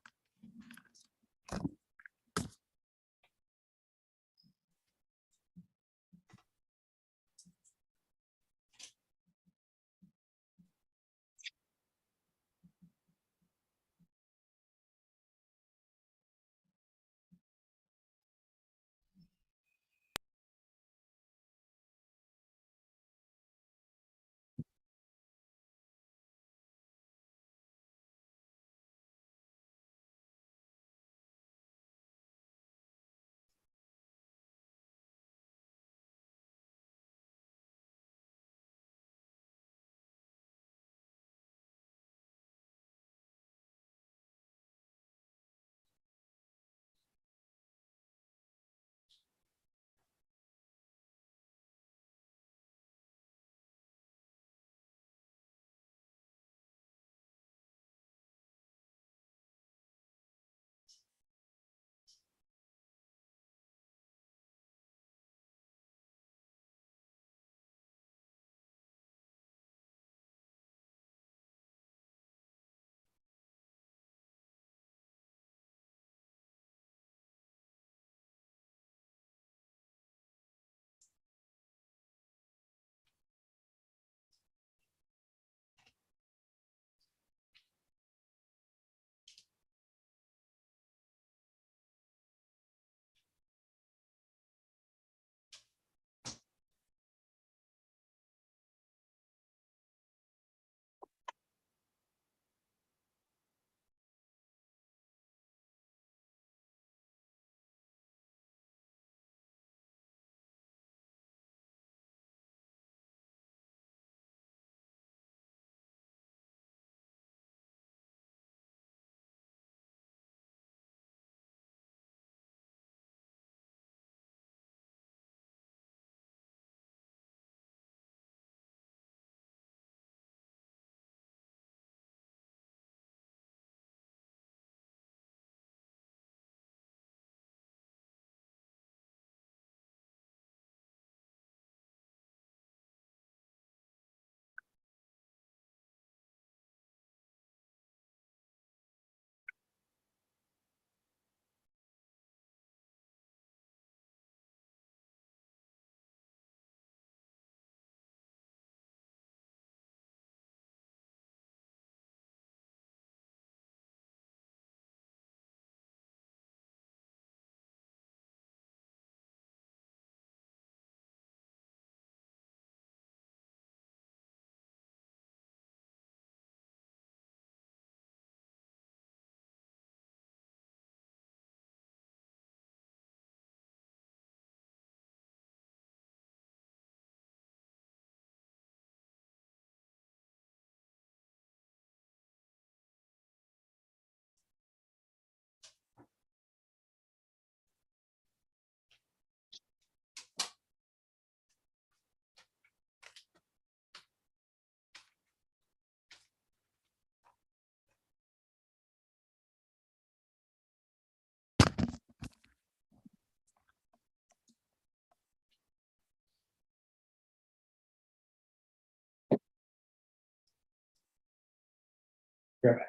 C: Sure.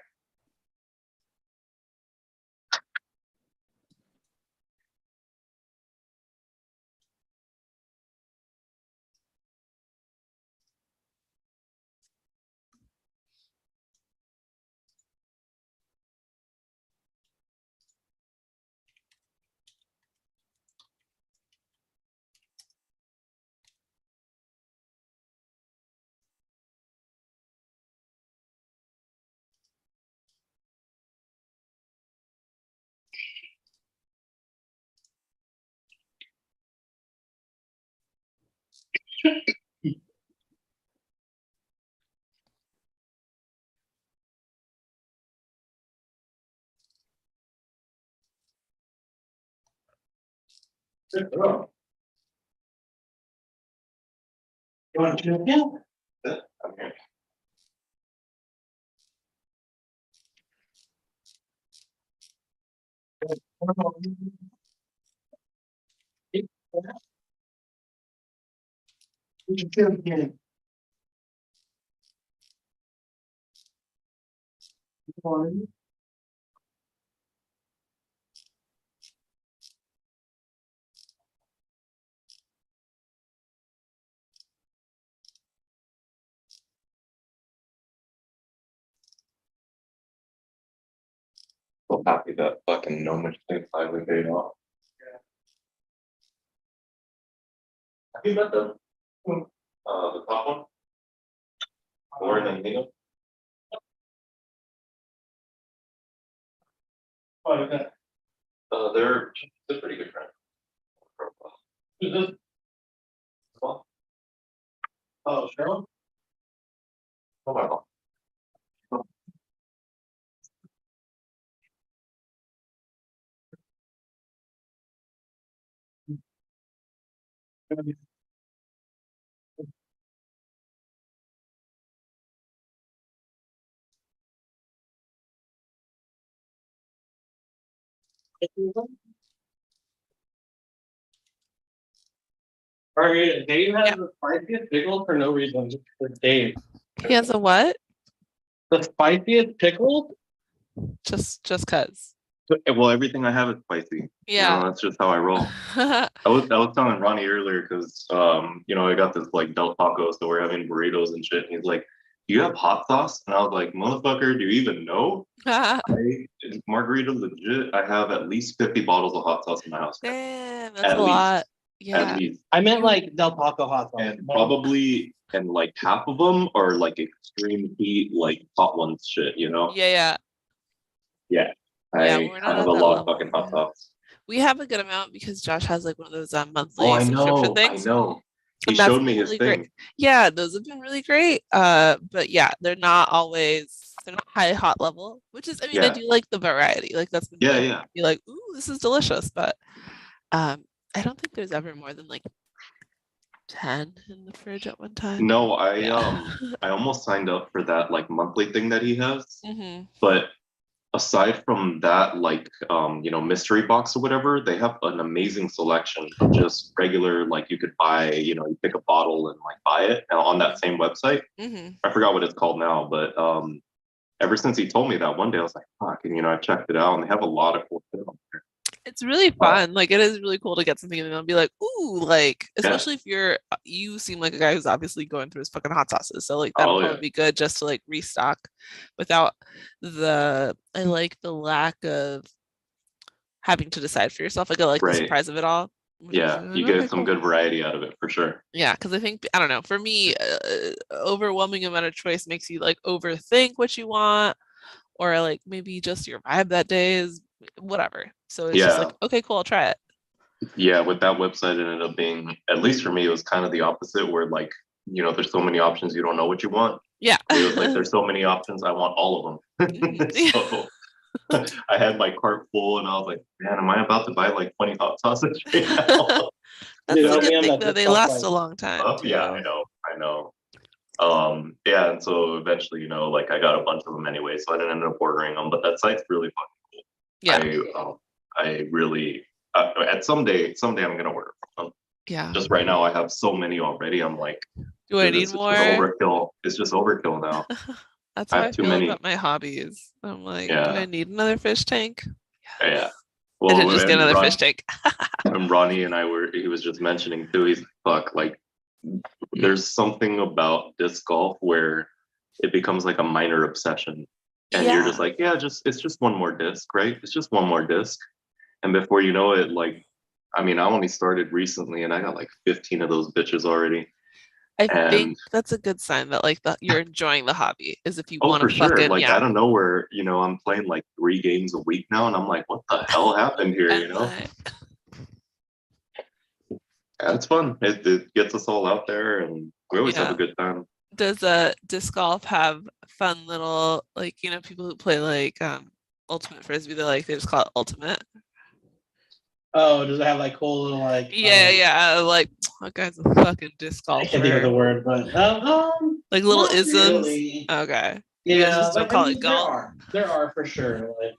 C: Good girl. You want to check in?
B: Okay.
C: You should check in.
B: So happy that fucking no mistake finally paid off. Have you met them? The top one? Or the middle?
C: Oh, okay.
B: They're pretty good friends.
C: Who's this?
B: Well,
C: Oh, Cheryl?
B: oh my God.
C: Margarita, Dave has
A: Yeah.
C: the spiciest pickles for no reason. Just for Dave.
A: He has a what?
C: The spiciest pickles?
A: Just cause.
B: Well, everything I have is spicy.
A: Yeah.
B: That's just how I roll. I was telling Ronnie earlier because I got this like Del Taco, so we're having burritos and shit. And he's like, "Do you have hot sauce?" And I was like, "Motherfucker, do you even know?" Margarita legit. I have at least 50 bottles of hot sauce in my house.
A: Damn, that's
B: At
A: a
B: least.
A: lot.
B: At
A: Yeah.
B: least.
C: I meant like Del Taco hot sauce.
B: And probably and like half of them are like extreme heat, like hot ones shit,
A: Yeah.
B: Yeah.
A: Yeah,
B: I
A: we're not
B: have
A: at
B: a
A: that
B: lot of
A: level.
B: fucking hot sauce.
A: We have a good amount because Josh has like one of those monthly
B: Oh, I
A: subscription
B: know.
A: things.
B: I know. He
A: And that's
B: showed me
A: been
B: his
A: really
B: thing.
A: great. Yeah, those have been really great. But yeah, they're not high hot level, which is, I
B: Yeah.
A: do like the variety. Like that's been
B: Yeah,
A: good.
B: yeah.
A: Be like, ooh, this is delicious. But I don't think there's ever more than like 10 in the fridge at one time.
B: No, I
A: Yeah.
B: I almost signed up for that like monthly thing that he has.
A: Mm-hmm.
B: But aside from that, like mystery box or whatever, they have an amazing selection of just regular, like you could buy, you pick a bottle and like buy it on that same website.
A: Mm-hmm.
B: I forgot what it's called now, but ever since he told me that one day, I was like, fuck, and I checked it out, and they have a lot of cool shit on there.
A: It's really fun. Like it is really cool to get something and then be like, ooh, like especially if you seem like a guy who's obviously going through his fucking hot sauces. So like that'll probably be good just to like restock without I like the lack of having to decide for yourself. Like I like the surprise of it all.
B: Yeah, you get some good variety out of it for sure.
A: Yeah, because I think, I don't know, for me, overwhelming amount of choice makes you like overthink what you want, or like maybe just your vibe that day is whatever. So it's just like, okay, cool, I'll try it.
B: Yeah, with that website, it ended up being, at least for me, it was kind of the opposite, where like, there's so many options, you don't know what you want.
A: Yeah.
B: It was like, there's so many options, I want all of them. So I had my cart full and I was like, man, am I about to buy like 20 hot sauces right now?
A: That's a good thing though. They last a long time.
B: Yeah, I know. Yeah, and so eventually, like I got a bunch of them anyway, so I didn't end up ordering them, but that site's really fucking cool.
A: Yeah.
B: I really, at someday I'm gonna order from them.
A: Yeah.
B: Just right now, I have so many already. I'm like,
A: do I need more?
B: Overkill. It's just overkill now.
A: That's
B: I
A: how I
B: have too
A: feel
B: many.
A: about my hobbies. I'm like, do
B: Yeah.
A: I need another fish tank?
B: Yeah.
A: I did
B: Well,
A: just get
B: and
A: another fish tank.
B: Ronnie and I he was just mentioning too, he's like, fuck, like, there's something about disc golf where it becomes like a minor obsession. And you're just
A: Yeah.
B: like, yeah, it's just one more disc, right? It's just one more disc. And before you know it, like, I mean, I only started recently and I got like 15 of those bitches already.
A: I think
B: And
A: that's a good sign that like you're enjoying the hobby is if you
B: oh,
A: want
B: for
A: to
B: sure.
A: fucking,
B: Like,
A: yeah.
B: I don't know where, I'm playing like 3 games a week now. And I'm like, what the hell happened here,
A: And
B: Yeah, it's fun. It gets us all out there and we always have
A: Yeah.
B: a good time.
A: does disc golf have fun little, like, people who play like ultimate frisbee, they just call it ultimate?
C: Oh, does it have like cool little like?
A: Yeah, like, that guy's a fucking disc
C: I
A: golfer.
C: can't think of the word, but
A: like little
C: not
A: isms.
C: really.
A: Okay. You guys
C: Yeah,
A: just don't
C: like,
A: call it golf.
C: there are for sure. Like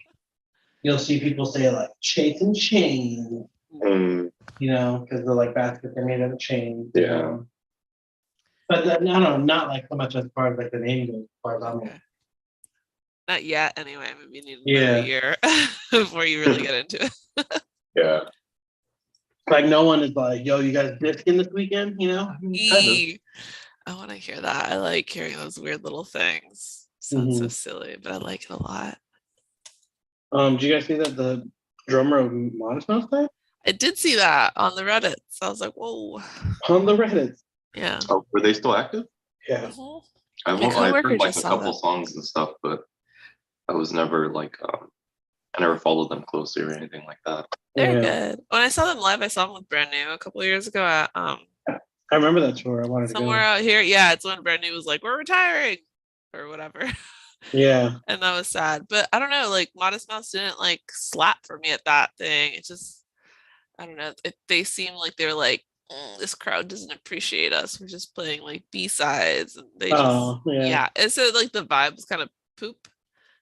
C: you'll see people say like chasing chain,
B: Mm,
C: because they're like baskets are made out of chains.
B: Yeah.
C: But I don't know, not like so much as far as like the name goes. As far as I'm
A: Okay. Not yet, anyway. Maybe you need
C: Yeah.
A: another year before you really get into it.
B: Yeah.
C: like no one is like, yo, you guys disking this weekend,
A: Eee. I want to hear that. I like hearing those weird little things. Sounds so silly, but I like it a lot.
C: Do you guys see that the drummer of Modest Mouse died?
A: I did see that on the Reddit. So I was like, whoa.
C: On the Reddit.
A: Yeah.
B: Oh, were they still active?
C: Yeah.
B: I've
A: coworker
B: heard like
A: just
B: a
A: saw
B: couple
A: that.
B: songs and stuff, but I was never like I never followed them closely or anything like that.
A: They're good. When I saw them live, I saw them with Brand New a couple of years ago at
C: I remember that tour. I wanted to
A: somewhere
C: go.
A: out here. Yeah, it's when Brand New was like, we're retiring or whatever.
C: Yeah.
A: And that was sad. But I don't know, like Modest Mouse didn't like slap for me at that thing. It just, I don't know. They seem like they're like, this crowd doesn't appreciate us. We're just playing like B-sides. And they just, yeah. And so like the vibe was kind of poop,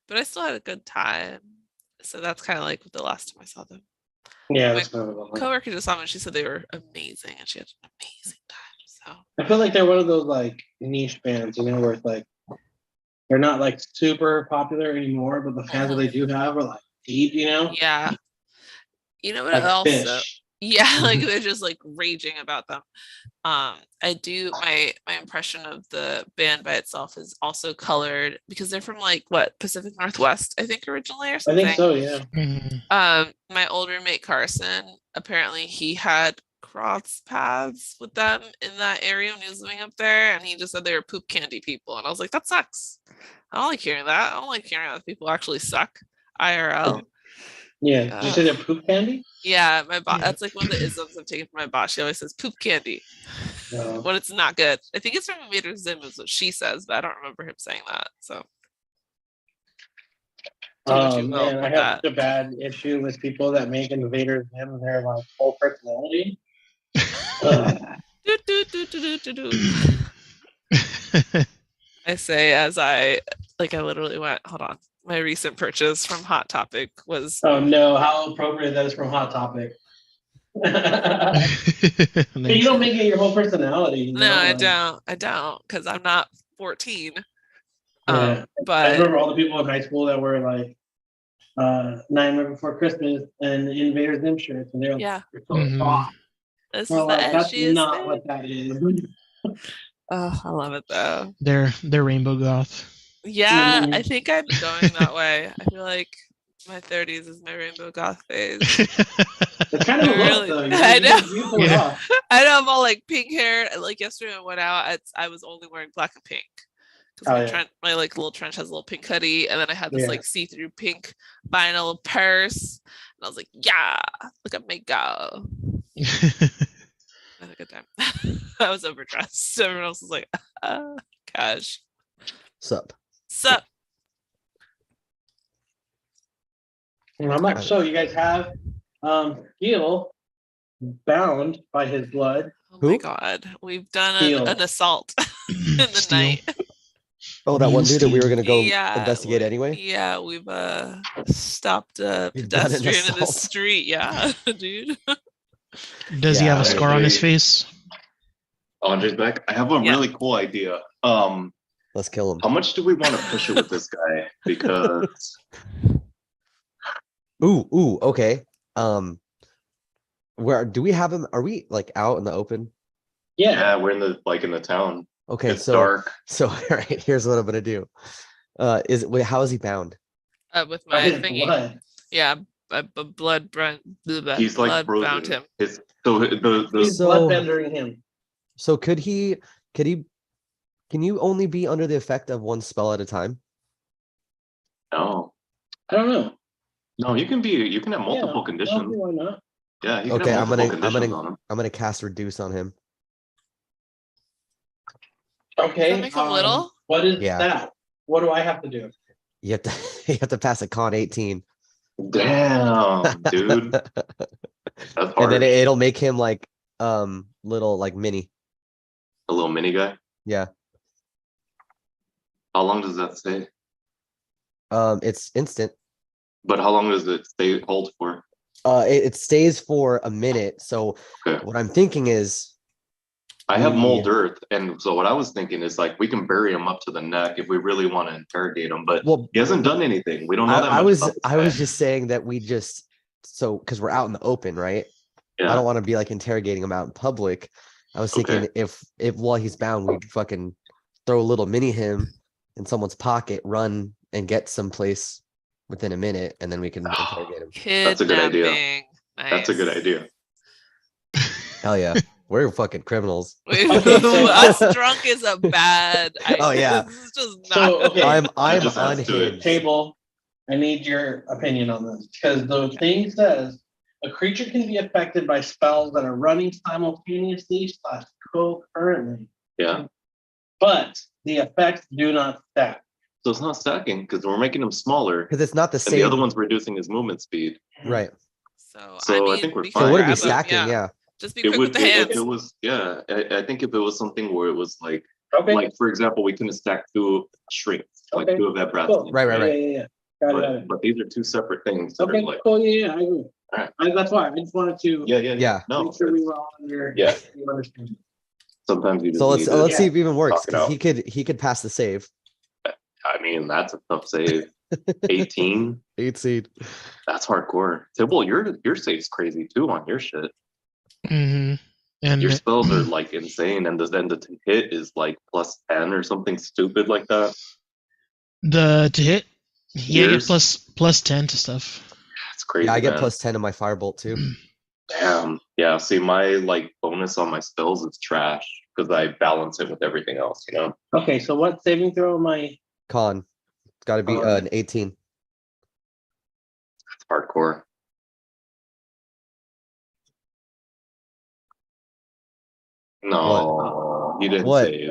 A: but I still had a good time. So that's kind of like the last time I saw them.
C: Yeah,
A: My
C: that's kind of
A: coworker just saw them and she said they were amazing and she had an amazing time. So
C: I feel like they're one of those like niche bands, where it's like they're not like super popular anymore, but the fans that they do have are like deep,
A: Yeah. You know what
C: like
A: else?
C: Fish.
A: Yeah, like they're just like raging about them. I do my impression of the band by itself is also colored because they're from like what, Pacific Northwest, I think originally or
C: I
A: something.
C: think so, yeah.
A: My old roommate Carson, apparently he had cross paths with them in that area when he was living up there, and he just said they were poop candy people, and I was like, that sucks. I don't like hearing that. I don't like hearing that people actually suck IRL.
C: Yeah. Did you say they're poop candy?
A: Yeah, my boss. That's like one of the isms I've taken from my boss. She always says poop candy when it's not good. I think it's from Invader Zim is what she says, but I don't remember him saying that. So.
C: Man, I have such a bad issue with people that make Invader Zim their like whole personality.
A: I say as I literally went, hold on. My recent purchase from Hot Topic was.
C: Oh no, how appropriate that is from Hot Topic. Nice. You don't make it your whole personality.
A: No, I don't, because I'm not 14.
C: Yeah.
A: But
C: I remember all the people in high school that were like Nightmare Before Christmas and Invader Zim shirts, and they're like,
A: yeah.
C: This is like, that's not what that is.
A: Oh, I love it though.
D: They're rainbow goth.
A: Yeah, I think I'm going that way. I feel like my 30s is my rainbow goth phase.
C: It's kind of a look, though.
A: I know. Yeah. I know. I'm all like pink hair. Like yesterday, I went out. I was only wearing black and pink because my like little trench has a little pink hoodie, and then I had this like see-through pink vinyl purse, and I was like, yeah, look at me go. I had a good time. I was overdressed. Everyone else was like, gosh.
E: Sup.
C: I'm like, so you guys have Gil bound by his blood.
A: Oh my god. We've done an assault in the night.
E: Oh, that one dude that we were gonna go investigate anyway?
A: Yeah, we've stopped a pedestrian in the street. Yeah, dude.
D: Does he have a scar on his face?
B: Andre's back. I have a really cool idea.
E: Let's kill him.
B: How much do we want to push it with this guy? Because
E: Ooh, okay. Where do we have him? Are we like out in the open?
B: yeah, we're in the town.
E: Okay,
B: It's
E: so
B: dark.
E: all right, here's what I'm gonna do. How is he bound?
A: With
C: By
A: my
C: his
A: thingy.
C: blood.
A: Yeah, blood bound
B: He's like frozen.
A: him.
B: He's
C: He's
E: So-
C: bloodbendering him.
E: So can you only be under the effect of one spell at a time?
B: no,
C: I don't know.
B: no. You can have multiple
C: Yeah,
B: conditions.
C: why not?
B: Yeah, you can
E: Okay,
B: have multiple conditions on him.
E: I'm gonna cast reduce on him.
C: Okay.
A: Does that make him little?
C: What is
E: Yeah.
C: that? What do I have to do?
E: You have to you have to pass a con 18.
B: Damn, dude, that's
E: And
B: hard.
E: then it'll make him like little like mini.
B: A little mini guy.
E: Yeah.
B: How long does that stay?
E: It's instant.
B: But how long does it stay hold for?
E: It stays for a minute. So
B: Okay.
E: what I'm thinking is
B: I have
E: we-
B: mold earth, and so what I was thinking is like we can bury him up to the neck if we really want to interrogate him, but
E: well
B: he hasn't done anything. We don't know that
E: I
B: much
E: was
B: about this
E: I was
B: guy.
E: just saying that we just because we're out in the open, right?
B: Yeah.
E: I don't want to be like interrogating him out in public. I was thinking
B: Okay.
E: if while he's bound, we fucking throw a little mini him in someone's pocket, run and get someplace within a minute, and then we can interrogate him.
B: That's a good idea.
A: Kidnapping.
B: That's a good
A: Nice.
B: idea.
E: Hell yeah, we're fucking criminals.
A: Us drunk is a bad idea.
E: Oh, yeah.
A: This is just not.
C: So, okay.
E: I'm
B: just has to do it.
E: unhinged.
C: Table, I need your opinion on this because the thing says a creature can be affected by spells that are running simultaneously / concurrently,
B: Yeah.
C: but the effects do not stack.
B: So it's not stacking because we're making him smaller,
E: Because it's not the
B: and
E: same,
B: the other one's reducing his movement speed.
E: right?
B: So I think we're
A: we
B: fine.
E: So
A: can
E: what are we
A: grab him,
E: stacking? Yeah.
A: Just be
B: It
A: quick with
B: would
A: the
B: be if
A: hands.
B: it was, yeah. I think if it was something where it was like
C: Okay.
B: for example, we couldn't stack two shrinks, like
C: Okay.
B: two of that brass.
C: Cool.
E: Right.
C: Yeah. Got it.
B: But these are two separate things that
C: Okay,
B: are like,
C: cool. Yeah, I agree.
B: Alright.
C: That's why I just wanted to
E: Yeah.
B: No,
C: make sure we were all under.
B: Yeah.
C: We understand.
B: sometimes you just
E: So
B: need to,
E: let's see if it even works.
B: Talk it
E: 'Cause
B: out.
E: he could pass the save.
B: I mean, that's a tough save. 18,
E: 8 seed.
B: that's hardcore. Tibble, your save's crazy too on your shit.
D: Mm-hmm. And
B: Your spells are like insane, and then the to hit is like +10 or something stupid like that.
D: the to hit, yeah, you get
B: Yours?
D: plus 10 to stuff.
B: It's crazy.
E: Yeah, I get
B: man.
E: +10 in my firebolt too.
B: Damn. Yeah. See, my like bonus on my spells is trash because I balance it with everything else. You know.
C: Okay, so what saving throw am I?
E: Con. It's got to be an 18.
B: It's hardcore. No, you didn't
E: What?
B: save.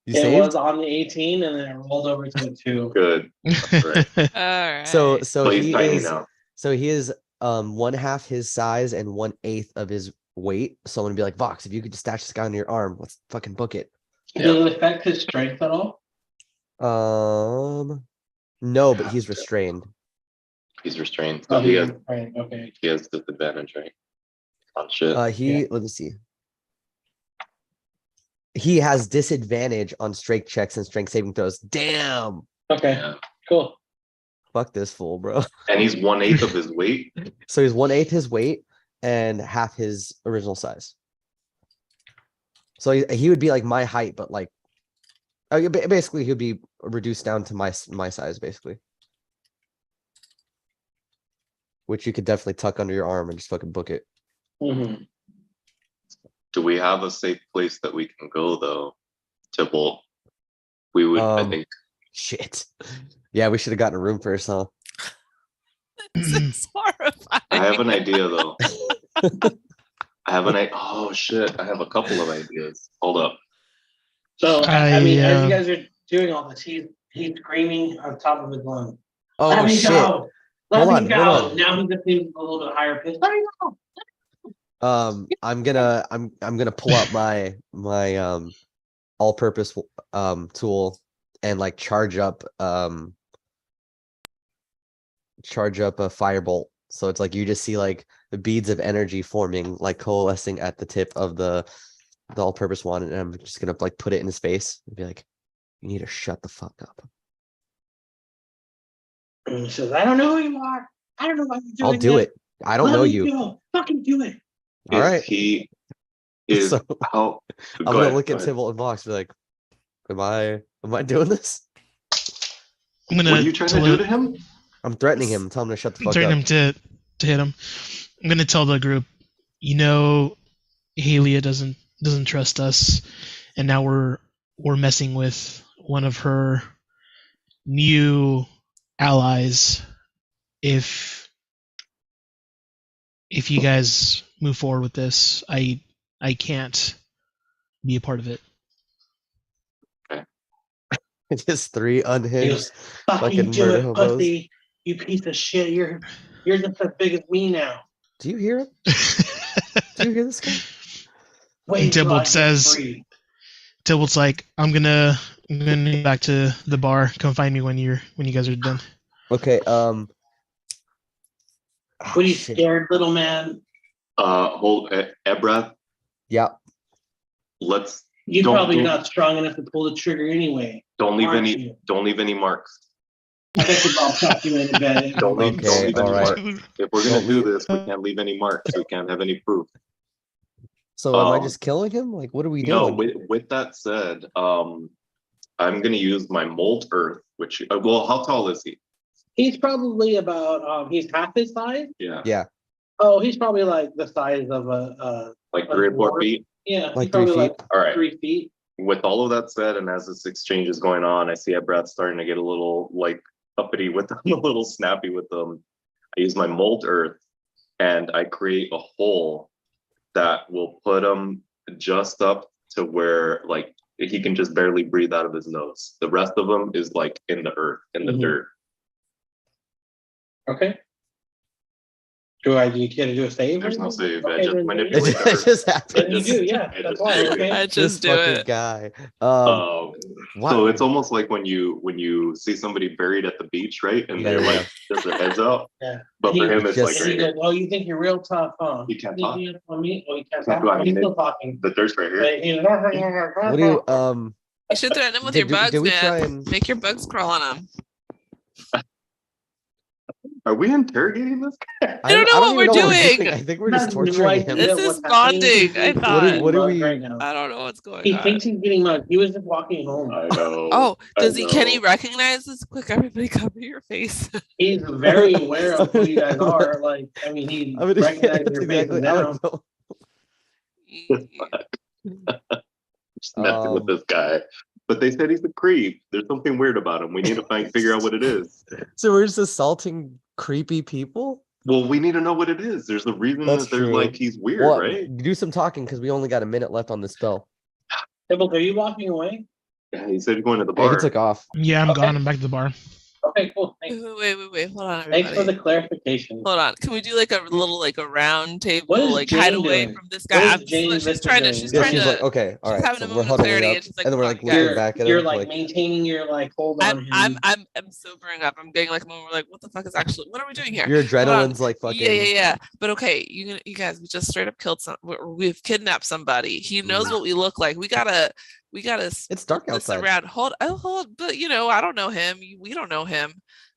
E: You
C: It
E: saved?
C: was on the 18 and then it rolled over to a 2.
B: Good. Right.
A: All right.
E: So
B: But he's
E: he
B: tiny
E: is
B: now.
E: he is 1/2 his size and 1/8 of his weight. So I'm gonna be like, Vox, if you could just stash this guy under your arm, let's fucking book it.
C: Does it affect his strength at all?
E: No, but he's restrained.
B: He's restrained, so he has
C: Right, okay.
B: disadvantage, right? On shit.
E: Let me see. He has disadvantage on strength checks and strength saving throws. Damn.
C: Okay,
B: Yeah.
C: cool.
E: Fuck this fool, bro.
B: And he's 1/8 of his weight.
E: So he's 1/8 his weight and half his original size. So he would be like my height, but like basically he'd be reduced down to my size, basically. Which you could definitely tuck under your arm and just fucking book it.
C: Mm-hmm.
B: Do we have a safe place that we can go though? Tibble. We would, I think.
E: Shit. Yeah, we should have gotten a room first, huh?
A: This is horrifying.
B: I have an idea though. Oh shit! I have a couple of ideas. Hold up.
C: So, I mean, as you
D: I,
C: guys are doing all this, he's screaming on top of his lungs.
E: Oh
C: Let me
E: shit.
C: go!
E: Hold
C: Let me
E: on, hold
C: go!
E: on.
C: Now he just seems a little bit higher pitched. Let me go!
E: I'm gonna pull out my all-purpose tool and like charge up a firebolt. So it's like you just see like the beads of energy forming, like coalescing at the tip of the all-purpose wand, and I'm just gonna like put it in his face and be like, You need to shut the fuck up.
C: And he says, I don't know who you are. I don't know why you're doing
E: I'll do
C: this.
E: it. I don't
C: Let
E: know
C: me
E: you.
C: go. Fucking do it.
E: All right.
B: He is
E: So,
B: how.
E: I'm
B: Go
E: gonna
B: ahead,
E: look
B: go
E: at
B: ahead.
E: Tybalt and Vox. Be like, am I doing this?
D: I'm gonna
B: What are you trying to do to him?
E: I'm threatening him. Tell him to shut the fuck
D: threaten
E: up.
D: him to hit him. I'm gonna tell the group, you know, Halia doesn't trust us, and now we're messing with one of her new allies. If you guys move forward with this, I can't be a part of it.
E: Just 3
C: He
E: unhinged
C: goes, fucking
E: fucking
C: do
E: murder
C: it,
E: hobos.
C: pussy. You piece of shit. You're just as big as me now.
E: Do you hear him? Do you hear this guy?
C: Wait
D: And
C: until I
D: Tybalt
C: get
D: says,
C: free.
D: Tybalt's like, I'm gonna go back to the bar. Come find me when you guys are done.
E: Okay.
C: What are you scared, little man?
B: Hold Ebra.
E: Yeah.
B: Let's.
C: You're
B: don't-
C: probably
B: don't-
C: not strong enough to pull the trigger anyway.
B: Don't leave
C: aren't
B: any.
C: you?
B: Don't leave any marks.
C: I bet you I'll tuck you in bed.
B: Don't leave. Don't
E: Okay,
B: leave any
E: all right.
B: marks. If we're gonna
E: Don't
B: do
E: leave-
B: this, we can't leave any marks. We can't have any proof.
E: So am I just killing him? Like, what are we
B: No.
E: doing?
B: With that said, I'm gonna use my Molt Earth, which well, how tall is he?
C: He's probably about he's half his size.
B: Yeah.
E: Yeah.
C: Oh, he's probably like the size of a
B: Like 3 or 4 feet.
C: yeah,
E: Like
C: he's probably
E: 3 feet?
C: like
B: All right.
C: 3 feet.
B: With all of that said, and as this exchange is going on, I see Ebrat starting to get a little like uppity with them, a little snappy with them. I use my Molt Earth and I create a hole that will put him just up to where like he can just barely breathe out of his nose. The rest of him is like in the earth, in the
C: Mhm.
B: dirt.
C: Okay. Do you care to do a save?
B: There's no save. I
C: Okay,
B: just
C: then
B: manipulate
E: It
B: the earth.
E: just
B: I
E: happened.
C: You do, yeah.
B: I
C: That's
B: just
C: why.
B: do it.
C: Okay.
A: I
E: This
A: just do
E: fucking
A: it.
E: guy.
B: Wow.
E: Wow.
B: So it's almost like when you see somebody buried at the beach, right? And
E: Yeah,
B: they're
E: yeah,
B: like, just their heads out.
C: Yeah.
B: But for
C: He-
B: him, it's
E: just-
B: like
C: And
B: right
C: he
B: here.
C: goes, oh, you think you're real tough, huh?
B: He can't
C: You
B: talk.
C: think on me? Oh, he can't
B: Can't
C: talk.
B: do it. I
C: Oh,
B: mean,
C: he's still talking.
B: The dirt's right here.
C: But he's
E: What do you
A: You should threaten him with
E: Did-
A: your bugs,
E: did we
A: man.
E: try and-
A: Make your bugs crawl on him.
B: Are we interrogating this guy?
A: I don't know what
E: even
A: we're
E: know
A: doing.
E: I think we're
C: I
E: just
C: have no
E: torturing
C: idea
E: him.
A: This
C: what's
A: is
C: happening.
A: bonding,
C: He's
A: I
C: getting
A: thought.
E: What do
C: mugged
E: we-
C: right now.
A: I don't know what's going
C: He
A: on.
C: thinks he's getting mugged. He was just walking home.
B: I know.
A: Oh, does
B: I
A: he? Can he
B: know.
A: recognize this? Quick, everybody, cover your face.
C: He's very aware of who you guys are. Like, I mean, he
E: I mean,
C: recognizes
E: that's
C: your
E: exactly.
C: faces
E: I
C: now.
E: don't know.
B: Just messing with this guy. But they said he's a creep. There's something weird about him. We need to figure out what it is.
E: So we're just assaulting creepy people?
B: Well, we need to know what it is. There's a reason
E: That's
B: that they're
E: true.
B: like he's weird,
E: Well,
B: right?
E: do some talking because we only got a minute left on the spell.
C: Tybalt, are you walking away?
B: Yeah, he said he's going to the
E: Hey, he
B: bar.
E: took off.
D: Yeah, I'm
C: Okay.
D: gone. I'm back to the bar.
C: Okay, cool. Thanks.
A: Wait. Hold on,
C: Thanks for
A: everybody.
C: the clarification.
A: Hold on. Can we do like a little like a round table,
C: What is
A: like
C: Jane
A: hide away
C: doing?
A: from this
C: What
A: guy?
C: is Jane
A: She's
C: Vista
A: trying to.
C: doing?
A: She's
E: Yeah,
A: trying
E: she's
A: to.
E: like, okay, all
A: she's
E: right.
A: having
E: So
A: a
E: we're
A: moment of
E: huddling
A: clarity,
E: up,
A: and she's like,
E: and then we're
A: "Come
E: like
A: on, you
E: looking
A: guys."
E: back at
C: You're
E: him.
C: like maintaining your like hold on him.
A: I'm sobering up. I'm getting like a moment. Like, what the fuck is actually? What are we doing here?
E: Your
A: Hold on.
E: adrenaline's like fucking.
A: Yeah. But okay, you guys, we just straight up killed we've kidnapped somebody. He knows what we look like. We gotta
E: It's dark
A: this
E: outside.
A: around. Hold, but I don't know him. We don't know him.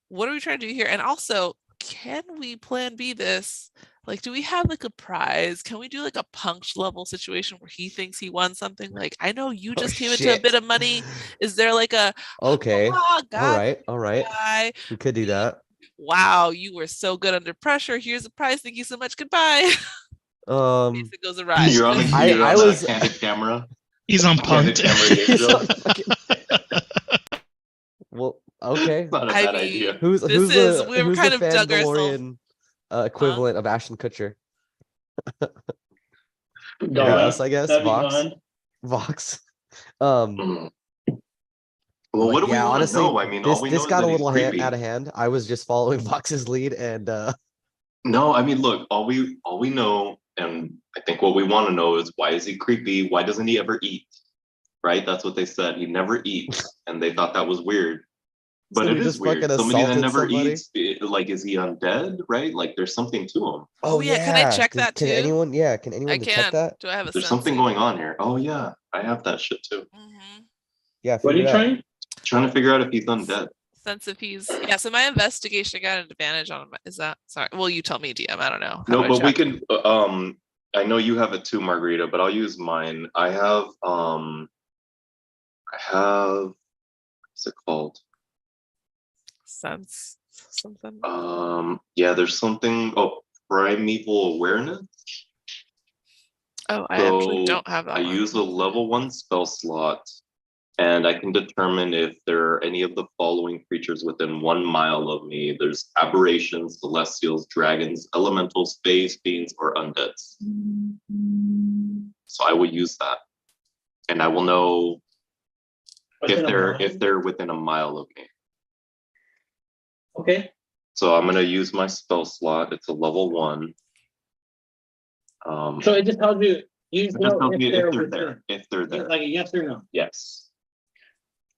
A: What are we trying to do here? And also, can we plan B this? Like, do we have like a prize? Can we do like a punch level situation where he thinks he won something? Like, I know you just came into a
E: shit.
A: bit of money. Is there like a
E: Okay.
A: God,
E: All right.
A: guy?
E: We could do that.
A: Wow, you were so good under pressure. Here's a prize. Thank you so much. Goodbye. In case it goes awry.
B: You're on,
E: I
B: you're on
E: was-
B: a candid camera.
D: He's on
B: Candid
D: punked.
B: camera game
E: He's
B: show.
E: on fucking- Well, okay.
B: It's not a
A: I
B: bad
A: mean,
B: idea.
E: Who's
A: this
E: who's
A: is-
E: the
A: we were
E: who's
A: kind
E: the
A: of dug ourselves-
E: Phandelinagain equivalent of Ashton Kutcher?
C: Gone.
E: Us, I guess.
C: That'd be
E: Vox.
C: gone.
E: Vox.
B: Well,
E: Like,
B: what do we
E: yeah,
B: want
E: honestly,
B: to know? I mean,
E: this
B: all we
E: this
B: know is
E: got a
B: that he's
E: little
B: creepy.
E: out of hand. I was just following Vox's lead, and
B: No, I mean, look, all we know, and I think what we want to know is why is he creepy? Why doesn't he ever eat? Right? That's what they said. He never eats, and they thought that was weird. But
E: So
B: it
E: we
B: is
E: just
B: weird.
E: fucking
B: Somebody that
E: assaulted
B: never
E: somebody?
B: eats, like, is he undead? Right? Like, there's something to him.
A: Oh, yeah, can I check that
E: Can
A: too?
E: anyone? Yeah, can
A: I
E: anyone detect
A: can.
E: that?
A: Do I have a
B: There's
A: sense?
B: something going on here. Oh yeah, I have that shit too.
A: Mhm.
E: Yeah.
C: What are
E: figure
C: you
E: it out.
C: trying?
B: Trying to figure out if he's undead.
A: Since if he's so my investigation got an advantage on him. Is that sorry? Well, you tell me, DM. I don't know.
B: No, but we can. I know you have it too, Margarita, but I'll use mine. I have. What's it called?
A: Sense something.
B: Yeah, there's something. Oh, primeval awareness.
A: Oh, I actually don't have that.
B: I use a level 1 spell slot, and I can determine if there are any of the following creatures within 1 mile of me. There's aberrations, celestials, dragons, elementals, fays, fiends, or undeads. So I will use that, and I will know if they're within a mile of me.
C: Okay.
B: So I'm gonna use my spell slot. It's a level 1.
C: So it just tells you. You just know
B: tells
C: if
B: me
C: they're
B: if they're
C: within.
B: there. If they're there.
C: Like a yes or no.
B: Yes.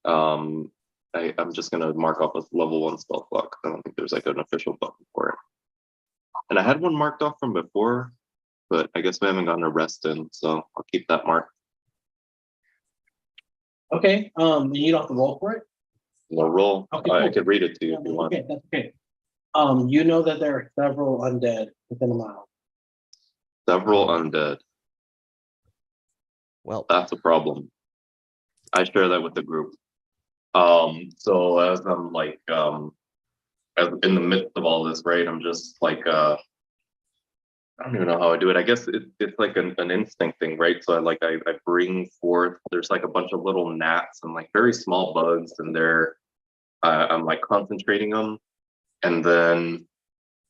B: I'm just gonna mark off a level 1 spell slot. I don't think there's like an official button for it. And I had one marked off from before, but I guess we haven't gotten a rest in, so I'll keep that marked.
C: Okay. You don't have to roll for it.
B: No roll.
C: Okay,
B: I
C: cool.
B: could read it to you if you want.
C: Okay, that's okay. You know that there are several undead within a mile.
B: Several undead.
E: Well,
B: That's a problem. I share that with the group. So as I'm like, as in the midst of all this, right? I'm just like, I don't even know how I do it. I guess it's like an instinct thing, right? So I bring forth. There's like a bunch of little gnats and like very small bugs, and I'm like concentrating them, and then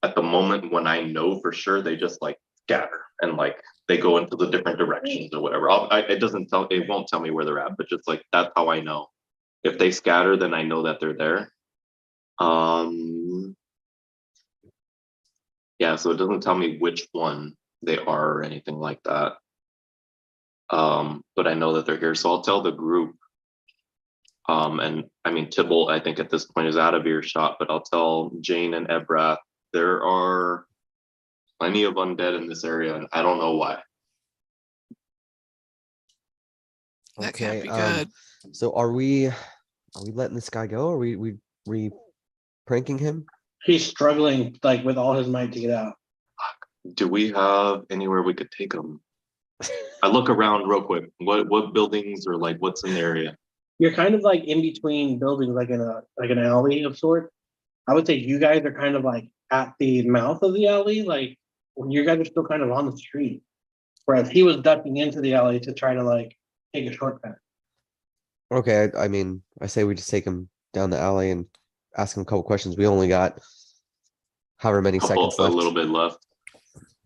B: at the moment when I know for sure, they just like scatter and like they go into the different directions or whatever. It won't tell me where they're at, but just like that's how I know. If they scatter, then I know that they're there. Yeah, so it doesn't tell me which one they are or anything like that. But I know that they're here, so I'll tell the group. And I mean, Tybalt, I think at this point is out of earshot, but I'll tell Jane and Ebrath, there are plenty of undead in this area, and I don't know why.
A: That can't be good.
E: So are we letting this guy go? Are we pranking him?
C: He's struggling like with all his might to get out.
B: Do we have anywhere we could take him? I look around real quick. What buildings or like what's in the area?
C: You're kind of like in between buildings, like in an alley of sorts. I would say you guys are kind of like at the mouth of the alley, like you guys are still kind of on the street. Whereas he was ducking into the alley to try to like take a shortcut.
E: Okay, I mean, I say we just take him down the alley and ask him a couple questions. We only got however many seconds left.
B: A little bit left.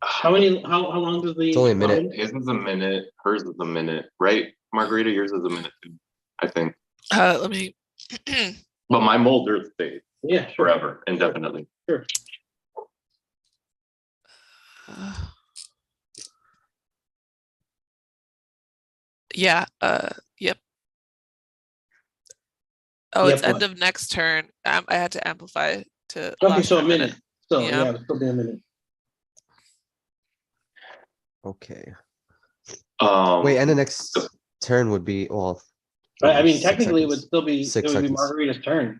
C: How long does the?
E: It's only a minute.
B: His is a minute. Hers is a minute, right? Margarita, yours is a minute too, I think.
A: Let me.
B: But my molder stays.
C: Yeah, sure.
B: Forever, indefinitely.
C: Sure.
A: Yeah. Yep. Oh,
C: Yep,
A: it's end of next turn. I had to amplify to.
C: Okay, so a minute. So
A: Yeah.
C: it'll still be a minute.
E: Okay.
B: Wait,
E: Wait, and the next turn would be
C: I mean,
E: 6
C: technically, it would
E: seconds.
C: still be
E: 6
C: it would be
E: seconds.
C: Margarita's turn.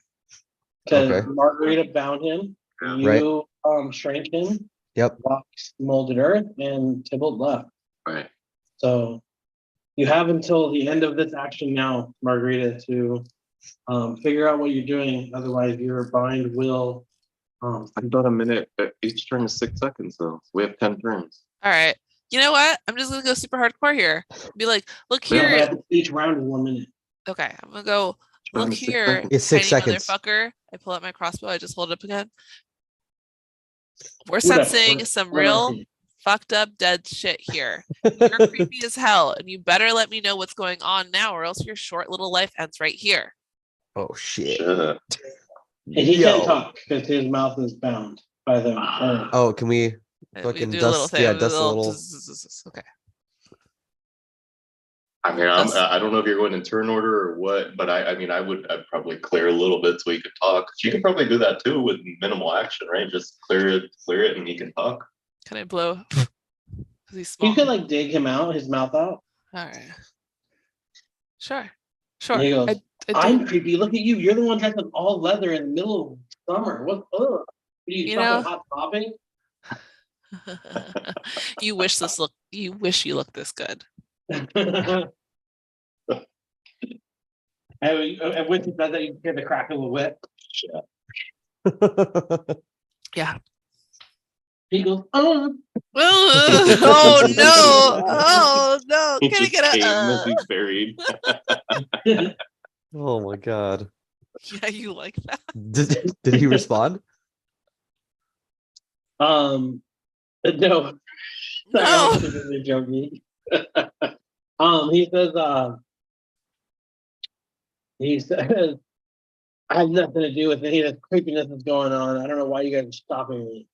C: Because
E: Okay.
C: Margarita bound him.
E: Right.
C: You shrank him.
E: Yep.
C: Rocks molded earth, and Tybalt left.
B: right.
C: So you have until the end of this action now, Margarita, to figure out what you're doing. Otherwise, your bind will.
B: I thought a minute. Each turn is 6 seconds, though. We have 10 turns.
A: All right. You know what? I'm just gonna go super hardcore here. Be like, look
C: Yeah,
A: here.
C: but each round is 1 minute.
A: Okay, I'm gonna go. Look
B: Turn is 6
A: here,
B: seconds.
E: It's 6
A: tiny
E: seconds.
A: motherfucker. I pull out my crossbow. I just hold it up again. We're
C: Whatever,
A: sensing some
C: we're not
A: real
C: seeing.
A: fucked up dead shit here. You're creepy as hell, and you better let me know what's going on now, or else your short little life ends right here.
E: Oh shit.
B: Shit.
C: And he
E: Yo.
C: can't talk because his mouth is bound by the.
E: Oh, can we
A: We
E: fucking
A: do a little
E: dust?
A: thing.
E: Yeah,
A: we do
E: dust a little.
A: Okay.
B: I mean, I don't know if you're going in turn order or what, but I'd probably clear a little bit so he could talk. She could probably do that too with minimal action, right? Just clear it, and he can talk.
A: Can I blow? Because he's small.
C: You could like dig him out, his mouth out.
A: All right. Sure.
C: And he goes, I'm creepy. Look at you. You're the one dressed in all leather in the middle of summer. What? Are you
A: know,
C: hot topping?
A: you wish you looked this good.
C: I wish you said that you hear the crack of a whip.
A: Yeah.
C: He goes, oh.
A: Oh no! Oh no!
B: He
A: Can I
B: just
A: get
B: came as
A: a?
B: he's buried.
E: Oh my god.
A: Yeah, you like that?
E: Did he respond?
C: No. Sorry,
A: No.
C: I was really joking. He says, I have nothing to do with any of this creepiness that's going on. I don't know why you guys are stopping me.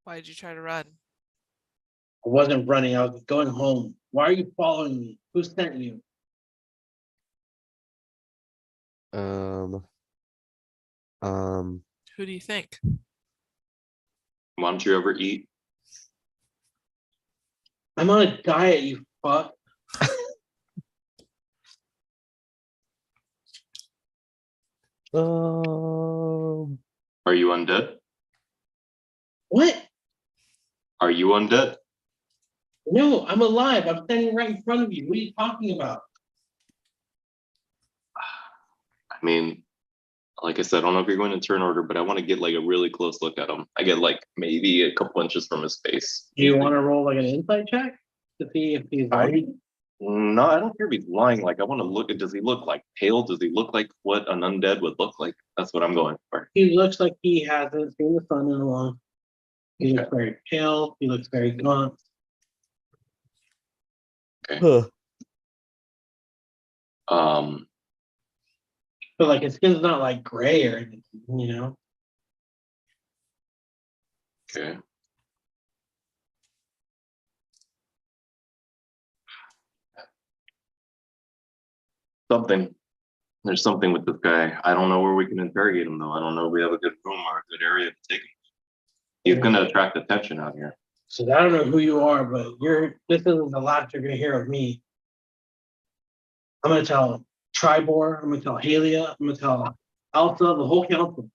A: Why did you try to run?
C: I wasn't running. I was going home. Why are you following me? Who sent you?
A: Who do you think?
B: Why don't you ever eat?
C: I'm on a diet, you fuck.
B: Are you undead?
C: What?
B: Are you undead?
C: No, I'm alive. I'm standing right in front of you. What are you talking about?
B: I mean, like I said, I don't know if you're going in turn order, but I want to get like a really close look at him. I get like maybe a couple inches from his face.
C: Do you want to roll like an insight check to see if he's lying?
B: No, I don't care if he's lying. Like, I want to look at, does he look like pale? Does he look like what an undead would look like? That's what I'm going for.
C: He looks like he hasn't seen the sun in a long. He looks very pale. He looks very gaunt.
B: Okay.
C: But like his skin's not like gray or anything, you know.
B: Okay. Something. There's something with this guy. I don't know where we can interrogate him though. I don't know if we have a good room or a good area to take him. He's gonna attract attention out here.
C: So I don't know who you are, but this isn't the last you're gonna hear of me. I'm gonna tell Tribor, I'm gonna tell Halia, I'm gonna tell Alpha, the whole council.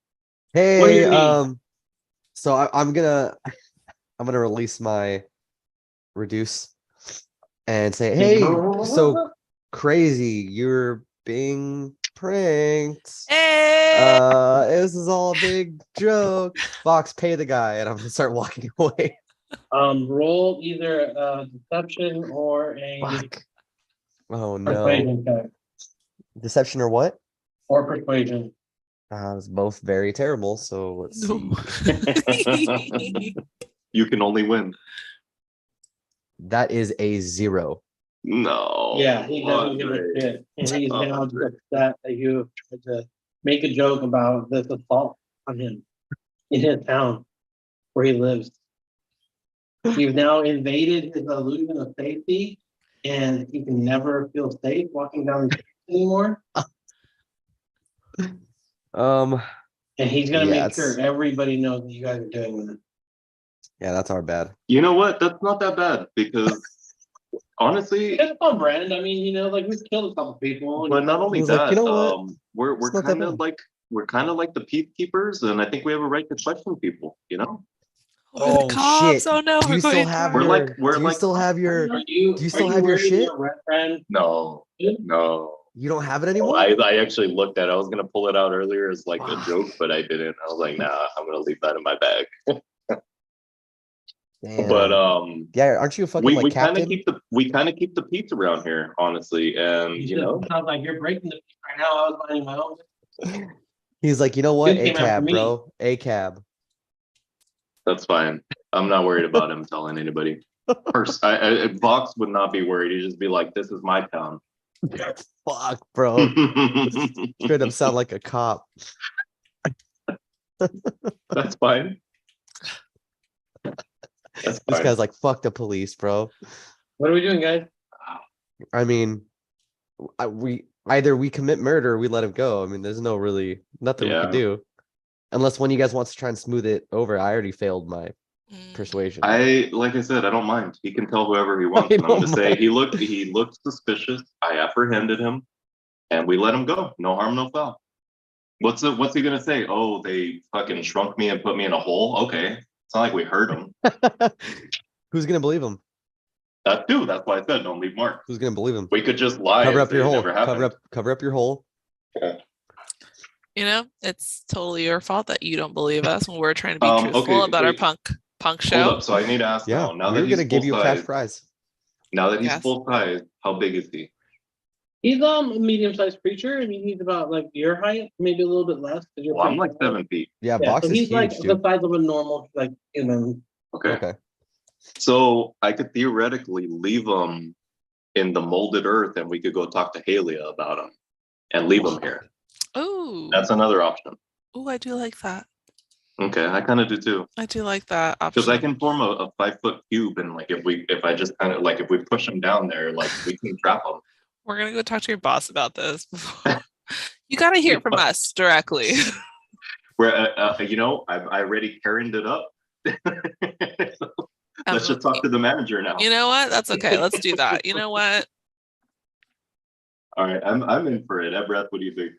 E: Hey, so I'm gonna release my reduce and say, hey, so crazy, you're being pranked.
A: Hey!
E: This is all a big joke. Fox, pay the guy, and I'm gonna start walking away.
C: Roll either a deception or a
E: Fuck. Oh
C: persuasion
E: no.
C: check.
E: Deception or what?
C: Or persuasion.
E: It's both very terrible, so let's see.
B: You can only win.
E: That is a 0.
B: No.
C: Yeah, he doesn't give a shit. And he's now just upset that you have tried to make a joke about this assault on him in his town where he lives. You've now invaded his illusion of safety, and he can never feel safe walking down the street anymore. And he's gonna make sure everybody knows that you guys are doing that.
E: Yeah, that's our bad.
B: You know what? That's not that bad because honestly,
C: it's on brand. I mean, you know, like we've killed a couple people.
B: But not only that,
E: like, you know
B: we're kind of like the peacekeepers, and I think we have a right to question people. You know.
E: Oh shit!
A: Oh no!
E: Do you still have your? Do you still have your? Do you still have your shit?
B: No, no.
E: You don't have it anymore?
B: I actually looked at it. I was gonna pull it out earlier as like a joke, but I didn't. I was like, nah, I'm gonna leave that in my bag.
E: Damn.
B: But
E: yeah, aren't you a fucking
B: we
E: captain?
B: We kind of keep the peace around here, honestly, and you know,
C: sounds like you're breaking the peace right now. I was minding my own.
E: He's like, you know what? A cab, bro. A cab.
B: That's fine. I'm not worried about him telling anybody. First, Vox would not be worried. He'd just be like, "This is my town."
E: Fuck, bro. Straight up sound like a cop.
B: That's fine.
E: This guy's like, fuck the police, bro.
C: What are we doing, guys?
E: I mean, we commit murder or we let him go. I mean, there's nothing we can do. Unless one of you guys wants to try and smooth it over. I already failed my persuasion.
B: Like I said, I don't mind. He can tell whoever he wants.
E: I
B: And I'm gonna
E: don't
B: say
E: mind.
B: he looked suspicious. I apprehended him, and we let him go. No harm, no foul. What's he gonna say? Oh, they fucking shrunk me and put me in a hole. Okay, it's not like we hurt him.
E: Who's gonna believe him?
B: That's too. That's why I said don't leave marks.
E: Who's gonna believe him?
B: We could just lie
E: Cover
B: and
E: up
B: say
E: your
B: it
E: hole.
B: never happened.
E: Cover up your hole.
A: You know, it's totally your fault that you don't believe us when we're trying to be truthful
B: Okay,
A: about our
B: wait.
A: punk
B: Hold
A: show.
B: up. So I need to ask
E: Yeah,
B: now. Now
E: we
B: that
E: were
B: he's
E: gonna give you a
B: full
E: cash
B: size.
E: prize.
B: Now that he's
A: Yes.
B: full size, how big is he?
C: He's a medium-sized creature. I mean, he's about like your height, maybe a little bit less. 'cause you're
B: Well, I'm
C: pretty
B: like
C: tall.
B: 7 feet.
E: Yeah,
C: Yeah,
E: box
C: so
E: is
C: he's like
E: huge,
C: the
E: dude.
C: size of a normal like human.
B: Okay.
E: Okay.
B: So I could theoretically leave him in the molded earth, and we could go talk to Halia about him and leave him here.
A: Oh,
B: That's another option.
A: oh, I do like that.
B: Okay, I kind of do too.
A: I do like that
B: Because I
A: option.
B: can form a 5-foot cube, and like if I just kind of like if we push him down there, like we can trap him.
A: We're gonna go talk to your boss about this. You gotta hear from us directly.
B: Where I already Karen'd it up. Let's just talk to the manager now.
A: You know what? That's okay. Let's do that. You know what?
B: All right, I'm in for it. Ebreth, what do you think?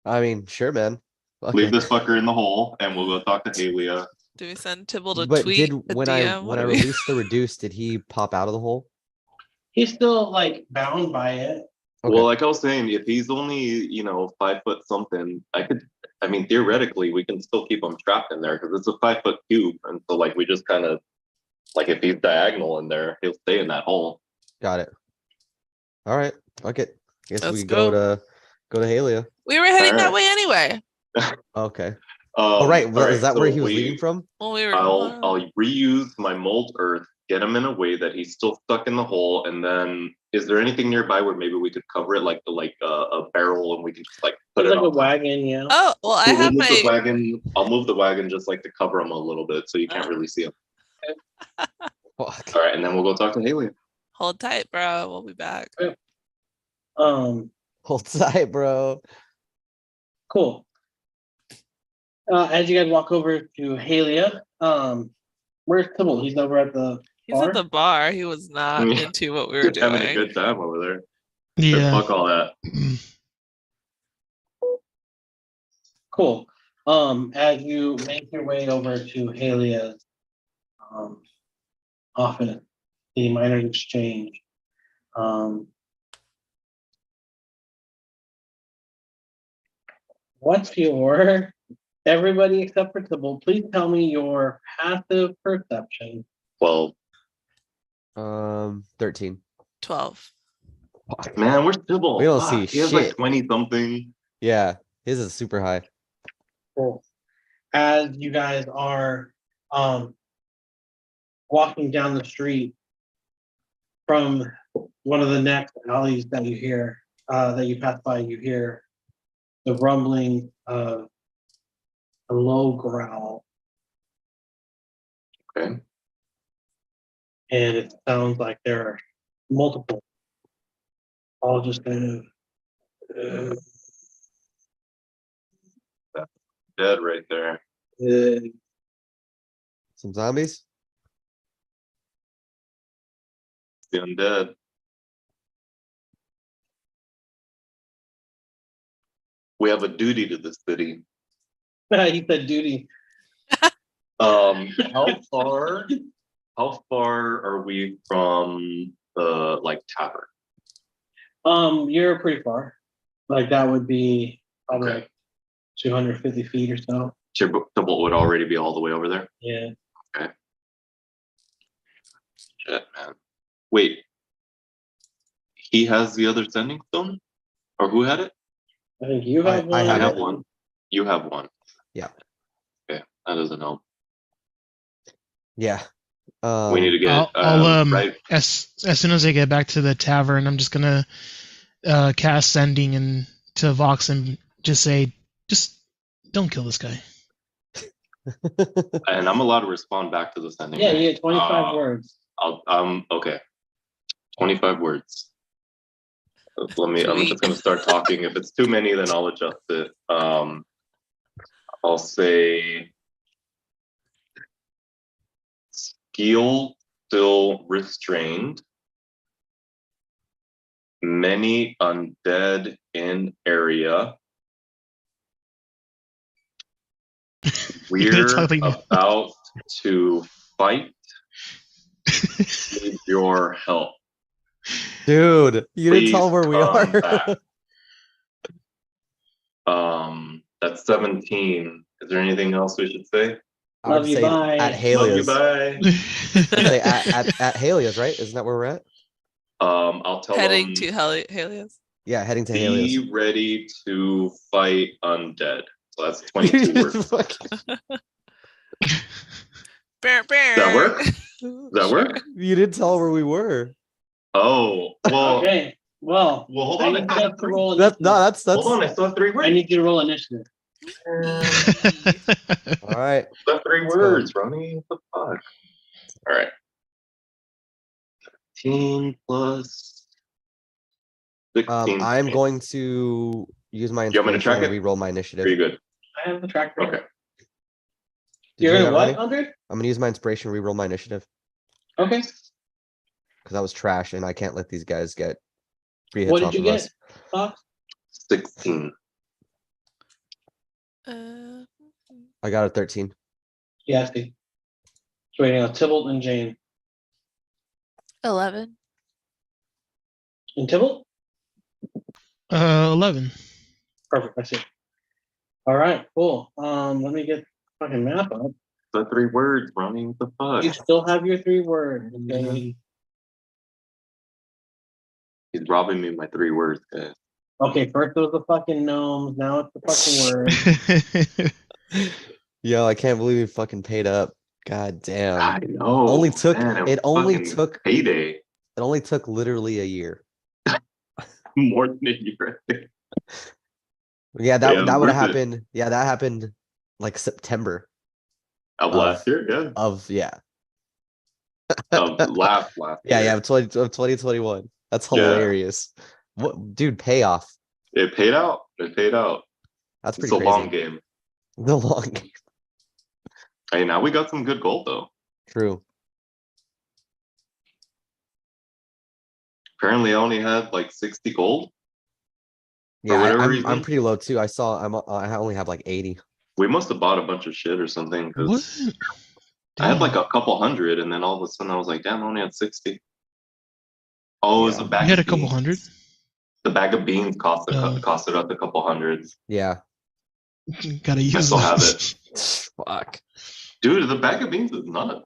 E: I mean, sure, man.
B: Leave this fucker in the hole, and we'll go talk to Halia.
A: Do we send Tibble to
E: But
A: tweet
E: did
A: a
E: when
A: DM?
E: I released the reduce, did he pop out of the hole?
C: He's still like bound by it.
E: Okay.
B: Well, like I was saying, if he's only 5 foot something, I mean, theoretically, we can still keep him trapped in there because it's a 5-foot cube, and so like we just kind of like if he's diagonal in there, he'll stay in that hole.
E: Got it. All right. Fuck it. Guess
A: Let's
E: we go
A: go.
E: to Halia.
A: We were heading that
B: Alright.
A: way anyway.
E: Okay. All right. Well, is that where he was leading from?
A: Well, we were.
B: I'll reuse my mold earth, get him in a way that he's still stuck in the hole, and then is there anything nearby where maybe we could cover it like a barrel, and we can just like put
C: There's
B: it
C: like
B: on
C: a wagon, yeah.
A: Oh well, I
B: We'll
A: have
B: move the
A: my.
B: wagon. I'll move the wagon just like to cover him a little bit, so you can't really see him.
E: Fuck.
B: All right, and then we'll go talk to Haley.
A: Hold tight, bro. We'll be back.
E: Hold tight, bro.
C: Cool. As you guys walk over to Halia, where's Tibble? He's over at the
A: He's
C: bar?
A: at the bar. He was not
B: Yeah.
A: into what we were
B: Just having a
A: doing.
B: good time over there.
D: Yeah.
B: Fuck all that.
C: Cool. As you make your way over to Halia's office, the miners exchange. What's your everybody except for Tibble? Please tell me your passive perception.
B: Well,
E: 13.
A: 12.
E: Fuck.
B: man, we're Sybil.
E: We don't see
B: He has like
E: shit.
B: 20 something.
E: Yeah, his is super high.
C: Cool. As you guys are walking down the street from one of the next alleys that you hear, that you pass by, you hear the rumbling of a low growl.
B: Okay.
C: And it sounds like there are multiple, all just kind of
B: Dead right there.
E: Some zombies?
B: The undead. We have a duty to this city.
C: he said duty.
B: How far are we from the like tavern?
C: You're pretty far. Like that would be probably
B: Okay.
C: like 250 feet or so.
B: Tibble would already be all the way over there.
C: Yeah.
B: Okay. Shit, man. Wait. He has the other sending stone? Or who had it?
C: I think you have
E: I
C: one.
B: I
E: have
B: have
E: it.
B: one. You have one.
E: Yeah.
B: Okay, that doesn't help.
E: Yeah.
B: We need to get
D: I'll
B: right.
D: as soon as I get back to the tavern, I'm just gonna cast sending into Vox and just say, just don't kill this guy.
B: And I'm allowed to respond back to the sending.
C: Yeah,
B: right?
C: you get 25 words.
B: Okay. 25 words. I'm just gonna start talking. If it's too many, then I'll adjust it. I'll say Gil still restrained. Many undead in area. We're
D: Talking-
B: about to fight. Need your help.
E: Dude, you didn't tell
B: Please
E: where we
B: come
E: are.
B: back. That's 17. Is there anything else we should say?
E: I would
C: Love you,
E: say
C: bye.
E: at
B: Love you,
E: Halia's.
B: bye.
E: Say at Halia's, right? Isn't that where we're at?
B: I'll tell
A: Heading
B: them
A: to Helios.
E: Yeah, heading to Halia's.
B: be ready to fight undead. So that's 22 words.
A: Does
B: that work? Does that work?
E: You didn't tell where we were.
B: Oh, well,
C: Okay. Well,
B: hold
C: I
B: on.
C: need you guys to roll
E: That's
C: initiative.
B: Hold on, I still have 3 words.
C: I need you to roll initiative.
E: All right.
B: I have 3
E: Let's go.
B: words, Ronnie. What the fuck? All right. 15 plus 16.
E: I'm going to use my
B: You want me to
E: inspiration
B: track
E: and
B: it?
E: re-roll my
B: Are
E: initiative.
B: you good?
C: I have the tracker.
B: Okay.
E: Did
C: You're
E: you
C: gonna
E: hear that,
C: what,
E: Ronnie?
C: Andre?
E: I'm gonna use my inspiration, re-roll my initiative
C: Okay.
E: because that was trash, and I can't let these guys get free hits
C: What did
E: off
C: you
E: of
C: get,
E: us.
C: Fox?
B: 16.
E: I got a 13.
C: Yeah, I see. So waiting on Tybalt and Jane.
A: 11.
C: And Tybalt?
D: 11.
C: Perfect, I see. All right, cool. Let me get the fucking map up.
B: The 3 words, Ronnie. What the fuck?
C: You still have your 3 words. Okay.
B: He's robbing me of my 3 words, guys.
C: Okay, first it was the fucking gnomes, now it's the fucking word.
E: Yo, I can't believe we fucking paid up. God damn.
B: I know.
E: Only took
B: man,
E: it only
B: fucking
E: took
B: payday.
E: it only took literally a year.
B: More than a year.
E: Yeah, that
B: Yeah,
E: that would have
B: worth it.
E: happened. Yeah, that happened like September
B: Of last year, yeah.
E: of yeah.
B: Of last
E: Yeah,
B: year.
E: yeah, of 2021. That's
B: Yeah.
E: hilarious. What dude, payoff.
B: It paid out. It paid out.
E: That's
B: It's
E: pretty
B: a
E: crazy.
B: long game.
E: The long game.
B: Hey, now we got some good gold though.
E: True.
B: Apparently, I only had like 60 gold.
E: Yeah,
B: whatever
E: I'm
B: reason.
E: pretty low too. I saw I only have like 80.
B: We must have bought a bunch of shit or something
D: What?
B: because I had like a couple hundred, and then all of a sudden I was like, damn, I only had 60. Oh, it was
E: Yeah.
B: a bag
D: You had a
B: of
D: couple
B: beans.
D: hundred.
B: The bag of beans costed us a couple hundreds.
E: Yeah.
D: Gotta use
B: I still have
D: those.
B: it.
E: Fuck.
B: Dude, the bag of beans is nuts.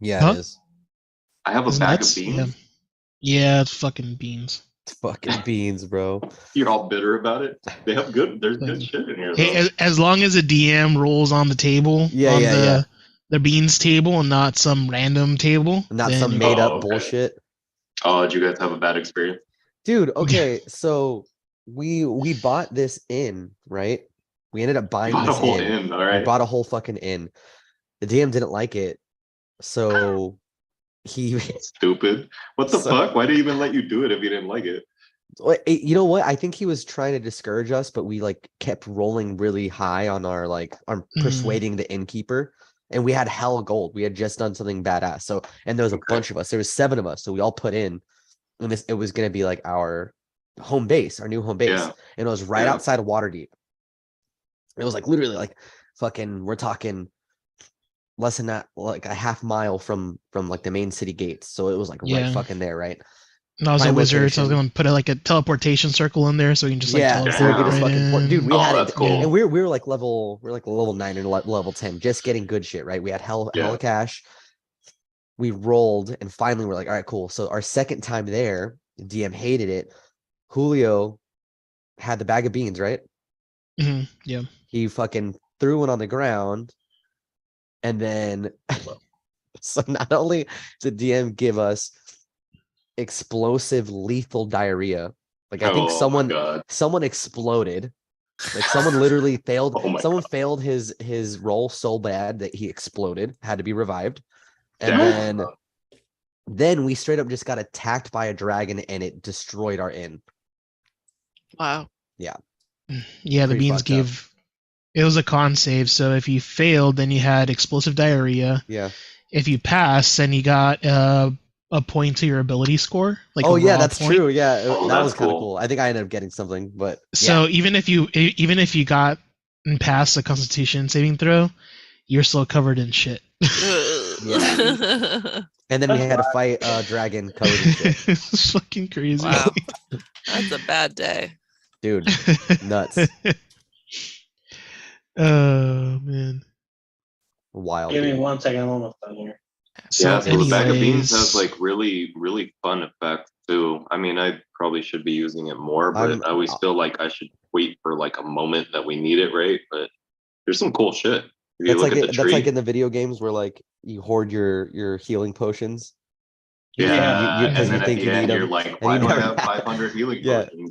E: Yeah,
D: Huh?
E: it is.
B: I have a
D: It's
B: bag
D: nuts?
B: of beans.
D: Yeah, it's fucking beans.
E: It's fucking beans, bro.
B: You're all bitter about it. They have there's good
D: Like,
B: shit in here
D: Hey,
B: though.
D: as long as a DM rolls on the table,
E: Yeah,
D: on
E: yeah, yeah.
D: the beans table, and not some random table,
E: Not
D: then
E: some
D: you're
E: made
D: good.
E: up
B: okay.
E: bullshit.
B: Oh, did you guys have a bad experience?
E: Dude, okay, so we bought this inn, right? We ended up
B: You
E: buying
B: bought a
E: this
B: whole
E: inn.
B: inn, all
E: We
B: right.
E: bought a whole fucking inn. The DM didn't like it, so he
B: Stupid. What the
E: So-
B: fuck? Why did he even let you do it if he didn't like it?
E: you know what? I think he was trying to discourage us, but we like kept rolling really high on our persuading the innkeeper, and we had hell gold. We had just done something badass. So, and there was a bunch of us. There was 7 of us, so we all put in, and it was gonna be like our home base, our new home base,
B: Yeah.
E: and it was right
B: Yeah.
E: outside of Waterdeep. It was like literally like fucking. We're talking less than that, like a half mile from like the main city gates. So it was like right
D: Yeah.
E: fucking there, right?
D: And I was a
E: Prime
D: wizard, so I was
E: location.
D: gonna put like a teleportation circle in there, so you can just like
E: Yeah,
D: teleport
E: so we could just
D: right
E: fucking dude. We
B: Oh,
E: had
B: that's
E: it,
B: cool.
E: and we were like level 9 and level 10, just getting good shit, right? We had hella cash. We rolled, and finally we're like, all right, cool. So our second time there, DM hated it. Julio had the bag of beans, right?
D: Yeah.
E: He fucking threw one on the ground, and then so not only did DM give us explosive lethal diarrhea, like I think
B: Oh my God.
E: someone exploded. Like someone literally failed.
B: Oh my
E: Someone failed his roll so bad that he exploded, had to be revived, and
B: Damn.
E: then we straight up just got attacked by a dragon and it destroyed our inn.
A: Wow.
D: Yeah, the
E: Pretty
D: beans
E: fucked up.
D: It was a con save, so if you failed, then you had explosive diarrhea.
E: Yeah.
D: If you passed, then you got a point to your ability score, like
E: Oh
D: a
E: yeah,
D: raw
E: that's
D: point.
E: true. Yeah,
B: Oh,
E: that
B: that's
E: was kind of
B: cool.
E: cool. I think I ended up getting something, but
D: So even if you got and passed the Constitution saving throw, you're still covered in shit.
E: Yeah. And then we had to fight a dragon covered in shit.
D: It's fucking crazy.
A: Wow. That's a bad day.
E: Dude, nuts.
D: Oh man.
E: Wild.
C: Give me
E: Dude.
C: 1 second, I'm almost done here.
B: So the bag of beans has
D: anyways,
B: like really fun effects too. I mean, I probably should be using it more, but I always feel like I should wait for like a moment that we need it, right? But there's some cool shit. If you
E: That's
B: look
E: like
B: at the
E: that's like
B: tree,
E: in the video games where like you hoard your healing potions.
B: yeah,
E: Because
B: and
E: you
B: then at
E: think
B: the
E: you need
B: end you're
E: them,
B: like,
E: and
B: why
E: you
B: do I
E: never
B: have 500 healing
E: Yeah.
B: potions?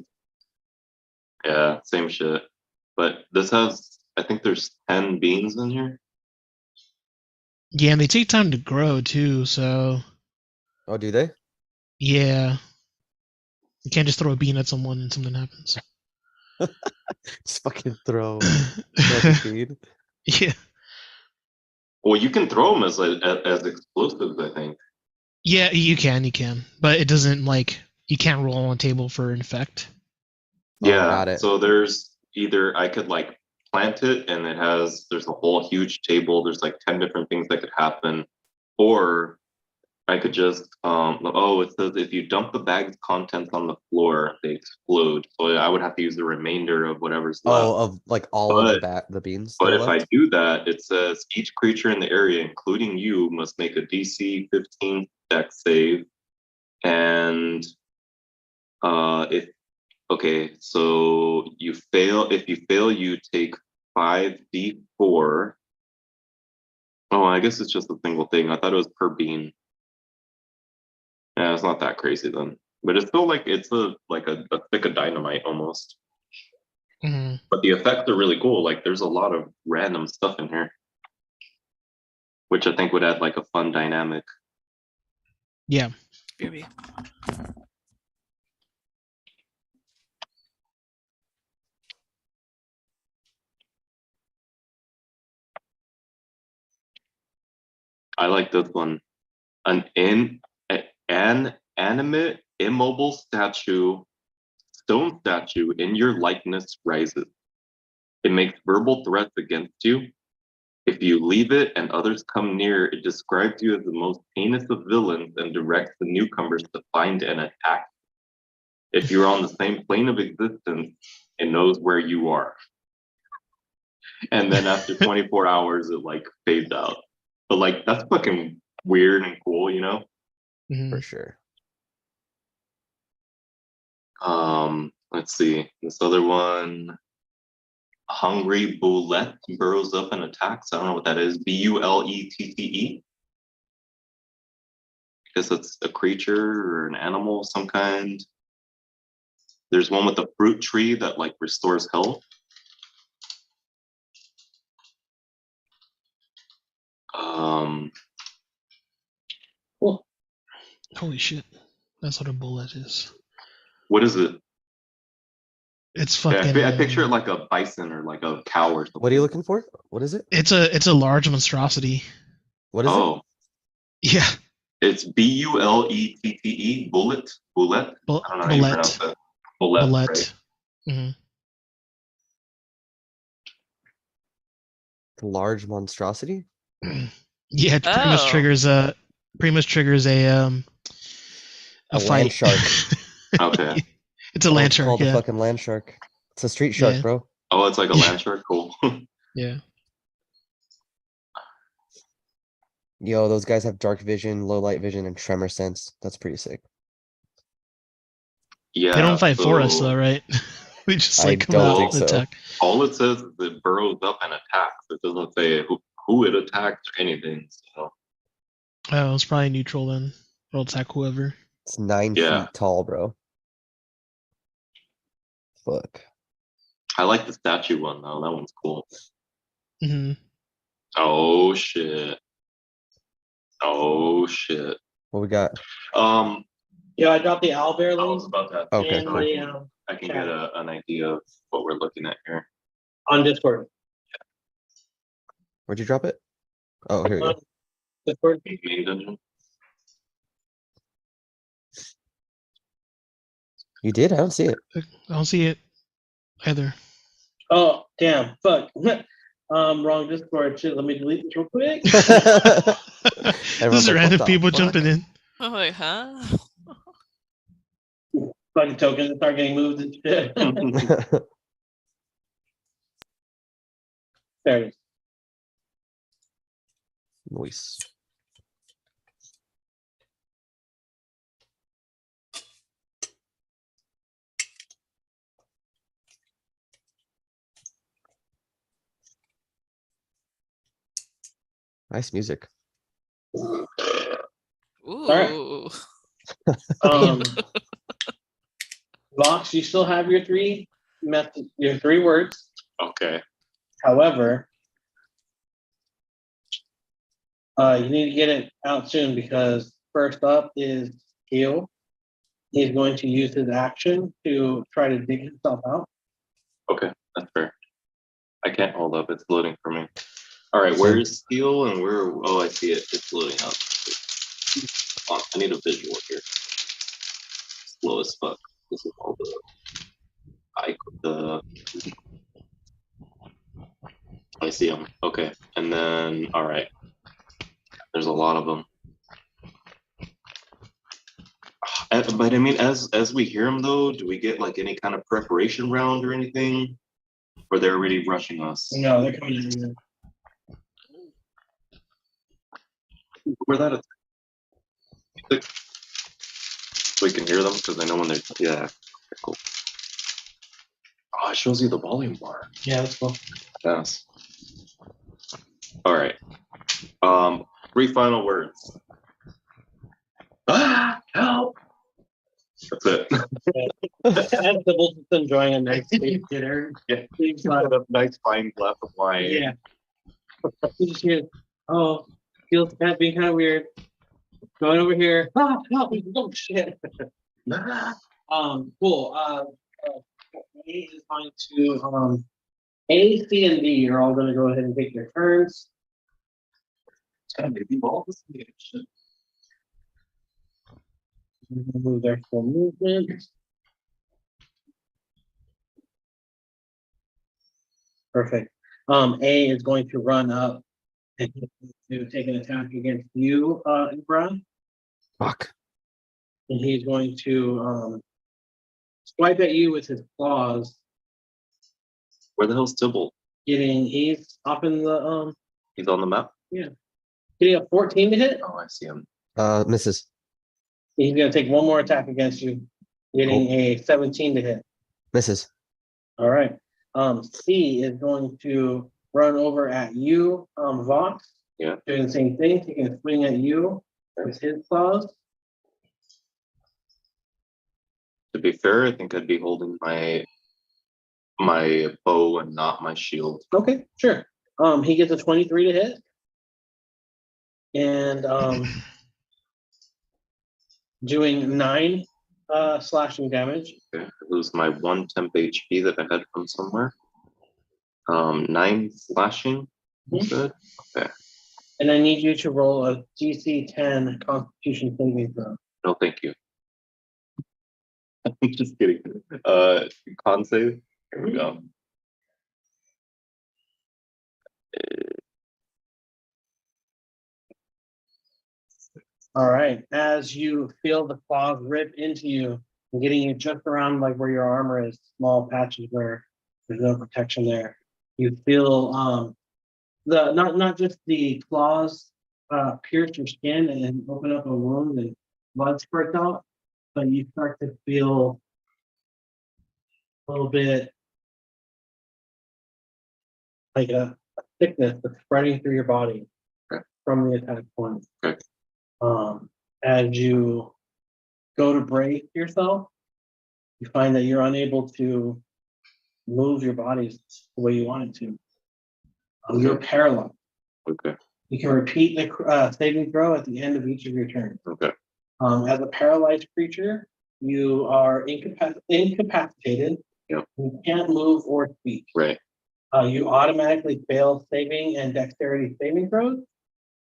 B: Yeah, same shit. But this has, I think there's 10 beans in here.
D: yeah, and they take time to grow too. So
E: Oh, do they?
D: yeah, you can't just throw a bean at someone and something happens.
E: Just fucking throw magic bead.
D: Yeah,
B: Well, you can throw them as explosives, I think.
D: yeah, you can, but it doesn't like you can't roll on a table for infect.
E: Oh,
B: Yeah,
E: got it.
B: so there's either I could like plant it and there's a whole huge table, there's like 10 different things that could happen, or I could just it says if you dump the bag's contents on the floor, they explode. So I would have to use the remainder of whatever's left.
E: Oh, of like all of the beans that
B: But
E: are
B: if
E: left?
B: I do that, it says each creature in the area, including you, must make a DC 15 dex save. And if okay, so if you fail, you take 5d4. Oh, I guess it's just a single thing. I thought it was per bean. Yeah, it's not that crazy then. But it's still like it's a stick of dynamite almost.
D: Mhm.
B: But the effects are really cool. Like there's a lot of random stuff in here, which I think would add like a fun dynamic.
D: Yeah.
A: Maybe.
B: I like this one. An animate immobile stone statue in your likeness rises. It makes verbal threats against you. If you leave it and others come near, it describes you as the most heinous of villains and directs the newcomers to find and attack. If you're on the same plane of existence, it knows where you are. And then after 24 hours, it like fades out. But like that's fucking weird and cool, you know?
D: Mhm.
E: For sure.
B: Let's see. This other one, Hungry Boulette burrows up and attacks. I don't know what that is. Bullette. I guess it's a creature or an animal of some kind. There's one with a fruit tree that like restores health.
D: Holy shit. That's what a bullet is.
B: What is it?
D: It's
B: Yeah,
D: fucking
B: I picture it like a bison or like a cow or something.
E: What are you looking for? What is it?
D: it's a large monstrosity.
E: What is
B: Oh,
D: Yeah.
B: it's Bullette. Bullet. I don't know how you pronounce
D: Bullet.
B: that. Bulette.
D: Bullet.
B: Right?
D: Hmm.
E: Large monstrosity?
D: Yeah, it pretty much
A: Oh.
D: triggers a
E: A
D: fight.
E: land shark.
B: Okay.
D: It's a
E: Oh,
D: land
E: it's
D: shark,
E: called a
D: yeah.
E: fucking land shark. It's a street shark,
D: Yeah.
E: bro.
B: Oh, it's like a land shark. Cool.
D: Yeah.
E: Yo, those guys have dark vision, low light vision, and tremor sense. That's pretty sick.
B: Yeah.
D: They don't fight for us
B: so
D: though, right? We just
E: I
D: like come
E: don't
D: out
E: think
D: and
E: so.
D: attack.
B: all it says is it burrows up and attacks. It doesn't say who it attacks or anything. So
D: Oh, it's probably neutral then. It'll attack whoever.
E: It's 9
B: Yeah.
E: feet tall, bro. Fuck.
B: I like the statue one though. That one's cool.
D: Hmm.
B: Oh shit. Oh shit.
E: What we got?
C: Yeah, I dropped the owlbear
B: I was
C: link
B: about that.
E: Okay,
C: in
E: cool.
C: the
B: I can get an idea of what we're looking at here.
C: on Discord.
E: Where'd you drop it? Oh, here we go.
C: Discord.
B: Main dungeon.
E: You did? I don't see it.
D: I don't see it either.
C: Oh, damn. Fuck. Wrong Discord. Shit, let me delete this real quick.
D: This
E: Everyone's
D: is
E: like,
D: random
E: "What the
D: people
E: fuck?"
D: jumping in.
A: I'm like, huh?
C: Fucking tokens start getting moved and shit. There it is.
E: Nice. Nice music.
A: Ooh.
C: Vox, you still have your three words.
B: Okay.
C: However, you need to get it out soon because first up is heal. He's going to use his action to try to dig himself out.
B: Okay, that's fair. I can't hold up. It's loading for me. All right,
E: Same.
B: where's Steel and where? Oh, I see it. It's loading up. Hold on, I need a visual here. Slow as fuck. This is all the. I see them. Okay, and then all right. There's a lot of them. But I mean, as we hear them though, do we get like any kind of preparation round or anything, or they're already rushing us?
C: No, they're coming in.
B: Where that? So we can hear them because I know when they're yeah. Okay, cool. Oh, it shows you the volume bar.
C: Yeah, that's cool.
B: Yes. All right. 3 final words. Ah, help! That's it.
C: And Sybil's just enjoying a nice space dinner.
B: Yeah.
C: He's
B: Got
C: like,
B: a nice fine glass of wine.
C: yeah. You just hear, oh, feels being kind of weird. Going over here. Ah, help me. Oh, shit. Cool. A is going to A, C, and D are all going to go ahead and take their turns.
B: Maybe all this
C: Move their full movement. Perfect. A is going to run up and to take an attack against you, Ibra.
E: Fuck.
C: And he's going to swipe at you with his claws.
B: Where the hell's Tibble?
C: He's up in the
B: He's on the map?
C: getting a 14 to hit.
B: Oh, I see him.
E: Misses.
C: He's gonna take one more attack against you, getting a 17 to hit.
E: Misses.
C: All right. C is going to run over at you, Vox.
B: Yeah.
C: Doing the same thing, taking a swing at you with his claws.
B: To be fair, I think I'd be holding my bow and not my shield.
C: Okay, sure. He gets a 23 to hit. And doing 9 slashing damage.
B: Okay. I lose my 1 temp HP that I had from somewhere. 9 slashing.
C: Mhm.
B: Good. Okay.
C: And I need you to roll a DC 10 Constitution saving throw.
B: No, thank you. I'm just kidding. Con save. Here we go.
C: All right. As you feel the claws rip into you and getting you just around like where your armor is, small patches where there's no protection there. You feel the not just the claws pierce your skin and open up a wound and blood spurts out, but you start to feel a little bit like a thickness that's spreading through your body from the attack point.
B: Okay.
C: As you go to brace yourself, you find that you're unable to move your body the way you want it to. You're paralyzed.
B: Okay.
C: You can repeat the saving throw at the end of each of your turns.
B: Okay.
C: As a paralyzed creature, you are incapacitated.
B: Yep.
C: You can't move or speak.
B: Right.
C: You automatically fail saving and dexterity saving throws.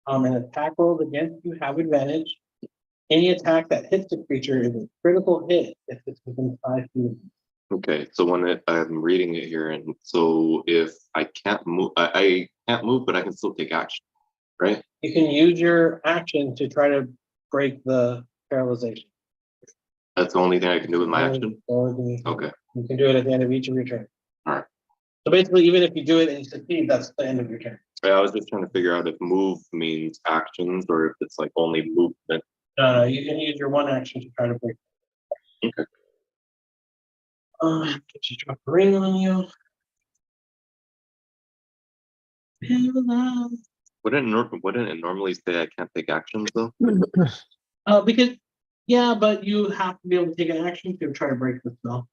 C: And attack rolls against you have advantage. Any attack that hits the creature is a critical hit if it's within 5 feet.
B: Okay, so I'm reading it here, and so if I can't move, I can't move, but I can still take action, right?
C: You can use your action to try to break the paralyzation.
B: That's the only thing I can do with my action. Okay.
C: You can do it at the end of each of your turns.
B: All right.
C: So basically, even if you do it and you succeed, that's the end of your turn.
B: Yeah, I was just trying to figure out if move means actions or if it's like only movement.
C: You can use your one action to try to break.
B: Okay.
C: Just drop a ring on you.
B: Wouldn't it normally say I can't take actions though?
C: Because yeah, but you have to be able to take an action to try to break the spell.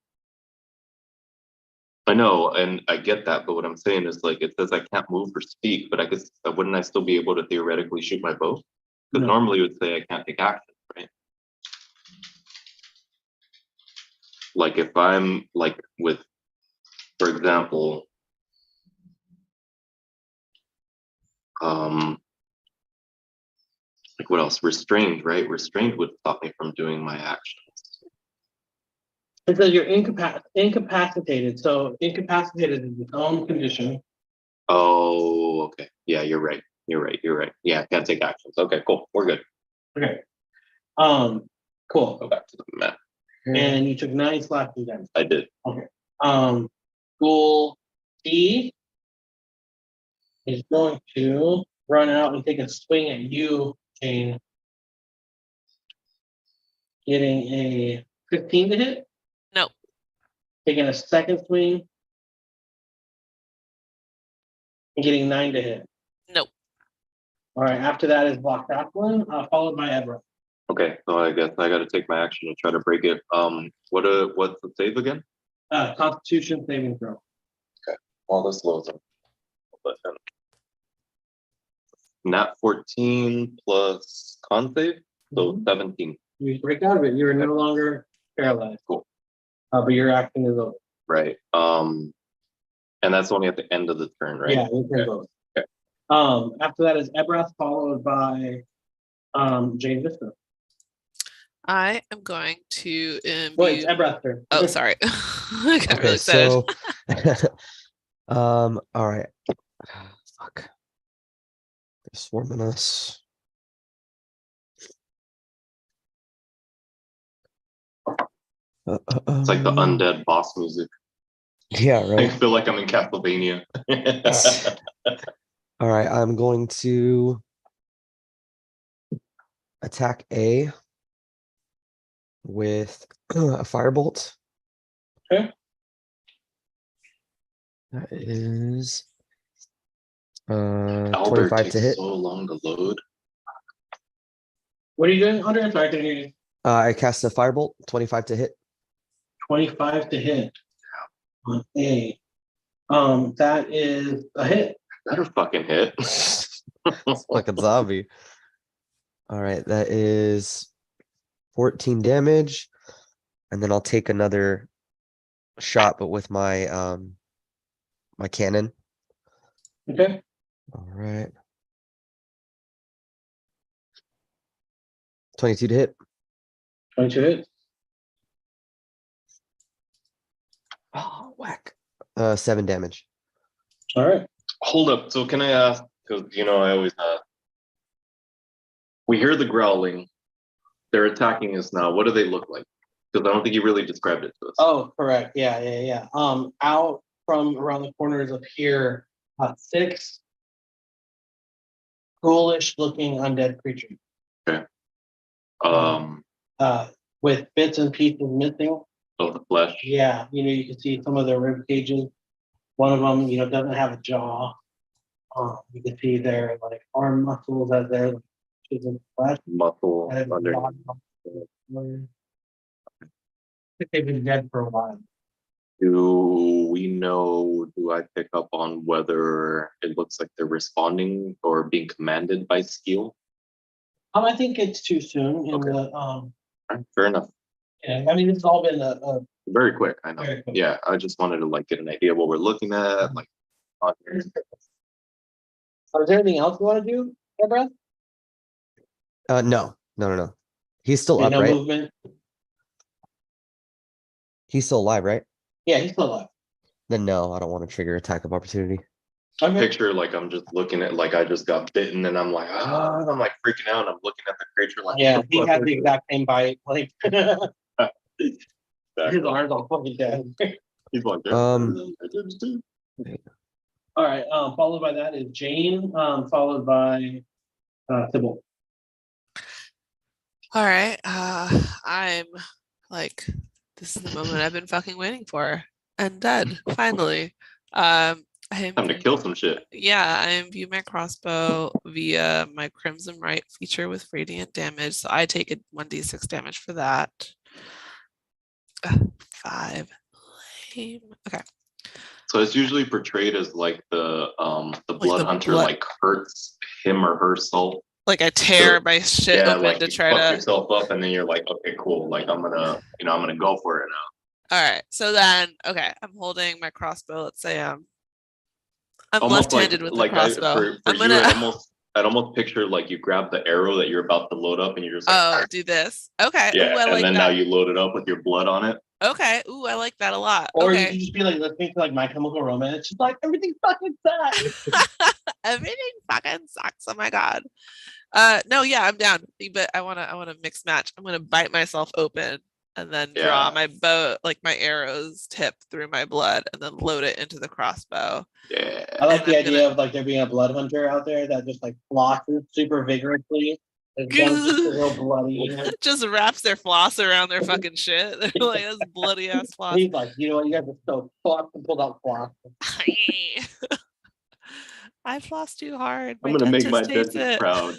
B: I know, and I get that, but what I'm saying is like it says I can't move or speak, but I guess wouldn't I still be able to theoretically shoot my bow? Because
C: No.
B: normally it would say I can't take action, right? Like if I'm like with, for example, like what else? Restrained, right? Restrained would stop me from doing my actions.
C: It says you're incapacitated. So incapacitated is its own condition.
B: Oh, okay. Yeah, you're right. Yeah, I can't take actions. Okay, cool. We're good.
C: Okay. Cool.
B: Go back to the map.
C: And you took 9 slashing damage.
B: I did.
C: Okay. Ghoul E is going to run out and take a swing at you, Jane. Getting a 15 to hit.
A: No.
C: Taking a second swing. And getting 9 to hit.
A: No.
C: All right. After that is Block Grappling, followed by Edra.
B: Okay, so I guess I got to take my action and try to break it. What's the save again?
C: Constitution saving throw.
B: Okay, well this loads up. But nat 14 plus con save, so 17.
C: You break out of it. You're no longer paralyzed.
B: Cool.
C: But your action is over.
B: Right. And that's only at the end of the turn, right?
C: Yeah, your turn goes.
B: Okay.
C: After that is Ebrath, followed by Jane Vista.
A: I am going to imbue.
C: Wait, it's Ebrath's turn.
A: Oh, sorry. I got really
E: Okay,
A: excited.
E: so all right. Fuck. They're swarming us.
B: It's like the undead boss music.
E: Yeah,
B: I
E: right.
B: feel like I'm in Castlevania.
E: All right, I'm going to attack A with a firebolt.
C: Okay.
E: That is
B: Albert
E: 25
B: takes
E: to hit.
B: so long to load.
C: What are you doing, Andre? Sorry, I didn't hear you.
E: I cast a firebolt, 25 to hit.
C: 25 to hit on A. That is a hit.
B: Better fucking hit.
E: Fucking zombie. All right, that is 14 damage, and then I'll take another shot, but with my my cannon.
C: Okay.
E: All right. 22 to hit.
C: 22 hits.
E: Oh, whack. 7 damage.
C: All right.
B: Hold up. So can I ask, because I always ask. We hear the growling. They're attacking us now. What do they look like? Because I don't think you really described it to us.
C: Oh, correct. Yeah. Out from around the corners of here, 6 ghoulish looking undead creatures.
B: Okay.
C: With bits and pieces missing.
B: Of the flesh.
C: Yeah, you can see some of their rib cages. One of them, doesn't have a jaw. You can see their like arm muscles as their flesh.
B: Muscle under.
C: They've been dead for a while.
B: Do I pick up on whether it looks like they're responding or being commanded by skill?
C: I think it's too soon in the
B: Fair enough.
C: Yeah, I mean it's all been a
B: Very quick, I know.
C: Very quick.
B: Yeah, I just wanted to like get an idea of what we're looking at, like on here.
C: Is there anything else you want to do, Deborah?
E: No. He's still
C: There's
E: up,
C: no
E: right?
C: movement.
E: He's still alive, right?
C: Yeah, he's still alive.
E: Then no, I don't want to trigger attack of opportunity.
C: Okay.
B: Picture like I'm just looking at like I just got bitten and I'm like I'm like freaking out and I'm looking at the creature like
C: Yeah,
B: what
C: he
B: fuck
C: had
B: is
C: the
B: it?
C: exact same bite. Like his
B: Exactly.
C: arms all fucking dead.
B: He's like
E: Um,
C: All right. Followed by that is Jane. Followed by Sybil.
A: All right. I'm like, this is the moment I've been fucking waiting for. And dead, finally. I'm
B: time to kill some shit.
A: Yeah, I imbue my crossbow via my Crimson Right feature with radiant damage. So I take a 1d6 damage for that. 5. Lame. Okay.
B: So it's usually portrayed as like the blood
A: the
B: hunter
A: blood-
B: like hurts him or her soul.
A: Like I tear my shit
B: Yeah,
A: open
B: like
A: to
B: you
A: try
B: fuck
A: to.
B: yourself up and then you're like, okay, cool. Like I'm gonna go for it now.
A: All right. So then, okay, I'm holding my crossbow. Let's say I'm
B: Almost
A: left-handed with the crossbow.
B: for
A: I'm
B: you,
A: gonna.
B: I'd almost picture like you grab the arrow that you're about to load up and you're just like,
A: Oh, do this. Okay.
B: yeah,
A: Ooh, I
B: and
A: like
B: then
A: that.
B: now you load it up with your blood on it.
A: Okay. Ooh, I like that a lot.
C: Or you
A: Okay.
C: can just be like listening to like My Chemical Romance. She's like, everything fucking sucks.
A: Everything fucking sucks. Oh my god. No, yeah, I'm down. But I wanna mix match. I'm gonna bite myself open and then draw my bow, like my arrows tip through my blood, and then load it into the crossbow.
B: Yeah.
C: I like
A: And
C: the
A: I'm
C: idea of like there being a blood hunter out there that just like flosses super vigorously. His gums just real bloody.
A: Just wraps their floss around their fucking shit. They're like, that's bloody ass floss.
C: He's like, you know what? You guys are so fucked and pulled out floss.
A: I floss too hard.
B: I'm gonna make my
A: dentist hates
B: dentist
A: it.
B: proud.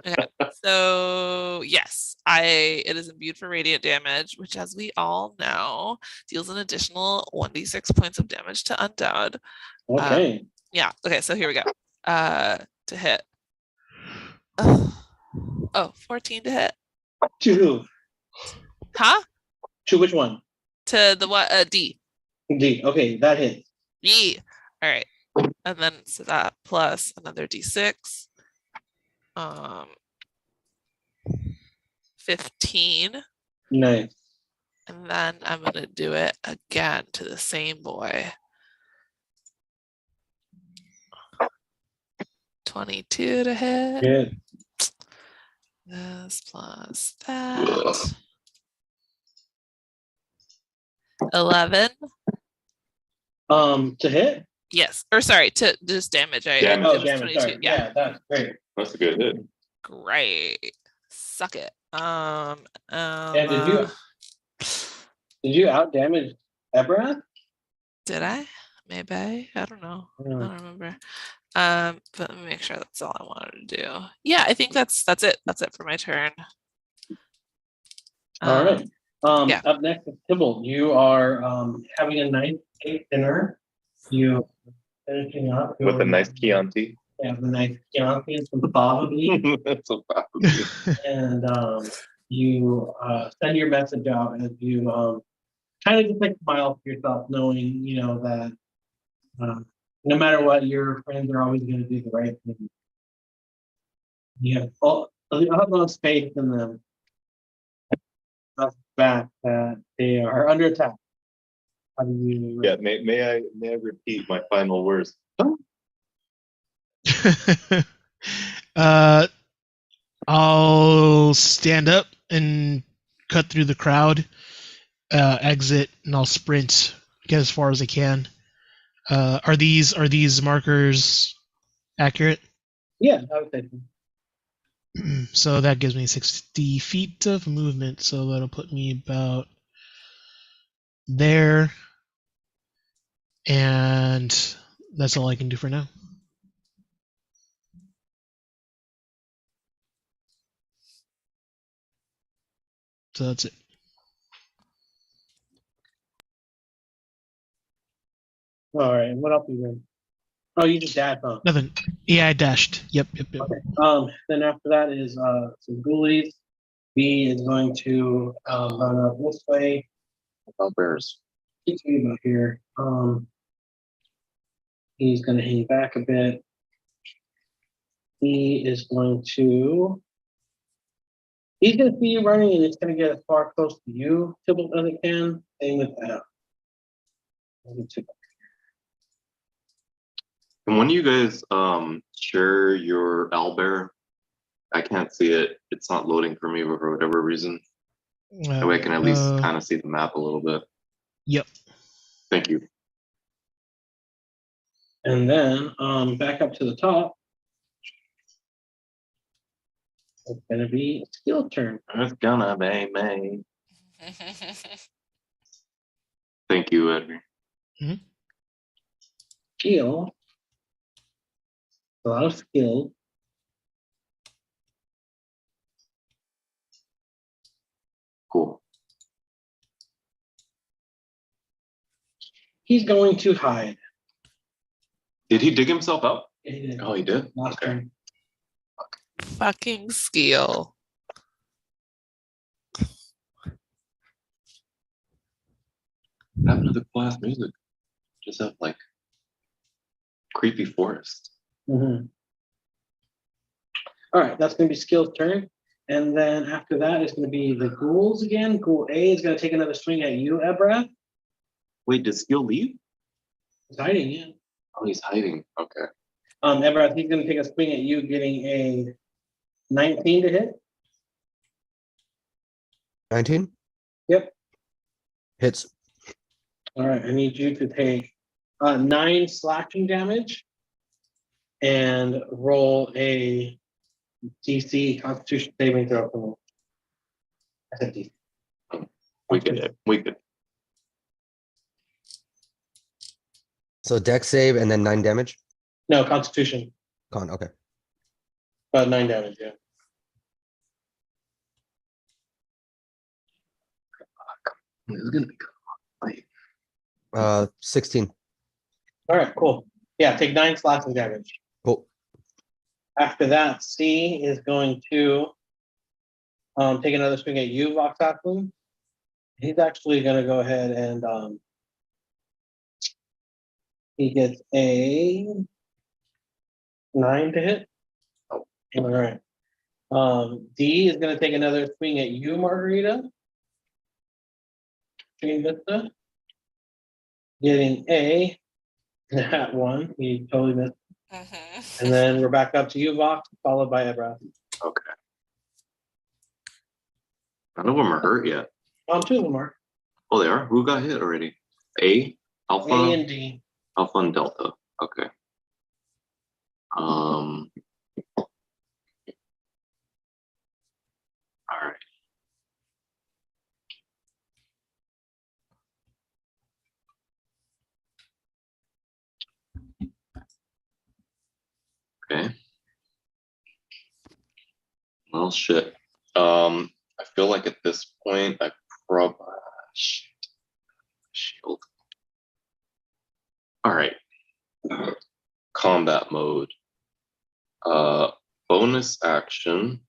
A: Okay, so yes, it is imbued for radiant damage, which, as we all know, deals an additional 1d6 points of damage to undead.
C: Okay.
A: Yeah. Okay. So here we go. To hit. Oh, 14 to hit.
C: Two.
A: Huh?
C: To which one?
A: To the what? D.
C: D. Okay, that hits.
A: E. All right. And then so that plus another d6. 15.
C: Nice.
A: And then I'm gonna do it again to the same boy. 22 to hit.
C: Good.
A: This plus that. 11.
C: To hit?
A: Yes. Or sorry, to just damage.
B: Damage.
C: Oh,
A: it was
C: damage.
A: 22.
C: Sorry. Yeah, that's great.
B: That's a good hit.
A: Great. Suck it.
C: And did you out damage Ebrath?
A: Did I? Maybe. I don't know. I
C: Yeah.
A: don't remember. But let me make sure that's all I wanted to do. Yeah, I think that's it. That's it for my turn.
C: All right.
A: yeah.
C: Up next is Tybalt. You are having a nice cake dinner. You finishing up
B: With a nice Chianti.
C: Yeah, the nice Chianti and some fava beans.
B: That's a bad.
C: And you send your message out as you kind of just like smile for yourself, knowing you know that no matter what, your friends are always going to do the right thing. You have all the utmost faith in them. That's the fact that they are under attack. How do you?
B: Yeah, may I repeat my final words?
D: I'll stand up and cut through the crowd, exit, and I'll sprint, get as far as I can. Are these markers accurate?
C: Yeah, I would say so.
D: So that gives me 60 feet of movement, so that'll put me about there. And that's all I can do for now. So that's it.
C: All right, what else are you doing? Oh, you just dashed, huh?
D: Nothing. Yeah, I dashed. Yep.
C: Okay. Then after that is some ghoulies. B is going to run up this way.
B: Bears.
C: Keep me about here. He's going to hang back a bit. He is going to. He's going to see you running, and it's going to get as far close to you, Tybalt, as it can. Same with that.
B: And when you guys share your owlbear, I can't see it. It's not loading for me for whatever reason. That way I can at least kind of see the map a little bit.
D: Yep.
B: Thank you.
C: And then back up to the top. It's gonna be skill turn.
B: It's gonna be me. Thank you, Edgar.
C: Skill. A lot of skill.
B: Cool.
C: He's going to hide.
B: Did he dig himself up?
C: He did.
B: Oh, he did?
C: Last
B: Okay.
C: turn.
A: Fucking skill.
B: What happened to the class music? Just have like creepy forest.
C: Mm-hmm. All right, that's going to be skill's turn. And then after that, it's going to be the ghouls again. Ghoul A is going to take another swing at you, Ebrath.
B: Wait, did Skill leave?
C: He's hiding, yeah.
B: Oh, he's hiding. Okay.
C: Ebrath, he's going to take a swing at you, getting a 19 to hit.
E: 19?
C: Yep.
E: Hits.
C: All right, I need you to take 9 slashing damage and roll a DC Constitution saving throw for me. I said DC.
B: We get it. We get it.
E: So deck save and then 9 damage?
C: No, Constitution,
E: Con, okay.
C: about 9 damage, yeah.
B: It's gonna be good.
E: 16.
C: All right, cool. Yeah, take 9 slashing damage.
E: Cool.
C: After that, C is going to take another swing at you, Voxaxlin. He's actually going to go ahead and he gets a 9 to hit.
B: Oh.
C: All right. D is going to take another swing at you, Margarita. Green Vista. Getting a that one. We totally missed. And then we're back up to you, Vox, followed by Ebrath.
B: Okay. None of them are hurt yet.
C: 2 of them are.
B: Oh, they are? Who got hit already? A? Alpha?
C: A and D.
B: Alpha and Delta. Okay. All right. Okay. Well, shit. I feel like at this point, I probably shield. All right. Combat mode. Bonus action.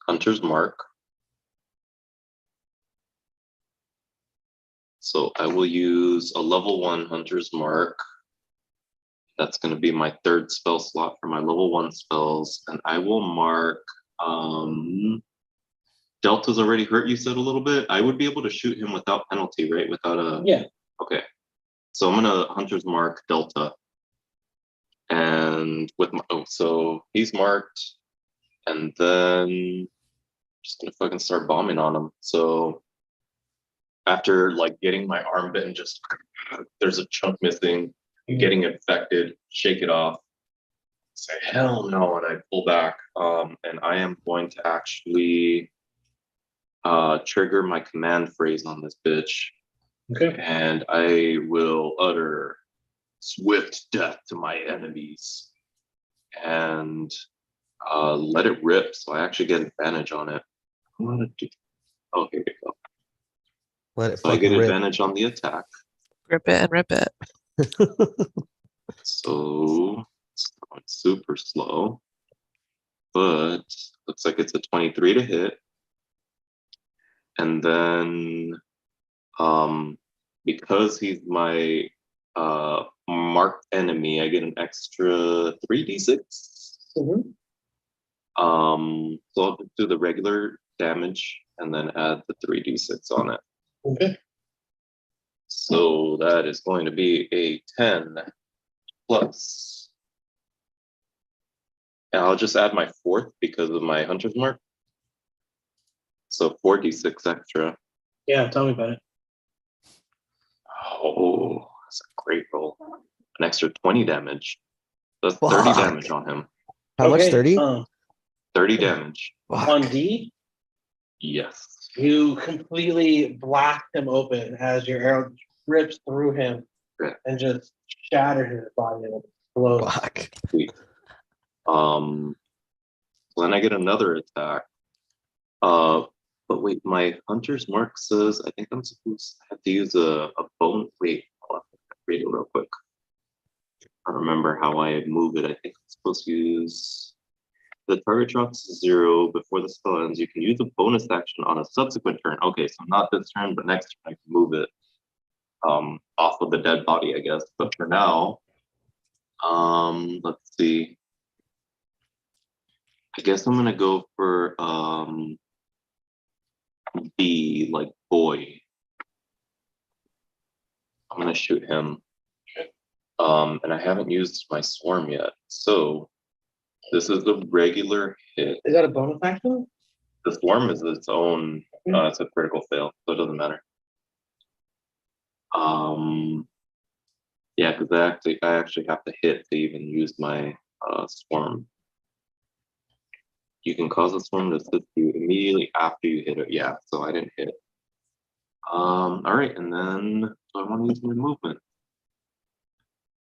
B: Hunter's Mark. So I will use a level 1 Hunter's Mark. That's going to be my 3rd spell slot for my level 1 spells. And I will mark, Delta's already hurt, you said, a little bit. I would be able to shoot him without penalty, right? Without a...
C: Yeah.
B: Okay. So I'm going to Hunter's Mark Delta. And with my... Oh, so he's marked. And then just going to fucking start bombing on him. So after, like, getting my arm bit and just... There's a chunk missing. Getting infected, shake it off, say hell no, and I pull back. And I am going to actually trigger my command phrase on this bitch.
C: Okay.
B: And I will utter swift death to my enemies and let it rip. So I actually get advantage on it. Oh, here we go.
E: Let it
B: So I get
E: rip.
B: advantage on the attack.
A: Rip it and rip it.
B: So it's going super slow, but looks like it's a 23 to hit. And then because he's my marked enemy, I get an extra 3d6.
C: Mhm.
B: So I'll just do the regular damage and then add the 3d6 on it.
C: Okay.
B: So that is going to be a 10 plus. And I'll just add my 4th because of my hunter's mark. So 4d6 extra.
C: Yeah, tell me about it.
B: Oh, that's a great roll. An extra 20 damage. That's 30
E: Fuck.
B: damage on him.
E: How much? 30?
B: 30 damage.
C: On D,
B: Yes.
C: you completely blast him open as your arrow rips through him and just shatters his body and explodes.
E: Fuck.
B: Sweet. So then I get another attack. But wait, my hunter's mark says I think I'm supposed to have to use a bone. Wait, I'll have to read it real quick. I don't remember how I move it. I think I'm supposed to use the target drops to 0 before the spell ends. You can use a bonus action on a subsequent turn. Okay, so not this turn, but next turn I can move it off of the dead body, I guess. But for now, let's see. I guess I'm gonna go for B, like boy. I'm gonna shoot him. And I haven't used my swarm yet, so this is a regular hit.
C: Is that a bonus action?
B: The swarm is its own. It's a critical fail, so it doesn't matter. Yeah, because I actually have to hit to even use my swarm. You can cause a swarm to assist you immediately after you hit it. Yeah, so I didn't hit. All right, and then so I want to use my movement.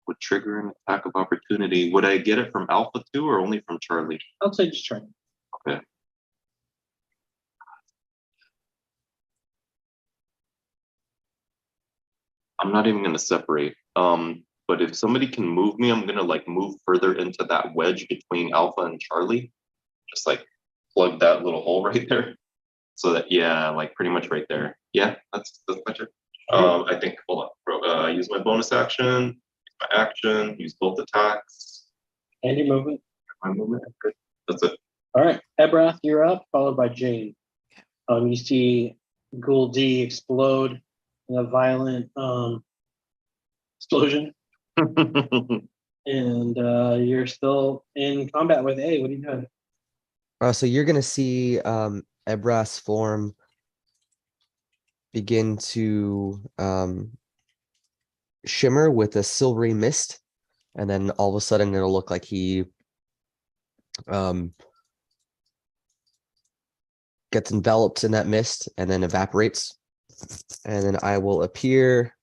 B: Would trigger an attack of opportunity. Would I get it from Alpha 2 or only from Charlie?
C: I'll say just try.
B: Okay. I'm not even gonna separate. But if somebody can move me, I'm gonna like move further into that wedge between Alpha and Charlie. Just like plug that little hole right there. So that yeah, like pretty much right there. Yeah, that's better. I think hold on, use my bonus action, use my action, use both attacks.
C: And your movement.
B: My movement. Good. That's it.
C: All right, Ebrath, you're up, followed by Jane. You see Ghoul D explode in a violent explosion, and you're still in combat with A. What are you doing?
E: So you're gonna see Ebrath's form begin to shimmer with a silvery mist, and then all of a sudden it'll look like he gets enveloped in that mist and then evaporates. And then I will appear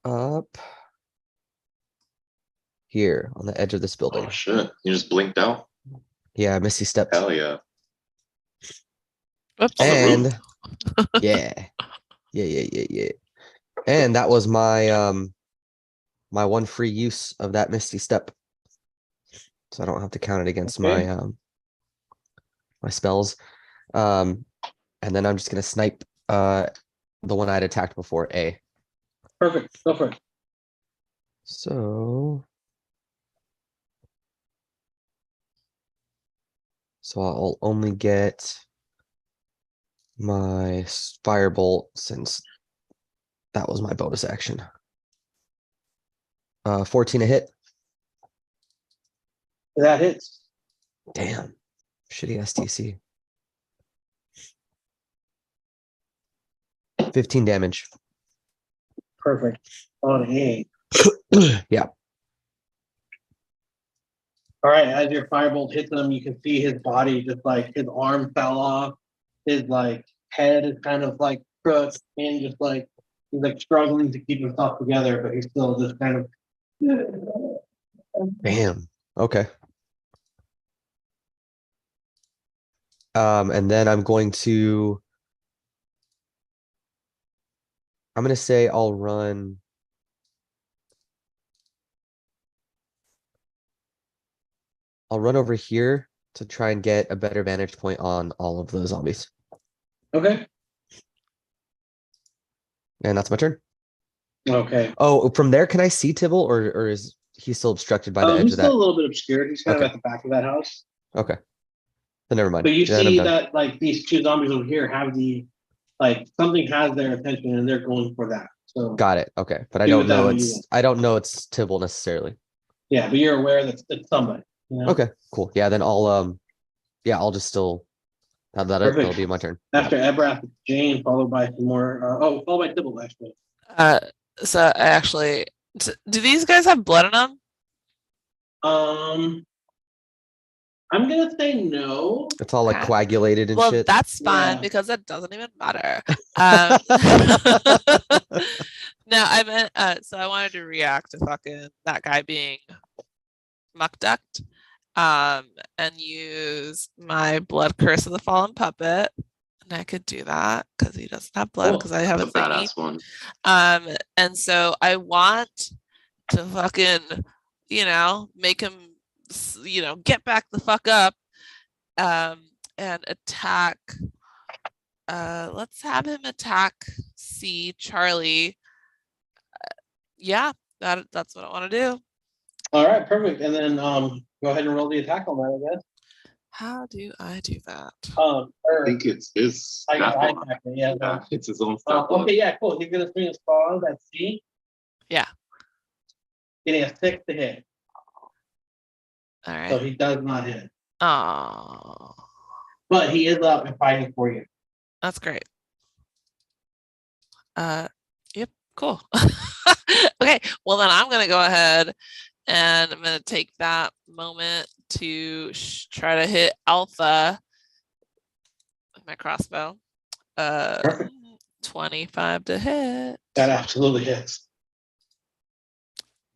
E: up here on the edge of this building.
B: Oh shit! You just blinked out.
E: Yeah, Misty stepped.
B: Hell yeah!
A: Oops.
E: And yeah. And that was my my one free use of that Misty step, so I don't have to count it against my my spells. And then I'm just gonna snipe the one I'd attacked before, A.
C: Perfect. Go for it.
E: So I'll only get my firebolt since that was my bonus action. 14 a hit.
C: That hits.
E: Damn. Shitty STC. 15 damage.
C: Perfect. On A.
E: Yeah.
C: All right, as your firebolt hits him, you can see his body just like his arm fell off. His like head is kind of like crooked and just like he's like struggling to keep himself together, but he's still just kind of
E: Damn. Okay. And then I'm going to say I'll run over here to try and get a better vantage point on all of the zombies.
C: okay.
E: And that's my turn.
C: Okay.
E: Oh, from there, can I see Tibble, or is he still obstructed by the edge
C: He's
E: of
C: still
E: that?
C: a little bit obscured. He's kind of
E: Okay.
C: at the back of that house.
E: Okay. Then never mind.
C: But you
E: Then I'm
C: see
E: done.
C: that like these two zombies over here have something has their attention and they're going for that. So
E: Got it. Okay, but I
C: do
E: don't
C: with that
E: know
C: what you
E: it's
C: want.
E: I don't know it's Tibble necessarily.
C: Yeah, but you're aware that it's somebody. You know?
E: Okay, cool. Yeah, then I'll just still have that.
C: Perfect.
E: That'll be my turn.
C: After Ebrath, it's Jane, followed by some more. Followed by Tibble actually.
A: So I actually, do these guys have blood in them?
C: I'm gonna say no.
E: It's all like
A: Okay.
E: coagulated and
A: Well,
E: shit.
A: that's fine
C: Yeah.
A: because it doesn't even matter. No, I meant so I wanted to react to fucking that guy being muck ducked, and use my blood curse of the fallen puppet, and I could do that because he doesn't have blood because I have
B: That's
A: a
B: a
A: thingy.
B: badass one.
A: And so I want to fucking, make him, get back the fuck up, and attack. Let's have him attack Charlie. Yeah, that's what I want to do.
C: All right, perfect. And then go ahead and roll the attack on that, I guess.
A: How do I do that?
B: I think it's his.
C: Yeah,
B: it's his own stuff.
C: okay, yeah, cool. He's gonna swing his claws at C.
A: Yeah.
C: Getting a 6 to hit.
A: All right.
C: So he does not hit.
A: Oh,
C: But he is up and fighting for you.
A: that's great. Yep, cool. Okay, well then I'm gonna go ahead and I'm gonna take that moment to try to hit Alpha with my crossbow.
C: Perfect.
A: 25 to hit.
C: That absolutely hits.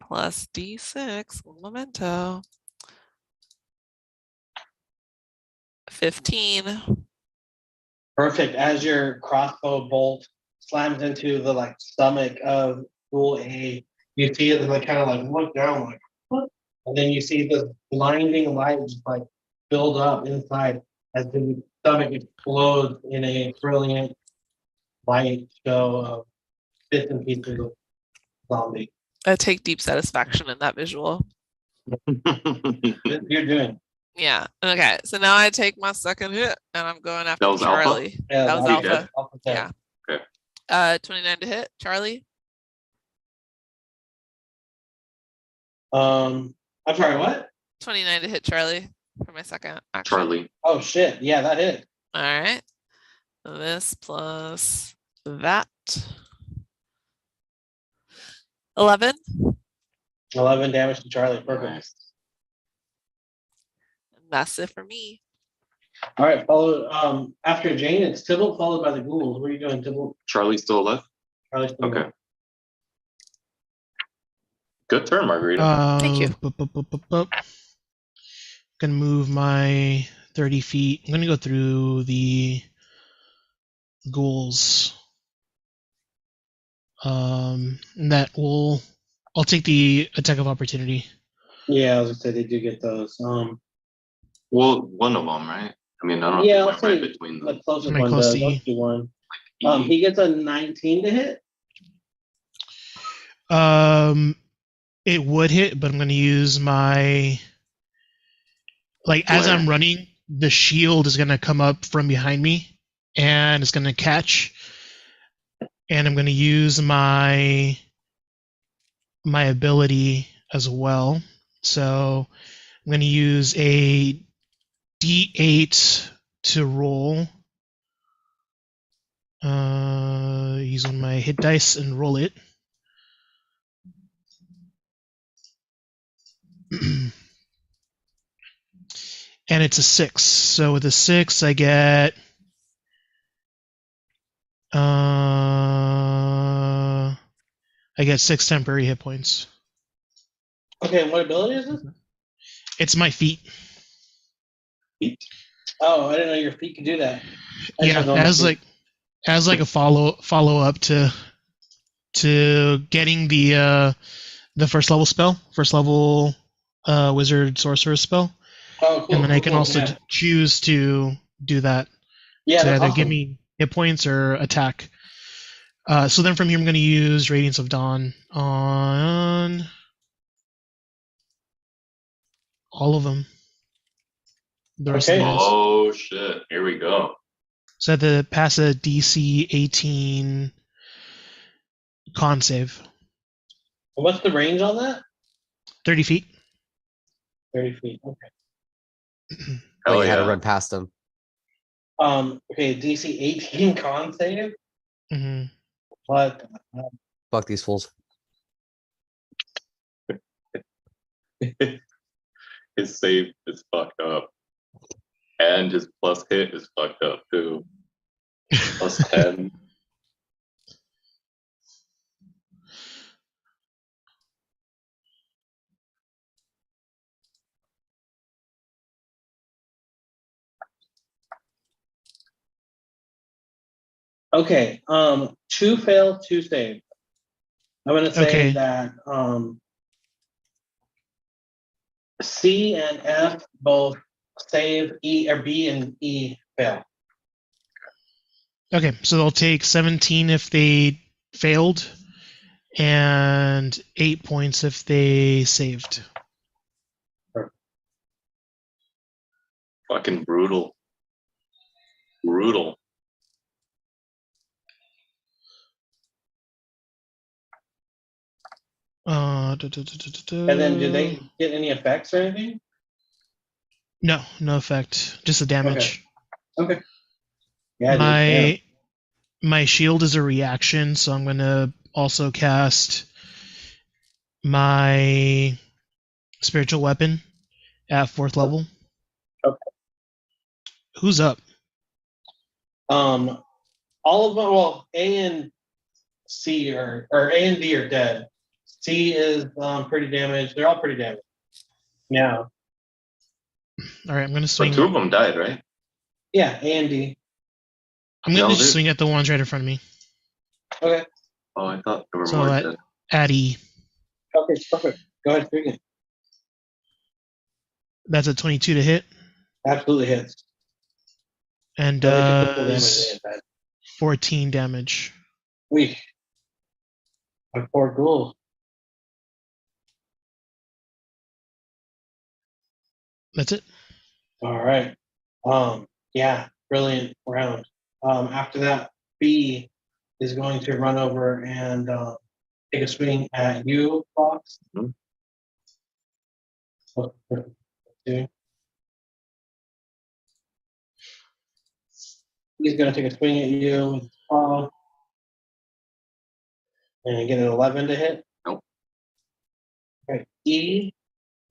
A: Plus D6, memento. 15.
C: Perfect. As your crossbow bolt slams into the stomach of Ghoul A, you see it kind of look down what? And then you see this blinding light just build up inside as the stomach explodes in a brilliant light show of bits and pieces of zombie.
A: I take deep satisfaction in that visual.
C: You're doing.
A: Yeah. Okay. So now I take my second hit and I'm going after
B: That was
A: Charlie.
B: Alpha?
C: Yeah,
A: That was Alpha.
C: Alpha
A: Yeah.
B: Okay.
A: 29 to hit. Charlie.
C: I'm sorry, what?
A: 29 to hit Charlie for my second action.
B: Charlie.
C: Oh shit. Yeah, that hit.
A: All right. This plus that. 11.
C: 11 damage to Charlie. Perfect.
B: Nice.
A: That's it for me.
C: All right, followed after Jane, it's Tibble, followed by the ghouls. What are you doing, Tibble?
B: Charlie's still alive?
C: Charlie's still
B: Okay. Good turn, Margarita.
A: Thank you.
D: Gonna move my 30 feet. I'm gonna go through the ghouls. And I'll take the attack of opportunity.
C: Yeah, I was gonna say they do get those.
B: Well, one of them, right? I mean, I don't know
C: Yeah,
B: if
C: let's
B: it went
C: say
B: right between
C: the
B: them.
C: closest
D: Am I
C: one
D: close
C: does.
D: to
C: Let's do one.
B: E.
C: He gets a 19 to hit.
D: It would hit, but I'm gonna use my as I'm running, the shield is gonna come up from behind me and it's gonna catch. And I'm gonna use my ability as well. So I'm gonna use a D8 to roll. Use one of my hit dice and roll it. And it's a 6. So with a 6, I get 6 temporary hit points.
C: Okay, what ability is this?
D: It's my feet.
C: Feet. Oh, I didn't know your feet could do that.
D: Yeah, as a follow up to getting the first level wizard sorcerer spell.
C: Oh, cool.
D: And then I can also
C: yeah.
D: choose to do that
C: Yeah,
D: to
C: that's
D: either
C: awesome.
D: give me hit points or attack. So then from here, I'm going to use Radiance of Dawn on all of them. The rest of the
C: Okay.
D: guys.
B: Oh shit! Here we go.
D: So I have to pass a DC 18 con save.
C: What's the range on that?
D: 30 feet.
C: 30 feet. Okay.
E: Oh,
B: Hell
E: you had to
B: yeah.
E: run past them.
C: Okay, DC 18 con save.
D: hmm
C: What?
E: Fuck these fools.
B: His save is fucked up, and his plus hit is fucked up too. Plus 10.
C: Okay. Two fail, two save. I'm gonna say
D: Okay.
C: that C and F both save, E or B and E fail.
D: Okay, so they'll take 17 if they failed, and 8 points if they saved.
B: Fucking brutal. Brutal.
C: And then do they get any effects or anything?
D: No, no effect. Just the damage.
C: Okay. Yeah, dude.
D: My shield is a reaction, so I'm gonna also cast my spiritual weapon at 4th level.
C: Okay.
D: Who's up?
C: All of them. Well, A and C or A and D are dead. C is pretty damaged. They're all pretty damaged. Yeah.
D: All right, I'm gonna
B: But
D: swing.
B: 2 of them died, right?
C: Yeah, A and D.
D: I'm gonna
B: No,
D: just
B: dude.
D: swing at the ones right in front of me.
C: Okay.
B: Oh, I thought there were
D: So
B: more
D: at,
B: dead.
D: at E,
C: Okay, perfect. Go ahead, swing it.
D: that's a 22 to hit,
C: Absolutely hits.
D: and
C: So they took the full damage.
D: does
C: They had that.
D: 14 damage.
C: Weak. My poor ghouls.
D: That's it.
C: All right. Yeah, brilliant round. After that, B is going to run over and take a swing at you, Fox.
B: Mhm.
C: Two. He's going to take a swing at you with his paw. And get an 11 to hit.
B: Nope.
C: Okay. E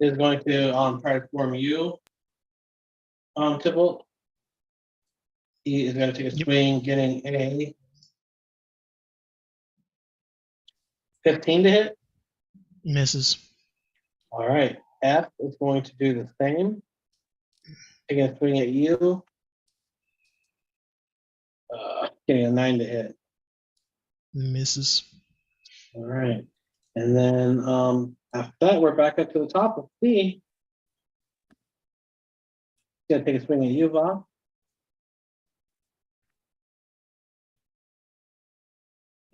C: is going to try to form you, Tybalt. E is going to take a
D: Yep.
C: swing, getting a 15 to hit.
D: Misses.
C: All right. F is going to do the same. Taking a swing at you. Getting a 9 to hit.
D: Misses.
C: All right. And then after that, we're back up to the top of C. Gonna take a swing at you, Bob.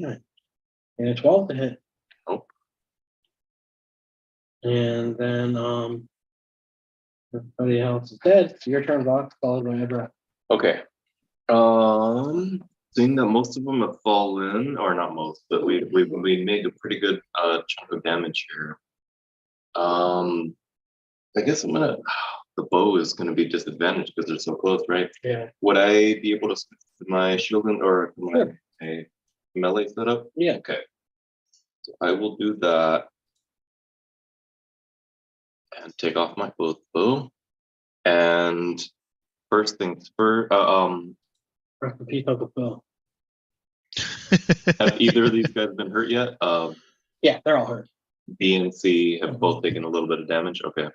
C: And a 12 to hit.
B: Nope.
C: And then everybody else is dead. So your turn, Box, followed by Ebra.
B: Okay. Seeing that most of them have fallen, or not most, but we made a pretty good chunk of damage here. I guess I'm gonna. The bow is gonna be disadvantaged because they're so close, right?
C: Yeah.
B: Would I be able to switch to my shielding or my melee setup?
C: Yeah.
B: Okay. So I will do that and take off my bow. And first things first,
C: Rest in peace, Uncle Phil.
B: have either of these guys been hurt yet?
C: Yeah, they're all hurt.
B: B and C have both taken a little bit of damage. Okay.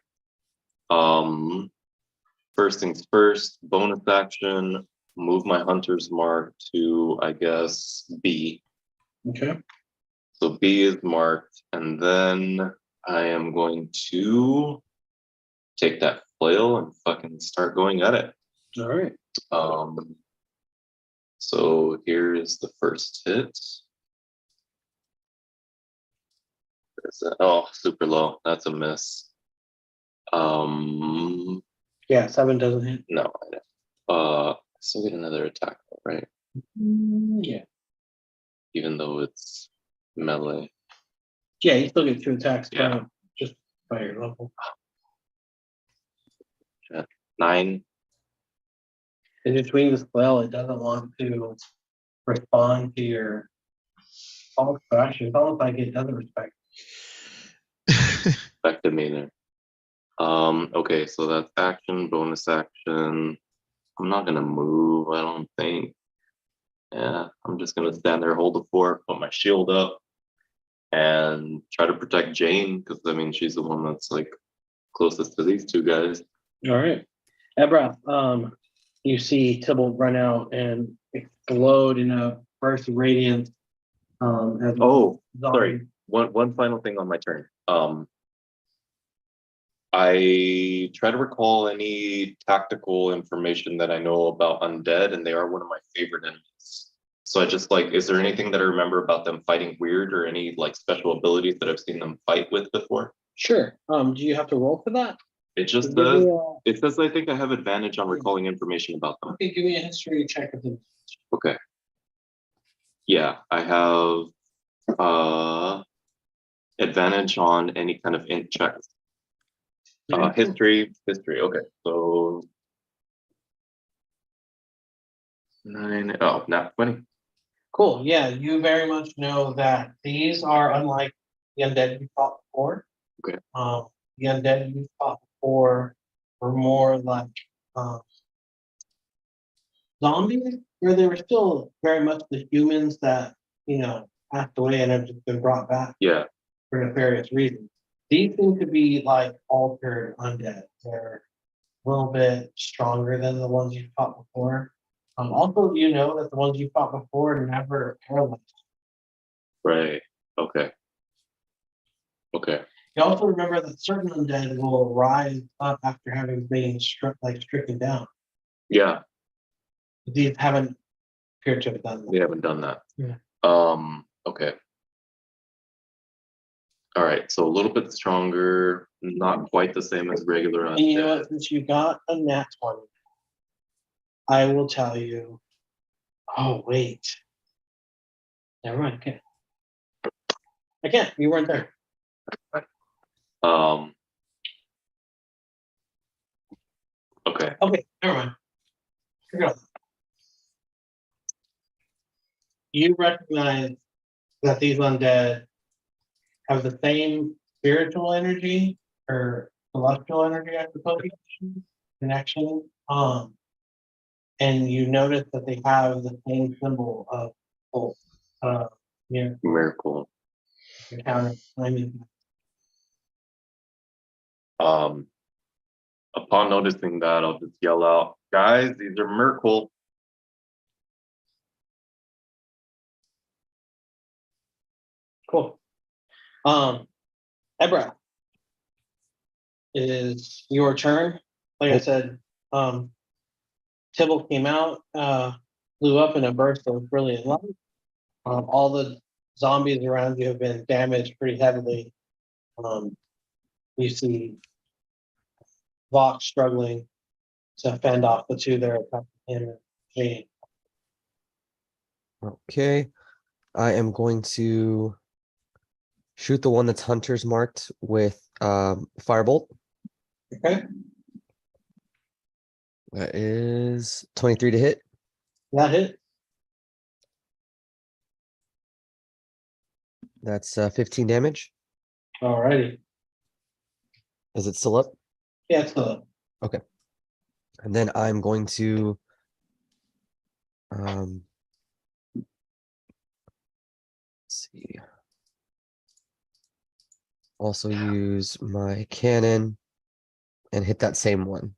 B: First things first, bonus action, move my hunter's mark to, I guess, B.
C: Okay.
B: So B is marked, and then I am going to take that flail and fucking start going at it.
C: All right.
B: So here's the first hit. is it? Oh, super low. That's a miss.
C: Yeah, 7 doesn't hit.
B: No, I know. Still get another attack, right?
C: Yeah.
B: Even though it's melee.
C: Yeah, you still get 2 attacks.
B: Yeah.
C: Just by your level.
B: 9.
C: In between the spell, it doesn't want to respond to your false action. It's almost like it doesn't respect.
B: Back to me there. Okay, so that's action, bonus action. I'm not gonna move, I don't think. Yeah, I'm just gonna stand there, hold the fort, put my shield up, and try to protect Jane, because I mean she's the one that's like closest to these two guys.
C: All right. Ebra, you see Tybalt run out and explode in a burst of radiance. As
B: Oh,
C: zombie.
B: sorry. One final thing on my turn. I try to recall any tactical information that I know about undead, and they are one of my favorite enemies. So I just like, is there anything that I remember about them fighting weird, or any like special abilities that I've seen them fight with before?
C: Sure. Do you have to roll for that?
B: It just
C: Give
B: says,
C: me
B: it says I think I have advantage on recalling information about them.
C: okay, give me a history check of them.
B: Okay. Yeah, I have advantage on any kind of int checks. History. Okay, so 9. Oh, not 20.
C: Cool. Yeah, you very much know that these are unlike the undead you fought before.
B: Okay.
C: The undead you fought before were more like zombies, where they were still very much the humans that passed away and have just been brought back.
B: Yeah.
C: For nefarious reasons. These seem to be like altered undead. They're a little bit stronger than the ones you fought before. Also, you know that the ones you fought before never paralyzed.
B: Right. Okay.
C: You also remember that certain undead will rise up after having been stricken down.
B: Yeah.
C: These haven't appeared to have done that.
B: We haven't done that.
C: Yeah.
B: Okay. All right. So a little bit stronger, not quite the same as regular
C: And you know
B: undead.
C: what? Since you got a nat 20, I will tell you. Oh, wait. Never mind. Okay. I can't. You weren't there.
B: Okay.
C: Okay, never mind. Forget about that. You recognize that these undead have the same spiritual energy or celestial energy, I suppose, connection. And you notice that they have the same symbol of hope.
B: Miracle.
C: Encounter. I mean,
B: Upon noticing that, I'll just yell out, guys, these are Merkle.
C: cool. Ebra, it is your turn. Like I said, Tybalt came out, blew up in a burst of brilliant light. All the zombies around you have been damaged pretty heavily. You see Vox struggling to fend off the two that are attacking him and Jane.
E: Okay. I am going to shoot the one that's Hunter's marked with Firebolt.
C: Okay,
E: That is 23 to hit.
C: that hit.
E: That's 15 damage.
C: Alrighty.
E: Is it still up?
C: Yeah, it's the
E: Okay. And then I'm going to let's see. Also use my cannon and hit that same one.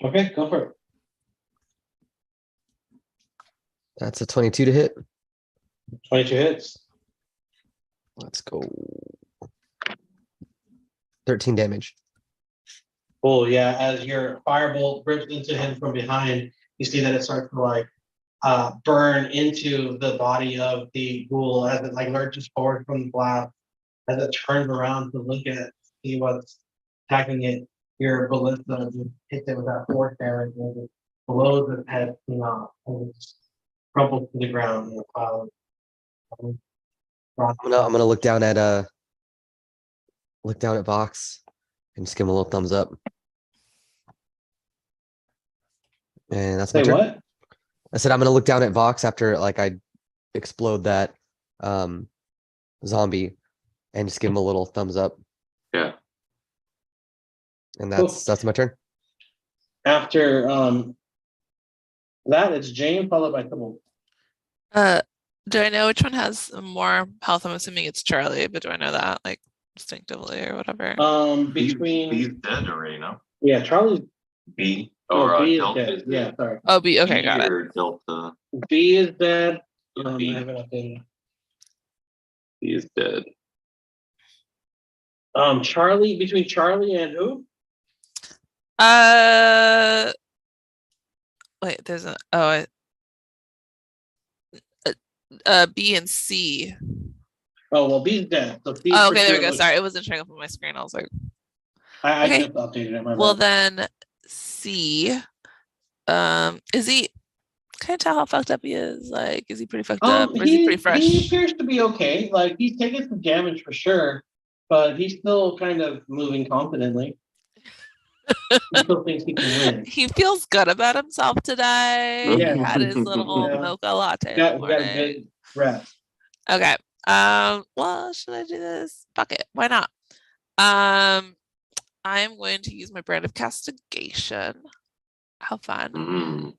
C: okay. Go for it.
E: That's a 22 to hit.
C: 22 hits.
E: Let's go. 13 damage.
C: Cool. Yeah, as your firebolt rips into him from behind, you see that it starts to like burn into the body of the ghoul as it like lurches forward from the blast. as it turns around to look at it, see what's attacking it, your ballista just hits it with that force damage and it blows its head clean off and it crumbles to the ground in a pile.
E: I'm gonna look down at Vox and just give him a little thumbs up. And that's my
C: Say
E: turn.
C: what?
E: I said I'm gonna look down at Vox after like I explode that zombie and just give him a little thumbs up.
B: Yeah.
E: And
C: Cool.
E: that's my turn.
C: After that, it's Jane followed by Sybil.
A: Do I know which one has more health? I'm assuming it's Charlie, but do I know that like instinctively or whatever?
C: Between
B: B's dead already, no?
C: yeah, Charlie's
B: B
C: B is
B: Delta
C: dead.
B: is
C: Yeah,
B: dead.
C: sorry.
A: Oh, B. Okay,
B: B
A: got it.
B: or Delta.
C: B is dead. I
B: B.
C: haven't updated.
B: B is dead.
C: Charlie, between Charlie and who?
A: Wait, there's a B and C.
C: Oh well, B's dead. So C's
A: Oh,
C: for
A: okay, there we
C: sure
A: go.
C: looks-
A: Sorry, it wasn't showing up on my screen. I was like,
C: I
A: okay.
C: just updated it. My
A: well
C: bad.
A: then C. Is he? Can I tell how fucked up he is? Like, is he pretty fucked up, or is he pretty fresh?
C: He appears to be okay. Like he's taking some damage for sure, but he's still kind of moving confidently. He still thinks he can win.
A: He feels good about himself today.
C: Yeah.
A: He had his little
C: Yeah.
A: mocha latte.
C: He got a
A: morning.
C: good rest.
A: Okay. Well, should I do this? Fuck it. Why not? I am going to use my brand of castigation. How fun.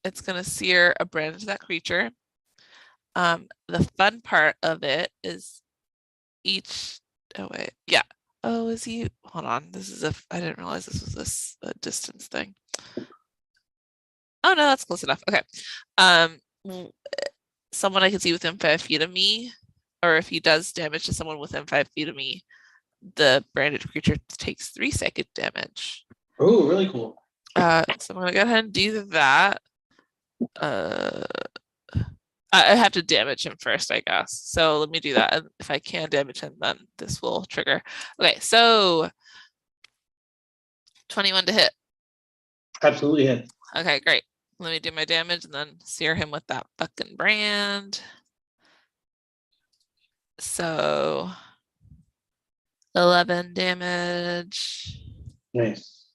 A: It's gonna sear a brand into that creature. The fun part of it is each oh, is he? Hold on. This is I didn't realize this was a distance thing. Oh no, that's close enough. Okay. Someone I can see within 5 feet of me, or if he does damage to someone within 5 feet of me, the branded creature takes 3 psychic damage.
C: Oh, really cool.
A: So I'm gonna go ahead and do that. I have to damage him first, I guess. So let me do that. And if I can damage him, then this will trigger. Okay, so 21 to hit.
C: Absolutely hit.
A: Okay, great. Let me do my damage and then sear him with that fucking brand. So 11 damage.
C: Nice.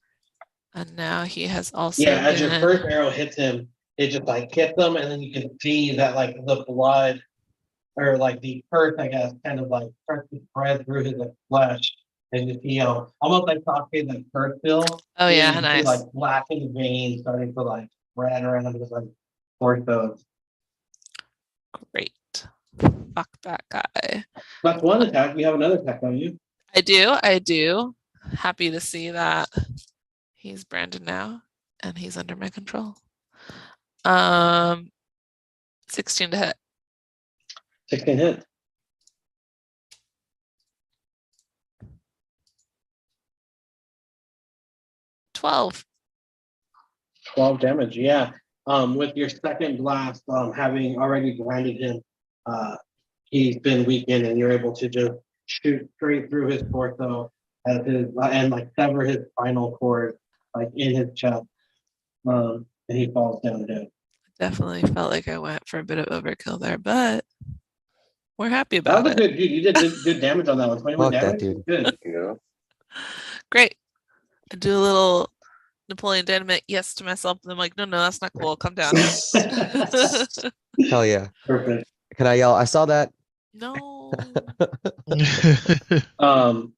A: And now he has also
C: Yeah, as your first arrow hits him, it just like hits him, and then you can see that like the blood or like the earth, I guess, kind of like starts to spread through his like, flesh, and just almost like talking like first bill.
A: Oh yeah,
C: you
A: nice.
C: See, like blackened veins starting to like spread around his like torso.
A: Great. Fuck that guy.
C: That's one attack. You have another attack, don't you?
A: I do. Happy to see that he's branded now and he's under my control. 16 to hit.
C: 16 hit.
A: 12.
C: 12 damage, yeah. With your second blast, having already blinded him, he's been weakened, and you're able to just shoot straight through his torso as and like sever his spinal cord like in his chest, and he falls down dead.
A: Definitely felt like I went for a bit of overkill there, but we're happy
C: That
A: about
C: was
A: it.
C: a good, dude. You did good damage on that one. 21
E: Fuck that,
C: damage.
E: dude.
C: Good.
B: Yeah.
A: Great. I do a little Napoleon Dynamite yes to myself, and I'm like, no, that's not cool. Come down.
E: Hell yeah.
C: Perfect.
E: Can I yell? I saw that.
A: No.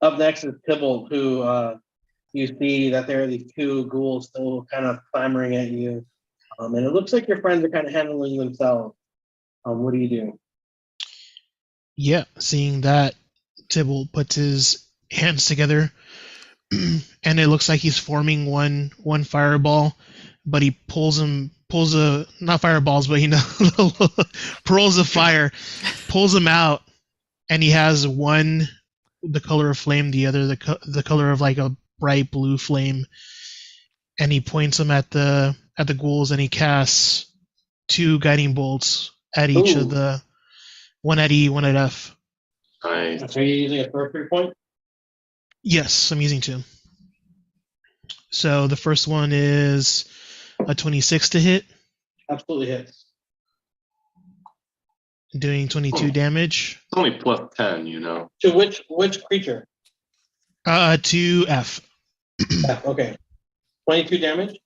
C: Up next is Tybalt, who you see that there are these two ghouls still kind of clamoring at you. And it looks like your friends are kind of handling themselves. What do you do?
D: Yeah, seeing that, Tybalt puts his hands together, and it looks like he's forming one fireball, but he pulls not fireballs, but pearls of fire, pulls them out, and he has one the color of flame, the other the color of like a bright blue flame, and he points them at the ghouls, and he casts 2 guiding bolts at each of the one at E, one at F.
B: Nice.
C: So you're using a sorcery point?
D: Yes, I'm using 2. So the first one is a 26 to hit,
C: Absolutely hits.
D: doing 22 damage.
B: It's only plus 10, you know.
C: To which creature?
D: To F.
C: Yeah, okay. 22 damage?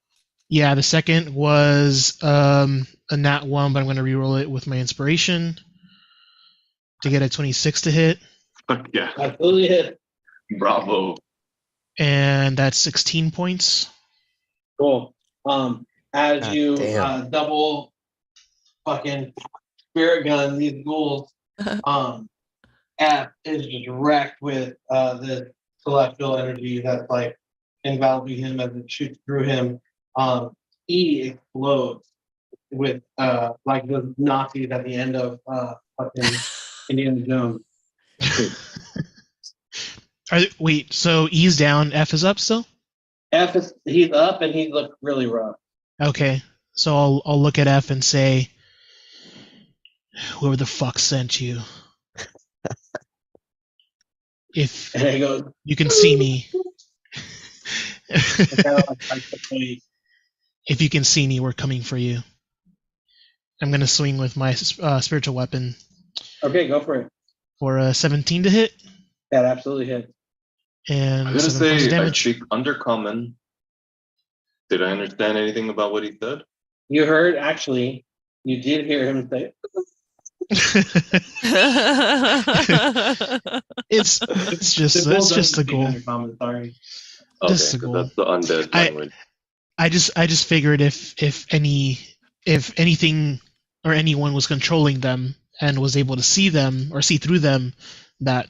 D: Yeah, the second was a nat 1, but I'm going to reroll it with my inspiration to get a 26 to hit.
B: Fuck yeah.
C: Absolutely hit.
B: Bravo.
D: And that's 16 points.
C: Cool. As
E: God
C: you
E: damn.
C: double fucking spirit gun these ghouls, F is just wrecked with the celestial energy that's like enveloping him as it shoots through him. E explodes with like the Nazis at the end of fucking Indiana Jones.
D: Wait, so E's down, F is up still?
C: F is he's up and he looks really rough.
D: Okay, so I'll look at F and say, whoever the fuck sent you, if
C: And he goes,
D: you can see me,
C: kind of like the police.
D: if you can see me, we're coming for you. I'm going to swing with my spiritual weapon
C: Okay, go for it.
D: for a 17 to hit.
C: That absolutely hit.
D: And
B: I'm gonna
D: 7 points of
B: say I
D: damage.
B: speak undercommon. Did I understand anything about what he said?
C: You heard, actually, you did hear him say,
D: it's just a goal.
C: Sorry.
B: Okay,
D: Just a
B: 'cause
D: goal.
B: that's the undead language.
D: I just figured if anything or anyone was controlling them and was able to see them or see through them, that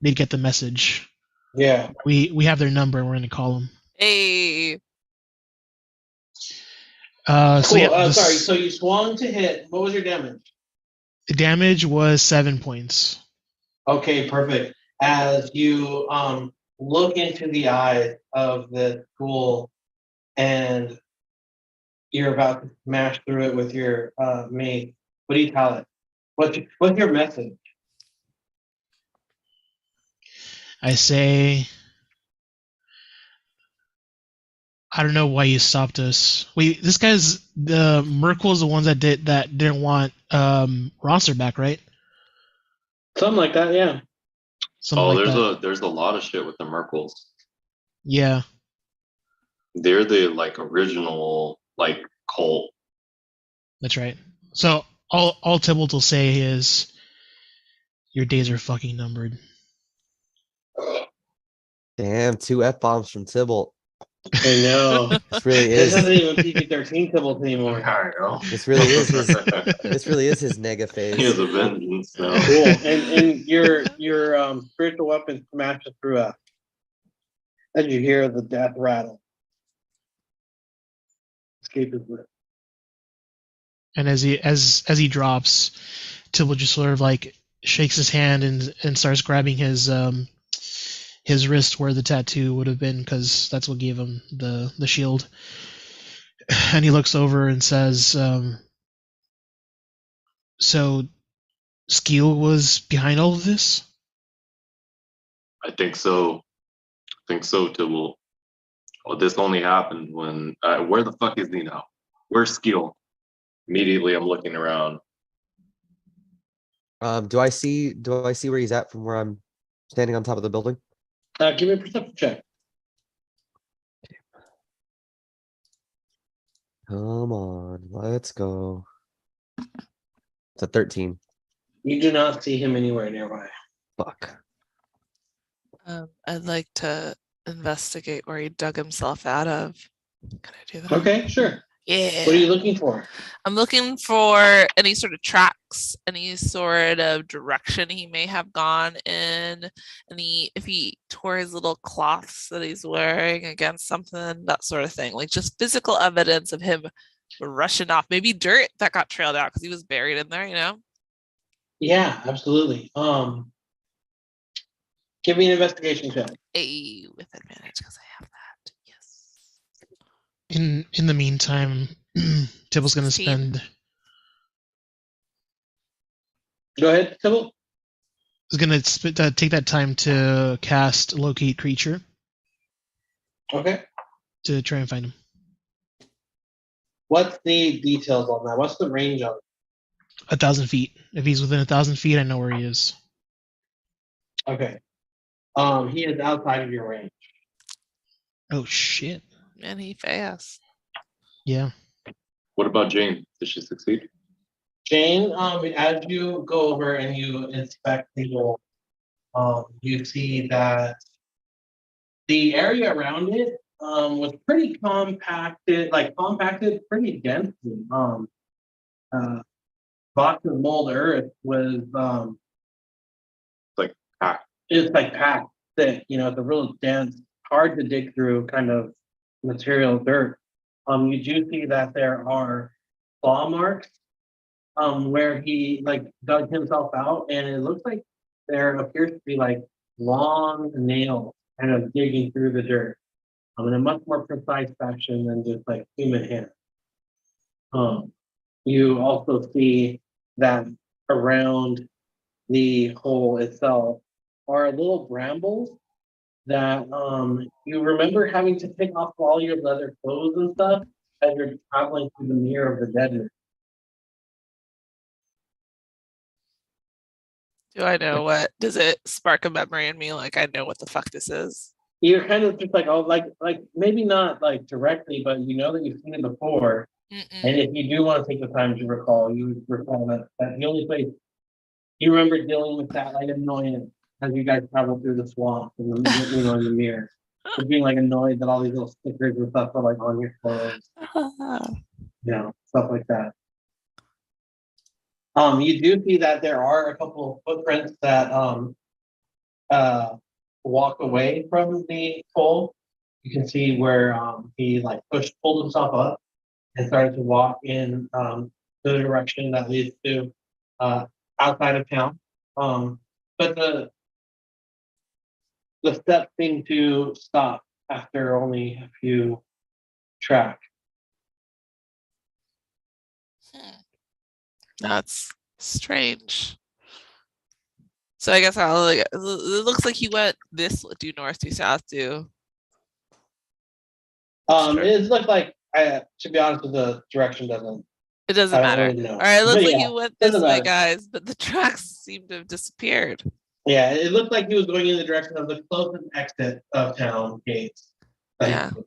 D: they'd get the message.
C: Yeah.
D: We have their number and we're gonna call them.
A: Hey.
C: Cool.
D: So yeah,
C: Sorry. So you swung to hit. What was your damage?
D: the damage was 7 points.
C: Okay, perfect. As you look into the eyes of the ghoul and you're about to smash through it with your mace, what do you tell it? What's your message?
D: I say, I don't know why you stopped us. Wait, this guy's the Merkel's the ones that didn't want Ronster back, right?
C: Something like that, yeah.
D: Something like that.
B: There's a lot of shit with the Merkles.
D: Yeah.
B: They're the like original like cult.
D: That's right. So all Tybalt will say is, your days are fucking numbered.
E: Damn, 2 F-bombs from Tybalt.
C: I know.
E: This really
C: This
E: is.
C: isn't even PG-13 Tybalt anymore.
B: I know.
E: This really is his. This really is his nega
B: He has
E: phase.
B: a vengeance now.
C: Cool. And your spiritual weapon smashes through us as you hear the death rattle. Escape is lit.
D: And as he drops, Tybalt just sort of like shakes his hand and starts grabbing his wrist where the tattoo would have been, because that's what gave him the shield. And he looks over and says, so Skeel was behind all of this?
B: I think so. Tibble. Well, this only happened when where the fuck is he now? Where's Skill? Immediately I'm looking around.
E: Do I see where he's at from where I'm standing on top of the building?
C: Give me a perception check.
E: Come on, let's go. It's a 13.
C: You do not see him anywhere nearby.
E: Fuck.
A: I'd like to investigate where he dug himself out of. Can I do that?
C: Okay, sure.
A: Yeah.
C: What are you looking for?
A: I'm looking for any sort of tracks, any sort of direction he may have gone in, if he tore his little cloths that he's wearing against something, that sort of thing. Like just physical evidence of him rushing off. Maybe dirt that got trailed out because he was buried in there, you know?
C: Yeah, absolutely. Give me an investigation check.
A: With advantage because I have that. Yes.
D: In the meantime, Tybalt's going to
A: 16.
D: spend.
C: Go ahead, Tybalt.
D: was gonna take that time to cast locate creature
C: Okay.
D: to try and find him.
C: What's the details on that? What's the range on it?
D: 1,000 feet. If he's within 1,000 feet, I know where he is.
C: Okay. He is outside of your range.
D: Oh shit.
A: Man, he fast.
D: Yeah.
B: What about Jane? Did she succeed?
C: Jane, as you go over and you inspect the hole, you see that the area around it was pretty compacted pretty densely. Box of mold earth was
B: Like packed.
C: it's like packed thick, it's a real dense, hard to dig through kind of material dirt. You do see that there are claw marks where he like dug himself out, and it looks like there appears to be like long nails kind of digging through the dirt in a much more precise fashion than just like human hand. You also see that around the hole itself are little brambles that you remember having to pick off all your leather clothes and stuff as you're traveling through the mirror of the dead.
A: Do I know what? Does it spark a memory in me? Like I know what the fuck this is.
C: You're kind of just like, oh, like maybe not like directly, but you know that you've seen it before. And if you do want to take the time to recall, you would recall that the only place you remember dealing with that like annoyance as you guys travel through the swamp and the in the mirror. Just being like annoyed that all these little stickers and stuff are like on your clothes. Stuff like that. You do see that there are a couple of footprints that walk away from the hole. You can see where he like pulled himself up and started to walk in the direction that leads to outside of town. But the step seemed to stop after only a few tracks.
A: That's strange. So I guess it looks like he went due north, due south, due.
C: It looks like, to be honest, the direction doesn't.
A: It doesn't matter.
C: Really know.
A: All right, it looks
C: But
A: like
C: yeah,
A: he went this
C: doesn't
A: way,
C: matter.
A: guys, but the tracks seem to have disappeared.
C: Yeah, it looked like he was going in the direction of the closest exit of town gates.
A: Yeah.
C: So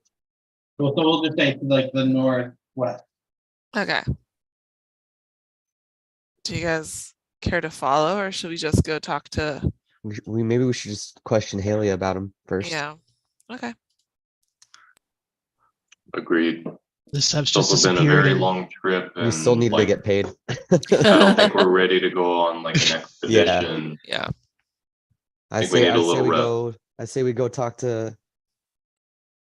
C: we'll just say like the northwest.
A: Okay. Do you guys care to follow, or should we just go talk to?
E: Maybe we should just question Haley about him first.
A: Yeah. Okay.
B: Agreed.
D: This steps
B: It's
D: just
B: also been a
D: disappeared.
B: very
D: And
B: long trip.
E: We still need to
B: like,
E: get paid.
B: I don't think we're ready to go on like an expedition.
A: Yeah.
E: I
B: think we need a little rest.
E: I say we go talk to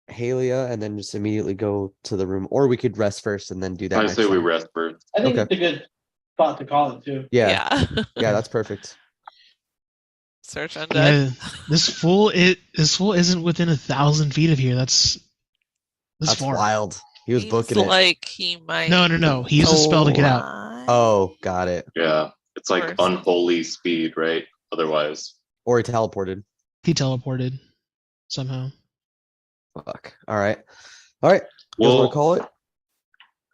E: Halia and then just immediately go to the room, or we could rest first and then do that.
B: I
E: next
B: say we
E: time.
B: rest first.
C: I think
E: Okay.
C: it's a good spot to call it too.
E: Yeah, that's perfect.
A: Search undead.
D: Yeah, this fool isn't within 1,000 feet of here. That's far.
E: Wild. He was booking it.
A: Like he might.
D: No. He used a spell to get out.
E: Oh, got it.
B: Yeah, it's like unholy speed, right? Otherwise,
E: or he teleported.
D: He teleported somehow.
E: Fuck. All right. You guys want to call it?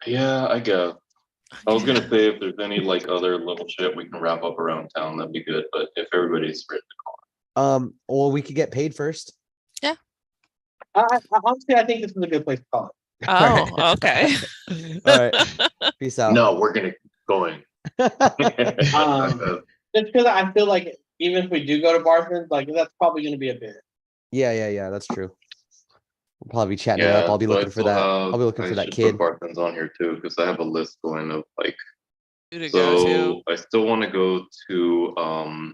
B: Yeah, I guess. I was gonna say if there's any like other little shit we can wrap up around town, that'd be good. But if everybody's ready to call it.
E: Well, we could get paid first.
A: Yeah.
C: Honestly, I think this is a good place to call it.
A: Oh, okay.
E: All right. Peace out.
B: No, we're gonna keep going.
C: Just because I feel like even if we do go to Barthen's, like that's probably going to be a bit.
E: Yeah, that's true. We'll probably be chatting it up. I'll be looking for that. I'll be looking for that kid.
B: Barthen's on here too because I have a list going of like.
A: Who to go to?
B: I still want to go to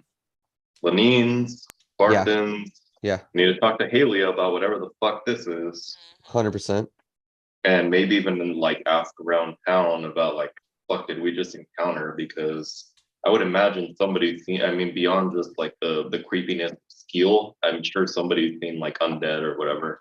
B: Lanine's, Barthen's.
E: Yeah.
B: Need to talk to Haley about whatever the fuck this is.
E: 100%.
B: And maybe even like ask around town about like, fuck did we just encounter? Because I would imagine somebody's seen, beyond just like the creepiness of skill, I'm sure somebody's seen like undead or whatever.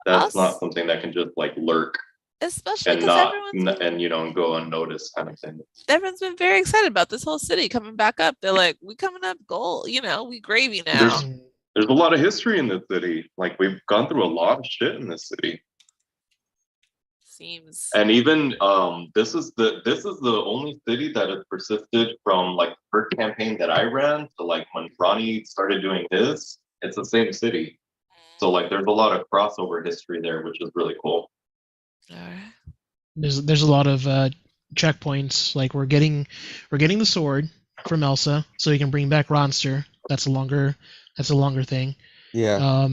B: That's not something that can just like lurk
A: especially
B: and
A: because
B: not and go unnoticed kind of thing.
A: Everyone's been very excited about this whole city coming back up. They're like, we coming up gold, we gravy now.
B: There's a lot of history in this city. Like we've gone through a lot of shit in this city.
A: Seems.
B: And even this is the only city that has persisted from like the first campaign that I ran to like when Ronnie started doing his. It's the same city. So like there's a lot of crossover history there, which is really cool.
A: All right.
D: There's a lot of checkpoints. Like we're getting the sword from Elsa, so we can bring back Ronster. That's a longer thing.
E: Yeah.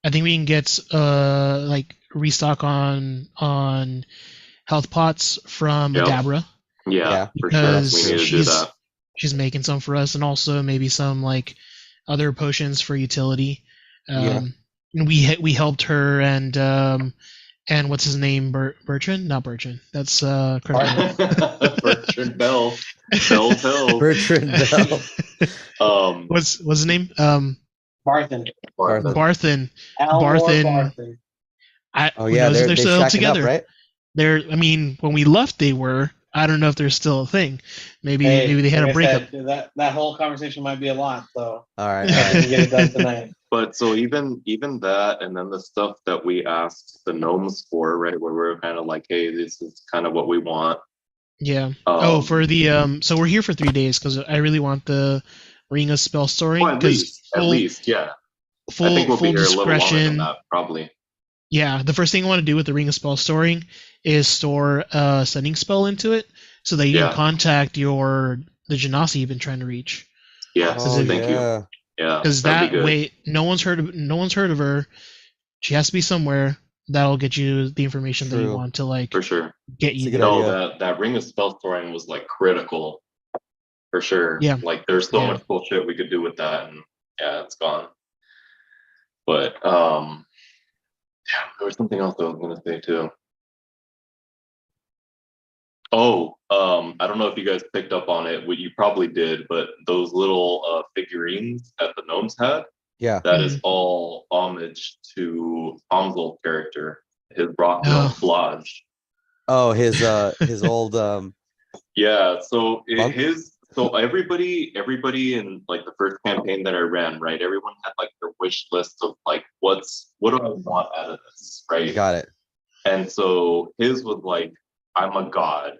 D: I think we can get like restock on health pots from
B: Yep.
D: Adabra.
B: Yeah, for sure.
D: Because
B: We need to do that.
D: she's making some for us, and also maybe some like other potions for utility. And we helped her and what's his name? Bertrand? Not Bertrand. That's
B: Bertrand Bell. Bell Hill.
E: Bertrand Bell.
D: What's his name?
C: Barthen.
D: Barthen.
C: Barthen.
E: Oh yeah,
D: they're still
E: shacking
D: together,
E: up, right?
D: I mean, when we left, they were. I don't know if they're still a thing. Maybe they had a breakup.
C: That whole conversation might be a lot. So
E: all right.
C: We can get it done tonight.
B: But so even that, and then the stuff that we asked the gnomes for, right, where we're kind of like, hey, this is kind of what we want.
D: Yeah. For the so we're here for 3 days because I really want the Ring of Spell Storing.
B: Well, at least, yeah. I think we'll be here a little longer than that, probably.
D: Yeah, the first thing I want to do with the Ring of Spell Storing is store a sending spell into it so that you can contact the Genasi you've been trying to reach.
B: Yeah, thank you. Yeah,
D: because that way no one's heard of her. She has to be somewhere. That'll get you the information that you want to like
B: for sure
D: get you.
B: That Ring of Spell Storing was like critical for sure.
D: Yeah,
B: like there's so much cool shit we could do with that, and it's gone. But there was something else I was gonna say too. I don't know if you guys picked up on it. Well, you probably did, but those little figurines that the gnomes had, that is all homage to Hamzel's character, his rock gnome Blodge.
E: Oh, his old
B: yeah. So everybody in like the first campaign that I ran, right? Everyone had like their wish list of like what do I want out of this, right?
E: Got it.
B: And so his was like, I'm a god.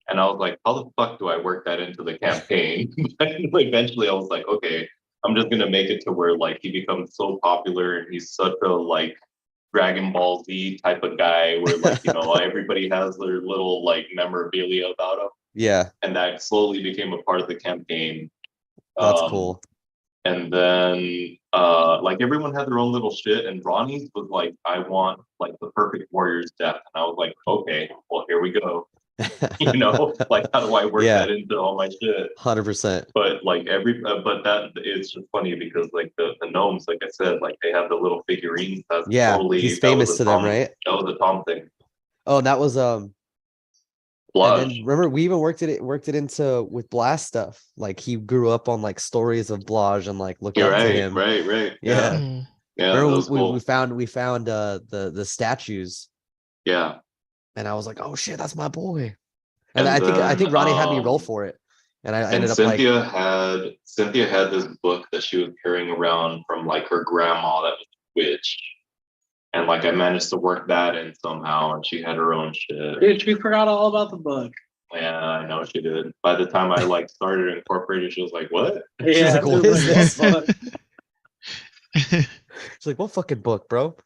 B: And I was like, how the fuck do I work that into the campaign? Eventually I was like, okay, I'm just gonna make it to where like he becomes so popular and he's such a like Dragon Ball Z type of guy where like, everybody has their little like memorabilia about him.
E: Yeah.
B: And that slowly became a part of the campaign.
E: That's cool.
B: And then like everyone had their own little shit, and Ronnie's was like, I want like the perfect warrior's death. And I was like, okay, well here we go. Like how do I work that into all my shit?
E: 100%.
B: But like but that it's just funny because like the gnomes, like I said, like they have the little figurines. That's
E: he's famous to them, right?
B: That was a Tom thing.
E: Oh, that was
B: Blodge.
E: And then, remember, we even worked it into with Blast stuff. Like he grew up on like stories of Blodge and like look up to him.
B: Right.
E: Yeah.
B: Yeah.
E: Remember,
B: cool.
E: we found the statues.
B: Yeah.
E: And I was like, oh shit, that's my boy. And I think Ronnie had me roll for it. And I ended up
B: Cynthia had this book that she was carrying around from like her grandma that was a witch. And like I managed to work that in somehow, and she had her own shit.
C: Dude, she forgot all about the book.
B: Yeah, I know she did. By the time I like started incorporating, she was like, "What?"
E: She's like, "What is this?" She's like, "What fucking book, bro?"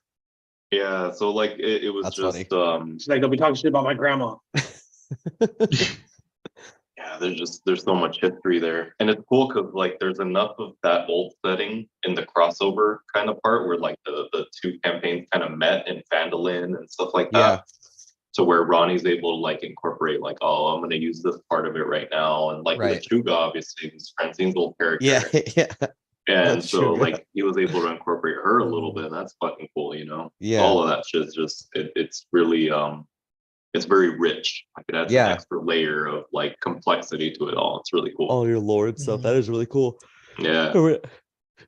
B: Yeah, so like it was
E: That's
B: just
E: funny.
C: She's like, "Don't be talking shit about my grandma."
B: Yeah, there's so much history there, and it's cool because like there's enough of that old setting in the crossover kind of part where like the two campaigns kind of met in Phandelin and stuff like that.
E: Yeah.
B: So where Ronnie's able to like incorporate like, oh, I'm gonna use this part of it right now, and like with Chuga, obviously, who's Francine's old character.
E: Yeah.
B: And that's so like he was able to incorporate her a little bit. And that's fucking cool,
E: Yeah.
B: All of that shit's just it's really it's very rich. Like it adds an extra layer of like complexity to it all. It's really cool.
E: All your lord stuff. That is really cool.
B: Yeah.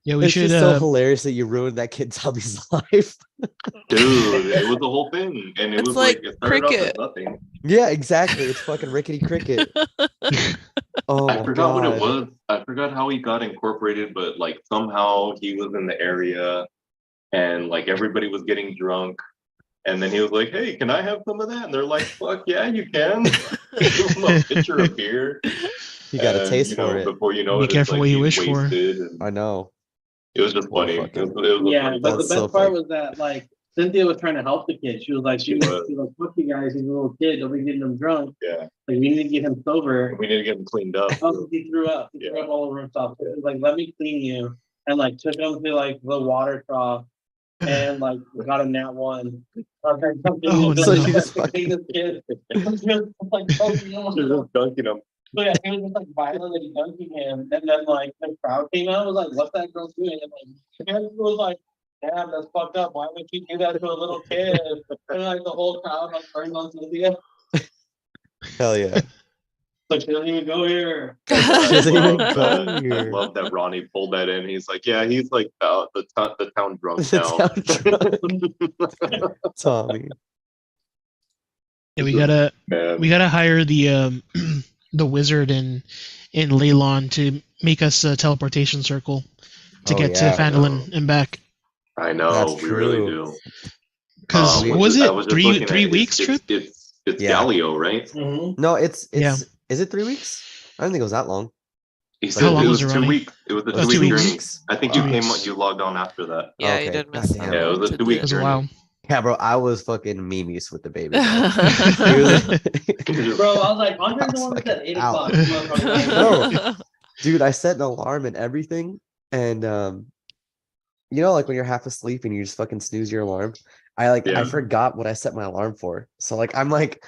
D: Yeah, we
E: It's
D: should.
E: just so hilarious that you ruined that kid Tommy's life.
B: Dude, it was the whole thing, and it
A: It's
B: was
A: like
B: it started off as
A: cricket.
B: nothing.
E: Yeah, exactly. It's fucking rickety cricket. Oh
B: I
E: my
B: forgot what it
E: god.
B: was. I forgot how he got incorporated, but like somehow he was in the area, and like everybody was getting drunk, and then he was like, "Hey, can I have some of that?" And they're like, "Fuck yeah, you can." Give him a pitcher of beer.
E: He got a
B: And,
E: taste
B: you
E: for
B: know,
E: it.
B: before you know
D: Be
B: it, it's
D: careful
B: like
D: what you
B: he's
D: wish for.
B: wasted. And
E: I know.
B: it was just
E: Poor
B: funny.
E: fucking-
B: It was
C: Yeah,
B: funny.
C: but the
E: That's
C: best
E: so
C: part
E: funny.
C: was that like Cynthia was trying to help the kid. She was like, fuck you guys, he's a little kid, don't be getting him drunk.
B: Yeah,
C: Like we need to get him sober.
B: we need to get him cleaned up.
C: Oh, he threw up. He threw up all over himself. It was like, let me clean you. And like took him to like the water trough and like got a nat one.
D: Oh,
E: So
D: no.
E: she just
C: clean this kid. It was just like choking him.
B: They're just dunking him.
C: So yeah, he was just like violently dunking him, and then like the crowd came out and was like, "What's that girl doing?" And like the guy was like, "Damn, that's fucked up. Why would you do that to a little kid?" And like the whole crowd like turned on Cynthia.
E: Hell yeah.
C: Like she doesn't even go here.
E: She doesn't even
B: I
E: go
B: love
E: here.
B: that Ronnie pulled that in. He's like, yeah, he's like the town drunk
E: The
B: now.
E: town drunk. Tommy.
D: Yeah,
B: Man.
D: we gotta hire the the wizard in Leylon to make us a teleportation circle to
E: Oh,
D: get
E: yeah.
D: to Phandelin and back.
B: I know,
E: That's
B: we really
E: true.
B: do.
D: Because was
B: I
D: it
B: was just
D: three
B: looking at it.
D: weeks trip?
B: It's
E: Yeah.
B: Galileo, right?
C: Mm-hmm.
E: No, it's
D: Yeah.
E: is it 3 weeks? I don't think it was that long.
B: He
E: How
B: said
D: long
B: it
D: was
B: was
D: it,
B: 2
D: Ronnie?
B: weeks. It was a
E: Oh,
B: 2
D: 2
B: week
D: weeks.
B: journey. I think you
D: 2
B: came
D: weeks.
B: you logged on after that.
A: Yeah,
E: Okay.
A: you did
E: God
A: miss
E: damn.
A: that.
B: Yeah, it was a
A: To
B: 2 week
D: It was a
B: journey.
D: while.
E: Yeah, bro, I was fucking memes with the baby. Bro.
C: Bro, I was like, Andre's the
E: I was
C: one that said
E: fucking
C: 8
E: out.
C: o'clock. Motherfucker.
E: No. Dude, I set an alarm and everything, and you know, like when you're half asleep and you just fucking snooze your alarm. I
B: Yeah.
E: forgot what I set my alarm for. So like I'm like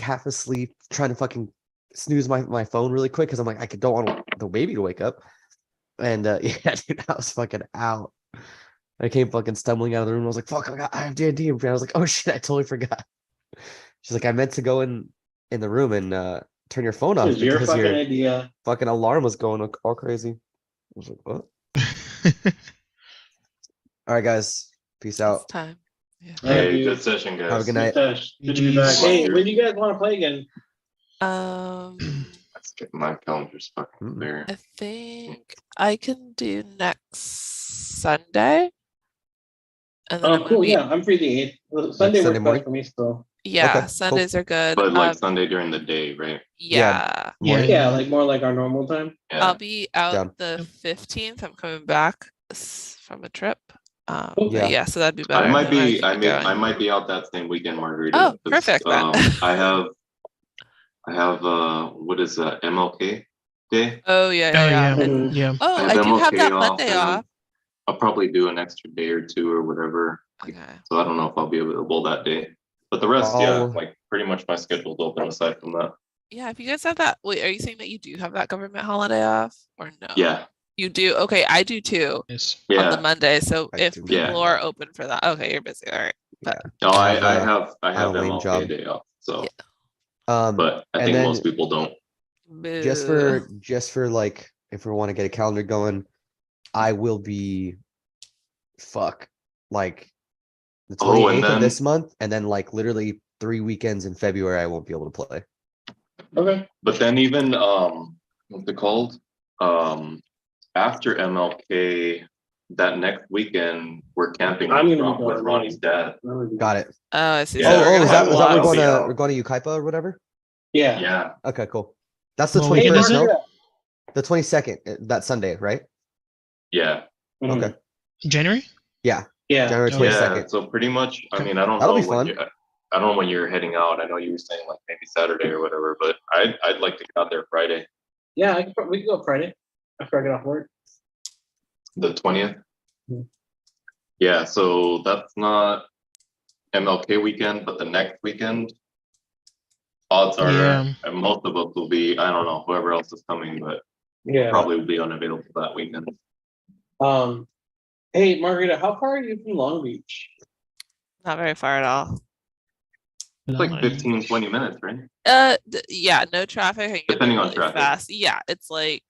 E: half asleep trying to fucking snooze my phone really quick because I'm like don't want the baby to wake up. And yeah, dude, I was fucking out. I came fucking stumbling out of the room. I was like, fuck, I have D&D. And I was like, oh shit, I totally forgot. She's like, I meant to go in the room and turn your phone off
C: It's your
E: because
C: fucking
E: your
C: idea.
E: fucking alarm was going all crazy. I was like, what? All right, guys. Peace
A: It's
E: out.
A: time. Yeah.
B: Hey, good session, guys.
E: Have a good night.
C: Good to be back.
D: GGs.
C: Hey, when do you guys want to play again?
B: Let's get my calendar's fucking clear.
A: I think I can do next Sunday. And then I'm
C: Oh,
A: gonna
C: cool.
A: be-
C: Yeah, I'm free the 8th. Sunday
E: Sunday
C: works
E: morning?
C: best for me still.
A: Yeah,
E: Okay, cool.
A: Sundays are good.
B: But like Sunday during the day, right?
A: Yeah.
D: Yeah.
C: Yeah, like more like our normal time.
B: Yeah.
A: I'll be out
E: Down.
A: the 15th. I'm coming back from a trip.
C: Cool.
A: But yeah, so that'd be better.
B: I might
A: than I
B: be
A: keep
B: I
A: going.
B: might be out that same weekend, Margarita.
A: Oh,
B: 'cause,
A: perfect then.
B: I have what is that, MLK Day?
A: Oh yeah,
D: Oh
A: yeah.
D: yeah,
C: Mhm.
D: yeah.
A: Oh,
B: I have
A: I do have
B: MLK
A: that
B: off,
A: Monday
B: and
A: off.
B: I'll probably do an extra day or two or whatever.
A: Okay.
B: So I don't know if I'll be available that day. But the rest, yeah,
E: Oh.
B: like pretty much my schedule's open aside from that.
A: Yeah, if you guys have that, wait, are you saying that you do have that government holiday off or no?
B: Yeah.
A: You do? Okay, I do too
D: Nice.
A: on the
B: Yeah.
A: Monday. So
E: I
A: if
E: do.
A: people
B: Yeah.
A: are open for that, okay, you're busy. All right.
B: No,
E: I
B: I
E: have
B: have
E: a lame
B: MLK
E: job.
B: day off. So
A: Yeah.
B: but I
E: and
B: think
E: then
B: most people don't.
E: just for like if we want to get a calendar going, I will be like the 28th of this month, and then like literally 3 weekends in February I won't be able to play.
C: Okay.
B: But then even what's it called? After MLK, that next weekend we're camping
C: I'm
B: with,
C: gonna be
B: with
C: going.
B: Ronnie's dad.
E: Got it.
A: Oh, I see.
B: Yeah.
A: So we're
E: Oh,
A: gonna
E: is
A: have
E: that
B: I'll
E: we're
B: be out.
E: going to Ukaipa or whatever?
C: Yeah.
B: Yeah.
E: Okay, cool. That's the
D: Well,
E: 21st,
D: weekend is it?
E: no? The 22nd, that Sunday, right?
B: Yeah.
C: Mhm.
E: Okay.
D: January?
C: Yeah.
E: January
D: Oh,
E: 22nd.
B: Yeah. So pretty much, I mean, I don't
E: That'll
B: know
E: be
B: when
E: fun.
B: I don't know when you're heading out. I know you were saying like maybe Saturday or whatever, but I'd like to get out there Friday,
C: Yeah, we can go Friday after I get off work.
B: the 20th.
C: Mhm.
B: Yeah, so that's not MLK weekend, but the next weekend, odds are
D: Yeah.
B: most of us will be, I don't know, whoever else is coming, but
C: Yeah.
B: probably will be unavailable that weekend.
C: Hey, Margarita, how far are you from Long Beach?
A: not very far at all.
B: It's like 15, 20 minutes, right?
A: Yeah, no traffic. I can get
B: Depending
A: there
B: on
A: really
B: traffic.
A: fast. Yeah, it's like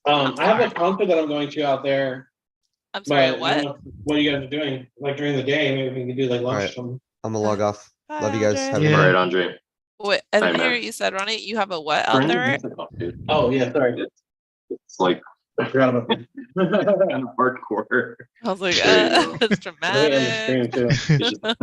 C: I have a concert that I'm going to out there.
A: I'm sorry,
C: But I don't
A: what?
C: know what you guys are doing. Like during the day, maybe we can do like lunch
E: Alright.
C: or something.
E: I'm gonna log off.
A: Bye,
E: Love you guys.
A: Andre.
E: Have a
D: Yeah.
E: good
B: All
E: night.
B: right, Andre.
A: Wait, I
B: Hey,
A: didn't hear
B: man.
A: what you said, Ronnie. You have a what out
B: Turn your
A: there?
B: music off, dude.
C: Oh yeah, sorry.
B: It's like
C: I forgot about that.
B: kind of hardcore.
A: I was like,
B: There you go.
A: it's
C: Right on the
A: dramatic.
C: screen too.
B: It's just